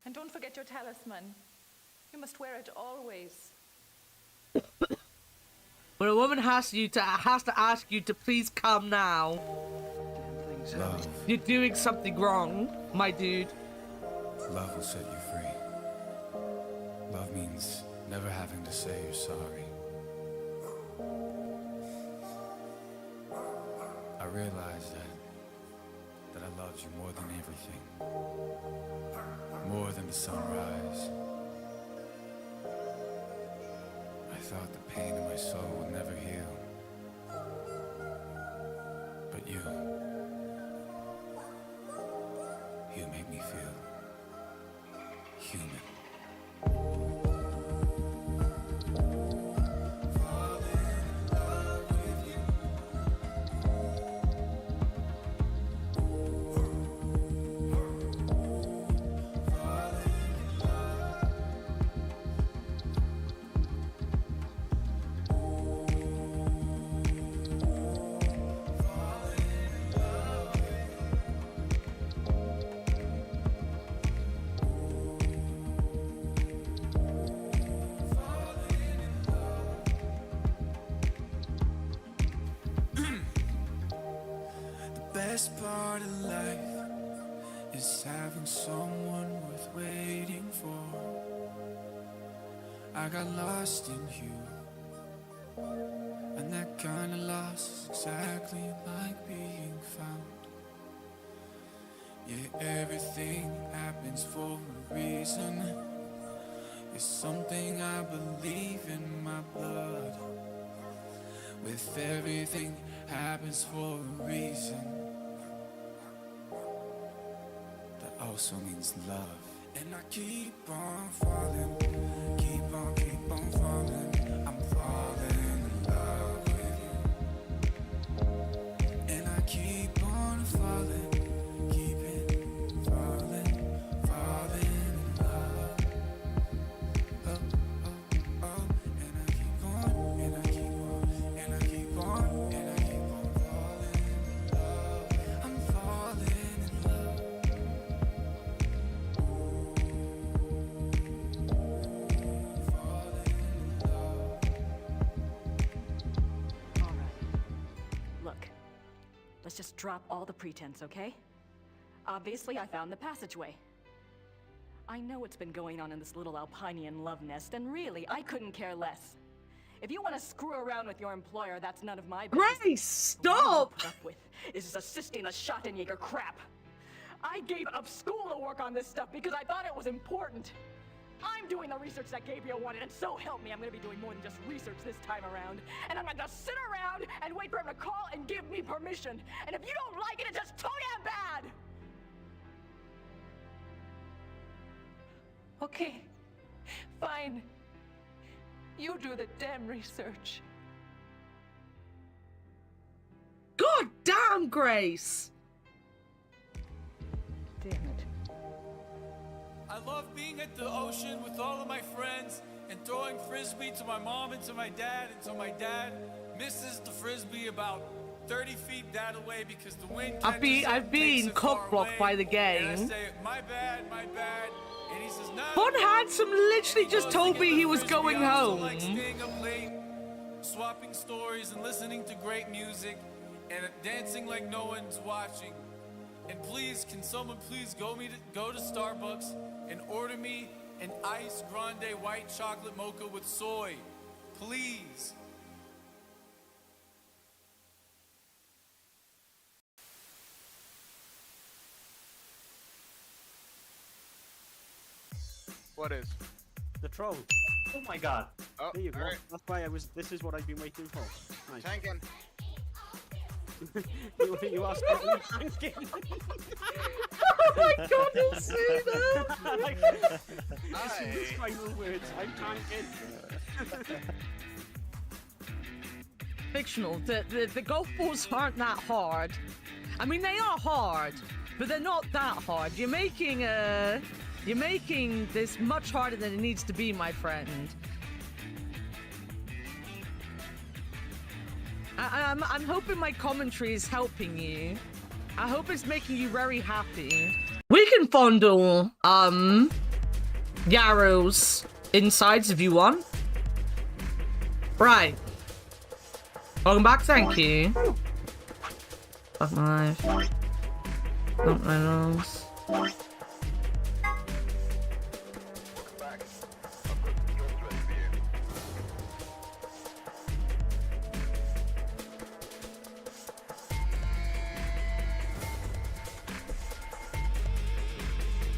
And don't forget your talisman. You must wear it always.
When a woman has to ask you to please come now.
Love.
You're doing something wrong, my dude.
Love will set you free. Love means never having to say you're sorry. I realized that I loved you more than everything. More than the sunrise. I thought the pain in my soul would never heal. But you make me feel human. Best part of life is having someone worth waiting for. I got lost in you, and that kind of loss is exactly like being found. Yeah, everything happens for a reason. It's something I believe in my blood. With everything happens for a reason. Also means love. And I keep on falling, keep on falling. I'm falling in love with you. And I keep on falling, keeping falling in love. Oh, oh, oh. And I keep on, and I keep on, and I keep on, and I keep on falling in love. I'm falling in love.
Let's just drop all the pretense, okay? Obviously, I found the passageway. I know what's been going on in this little Alpinian love nest, and really, I couldn't care less. If you want to screw around with your employer, that's none of my business.
Grace, stop!
What I'm put up with is assisting a Schottenjäger crap. I gave up schoolwork on this stuff because I thought it was important. I'm doing the research that Gabriel wanted, and so help me, I'm gonna be doing more than just research this time around. And I'm not gonna sit around and wait for him to call and give me permission. And if you don't like it, it's just too damn bad!
Okay, fine. You do the damn research.
God damn, Grace!
Damn it.
I love being at the ocean with all of my friends and throwing frisbee to my mom and to my dad until my dad misses the frisbee about 30 feet that away because the wind catches
I've been cock-blocked by the game.
And I say, my bad, and he says, no.
Von Handsome literally just told me he was going home.
Like staying up late, swapping stories and listening to great music and dancing like no one's watching. And please, can someone please go to Starbucks and order me an iced grande white chocolate mocha with soy, please.
What is?
The troll. Oh my god.
Oh,
there you go.
right.
That's why this is what I've been waiting for. Nice.
Tanking.
you asked me tanking.
Oh my god, you see that?
Like, these final words. I'm tanking.
Fictional. The golf balls aren't that hard. I mean, they are hard, but they're not that hard. You're making this much harder than it needs to be, my friend. I'm hoping my commentary is helping you. I hope it's making you very happy. We can fondle, Yarrow's insides if you want. Right. Welcome back, thank you. Fuck my life. Not my nose.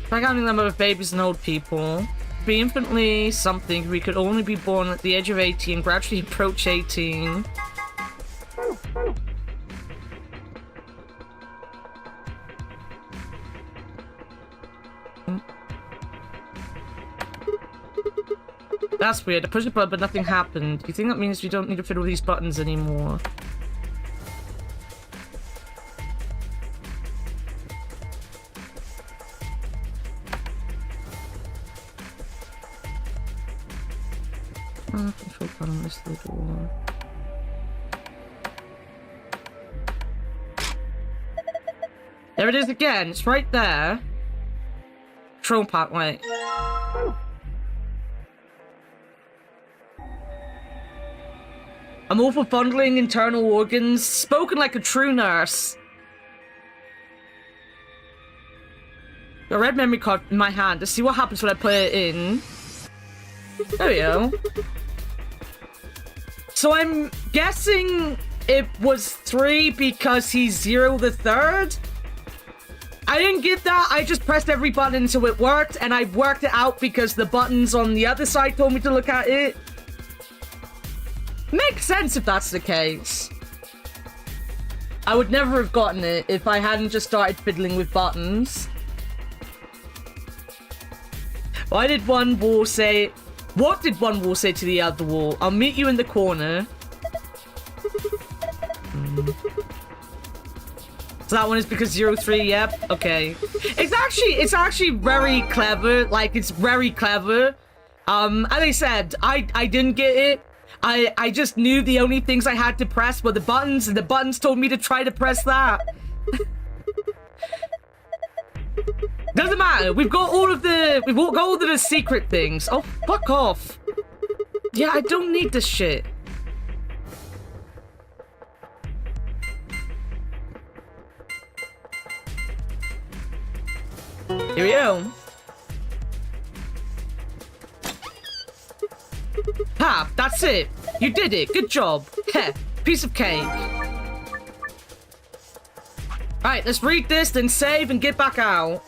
By counting them of babies and old people, be infinitely something, we could only be born at the age of 18 and gradually approach 18. That's weird. I pushed the button, but nothing happened. Do you think that means we don't need to fiddle with these buttons anymore? Control button, this the door. There it is again. It's right there. Control part, wait. I'm all for fondling internal organs. Spoken like a true nurse. A red memory card in my hand to see what happens when I put it in. There we go. So I'm guessing it was 3 because he's 0 the third? I didn't get that. I just pressed every button until it worked, and I worked it out because the buttons on the other side told me to look at it. Makes sense if that's the case. I would never have gotten it if I hadn't just started fiddling with buttons. Why did one wall say... What did one wall say to the other wall? I'll meet you in the corner. So that one is because 03, yep. Okay. It's actually very clever. Like, it's very clever. As I said, I didn't get it. I just knew the only things I had to press were the buttons, and the buttons told me to try to press that. Doesn't matter. We've got all of the secret things. Oh, fuck off. Yeah, I don't need this shit. Here we go. Ha! That's it. You did it. Good job. Heh. Piece of cake. Alright, let's read this, then save and get back out.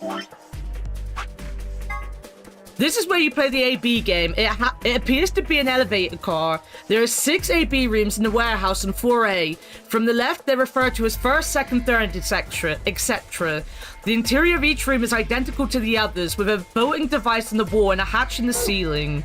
This is where you play the AB game. It appears to be an elevator car. There are 6 AB rooms in the warehouse and 4A. From the left, they're referred to as first, second, third, etc., etc. The interior of each room is identical to the others, with a voting device on the wall and a hatch in the ceiling.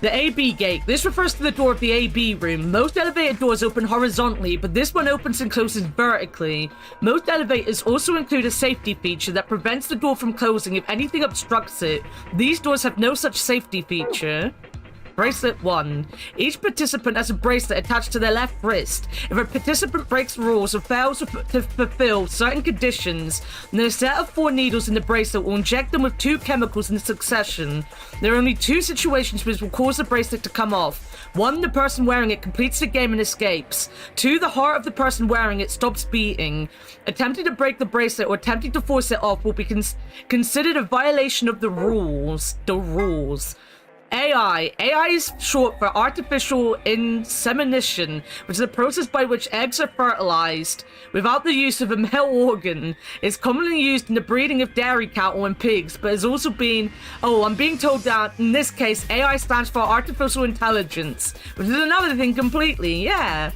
The AB gate. This refers to the door of the AB room. Most elevator doors open horizontally, but this one opens and closes vertically. Most elevators also include a safety feature that prevents the door from closing if anything obstructs it. These doors have no such safety feature. Bracelet 1. Each participant has a bracelet attached to their left wrist. If a participant breaks rules or fails to fulfill certain conditions, then a set of 4 needles in the bracelet will inject them with 2 chemicals in succession. There are only 2 situations which will cause the bracelet to come off. 1, the person wearing it completes the game and escapes. 2, the heart of the person wearing it stops beating. Attempting to break the bracelet or attempting to force it off will be considered a violation of the rules. AI. AI is short for artificial insemination, which is a process by which eggs are fertilized without the use of a male organ. It's commonly used in the breeding of dairy cattle and pigs, but has also been... Oh, I'm being told that in this case, AI stands for artificial intelligence, which is another thing completely. Yeah.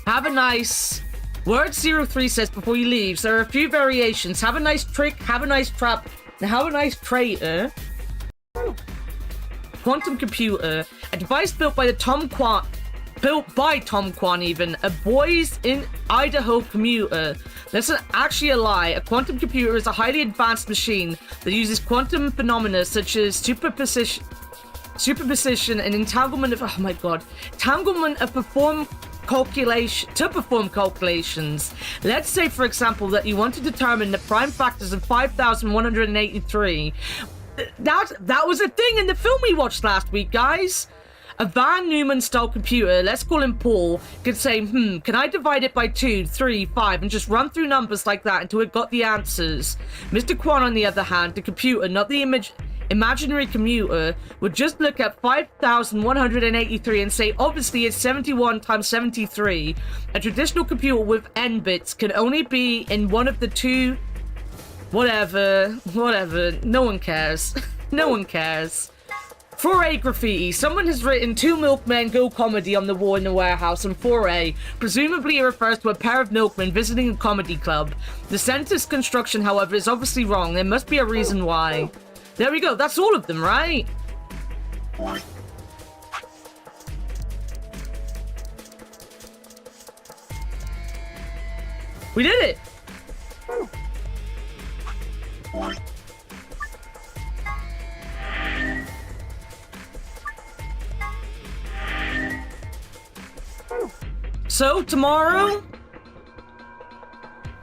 Have a nice... Word 03 says before he leaves, there are a few variations. Have a nice trick, have a nice trap, and have a nice traitor. Quantum computer, a device built by Tom Quan, a Boise in Idaho commuter. That's actually a lie. A quantum computer is a highly advanced machine that uses quantum phenomena such as superposition and entanglement of entanglement of perform calculations. Let's say, for example, that you want to determine the prime factors of 5,183. that was a thing in the film we watched last week, guys. A Van Neumann-style computer, let's call him Paul, could say, can I divide it by 2, 3, 5, and just run through numbers like that until it got the answers. Mr. Kwan, on the other hand, the computer, not the imaginary commuter, would just look at 5,183 and say, obviously it's 71 times 73. A traditional computer with n bits can only be in one of the two... Whatever. No one cares. No one cares. 4A graffiti. Someone has written 2 milkmen go comedy on the wall in the warehouse on 4A. Presumably it refers to a pair of milkmen visiting a comedy club. The sentence construction, however, is obviously wrong. There must be a reason why. There we go. That's all of them, right? We did it! So, tomorrow,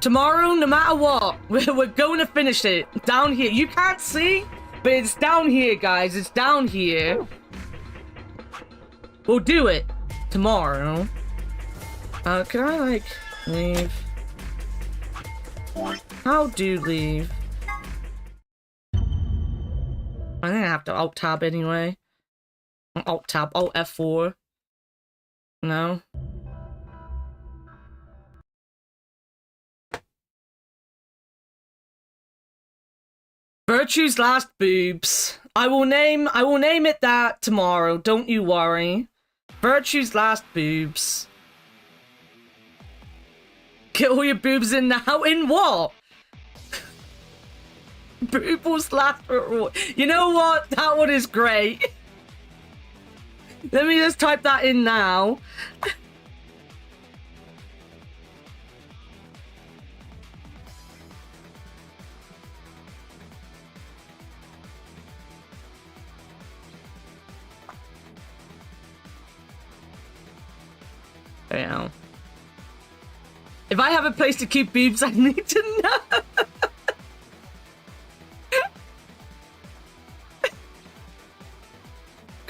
no matter what, we're going to finish it. Down here. You can't see, but it's down here, guys. It's down here. We'll do it tomorrow. Can I, like, leave? How do leave? I think I have to Alt-Tab anyway. Alt-Tab, Alt-F4. No. Virtue's last boobs. I will name it that tomorrow. Don't you worry. Virtue's last boobs. Get all your boobs in now. In what? Boobs last. You know what? That one is great. Let me just type that in now. Yeah. If I have a place to keep boobs, I need to know.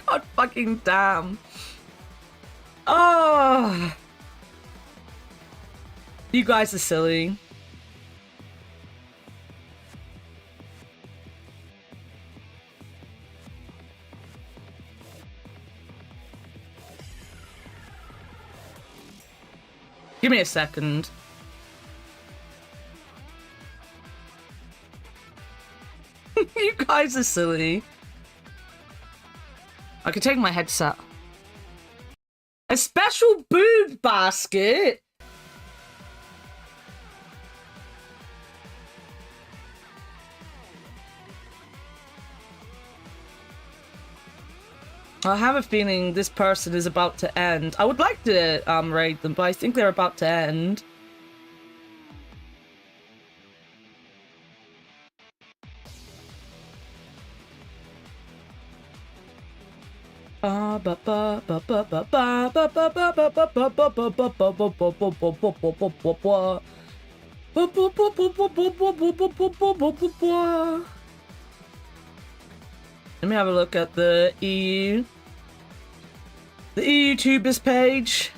God fucking damn. Oh. You guys are silly. Give me a second. You guys are silly. I could take my headset. A special boob basket? I have a feeling this person is about to end. I would like to raid them, but I think they're about to end. Let me have a look at the EU. The YouTubers page.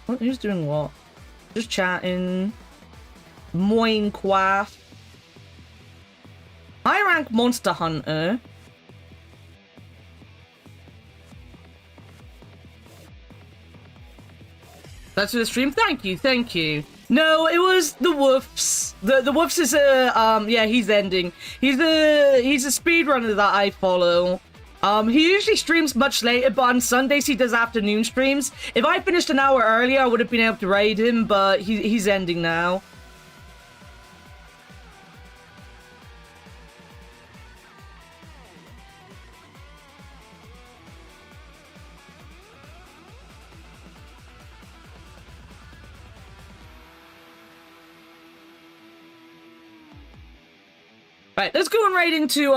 What? Who's doing what? Just chatting. Moinquaff. High rank monster hunter. That's for the stream. Thank you, thank you. No, it was the Woofs. The Woofs is a yeah, he's ending. He's a speedrunner that I follow. He usually streams much later, but on Sundays he does afternoon streams. If I finished an hour earlier, I would have been able to raid him, but he's ending now. Right, let's go and raid into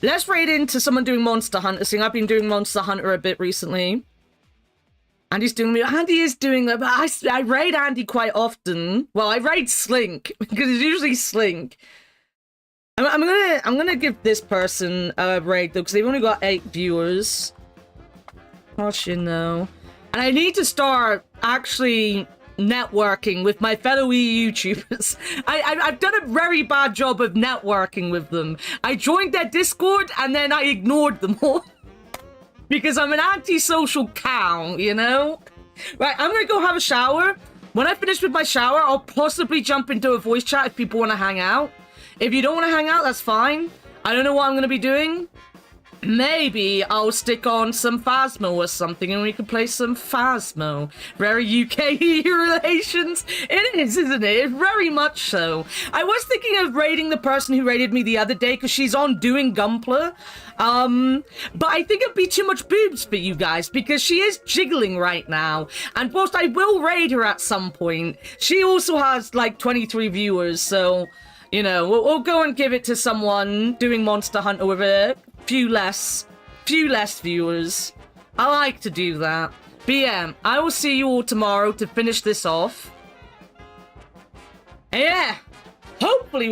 Let's raid into someone doing Monster Hunter, seeing I've been doing Monster Hunter a bit recently. Andy is doing that, but I raid Andy quite often. Well, I raid Slink, because it's usually Slink. I'm gonna give this person a raid, though, because they've only got 8 viewers. Caution, though. And I need to start actually networking with my fellow YouTubers. I've done a very bad job of networking with them. I joined their Discord and then I ignored them all. Because I'm an antisocial cow, you know? Right, I'm gonna go have a shower. When I finish with my shower, I'll possibly jump into a voice chat if people want to hang out. If you don't want to hang out, that's fine. I don't know what I'm gonna be doing. Maybe I'll stick on some Phasmo or something and we can play some Phasmo. Very UK relations. It is, isn't it? Very much so. I was thinking of raiding the person who raided me the other day because she's on doing Gunpla. But I think it'd be too much boobs for you guys because she is jiggling right now. And whilst I will raid her at some point, she also has like 23 viewers. So, you know, we'll go and give it to someone doing Monster Hunter with a few less viewers. I like to do that. But yeah, I will see you all tomorrow to finish this off. And yeah, hopefully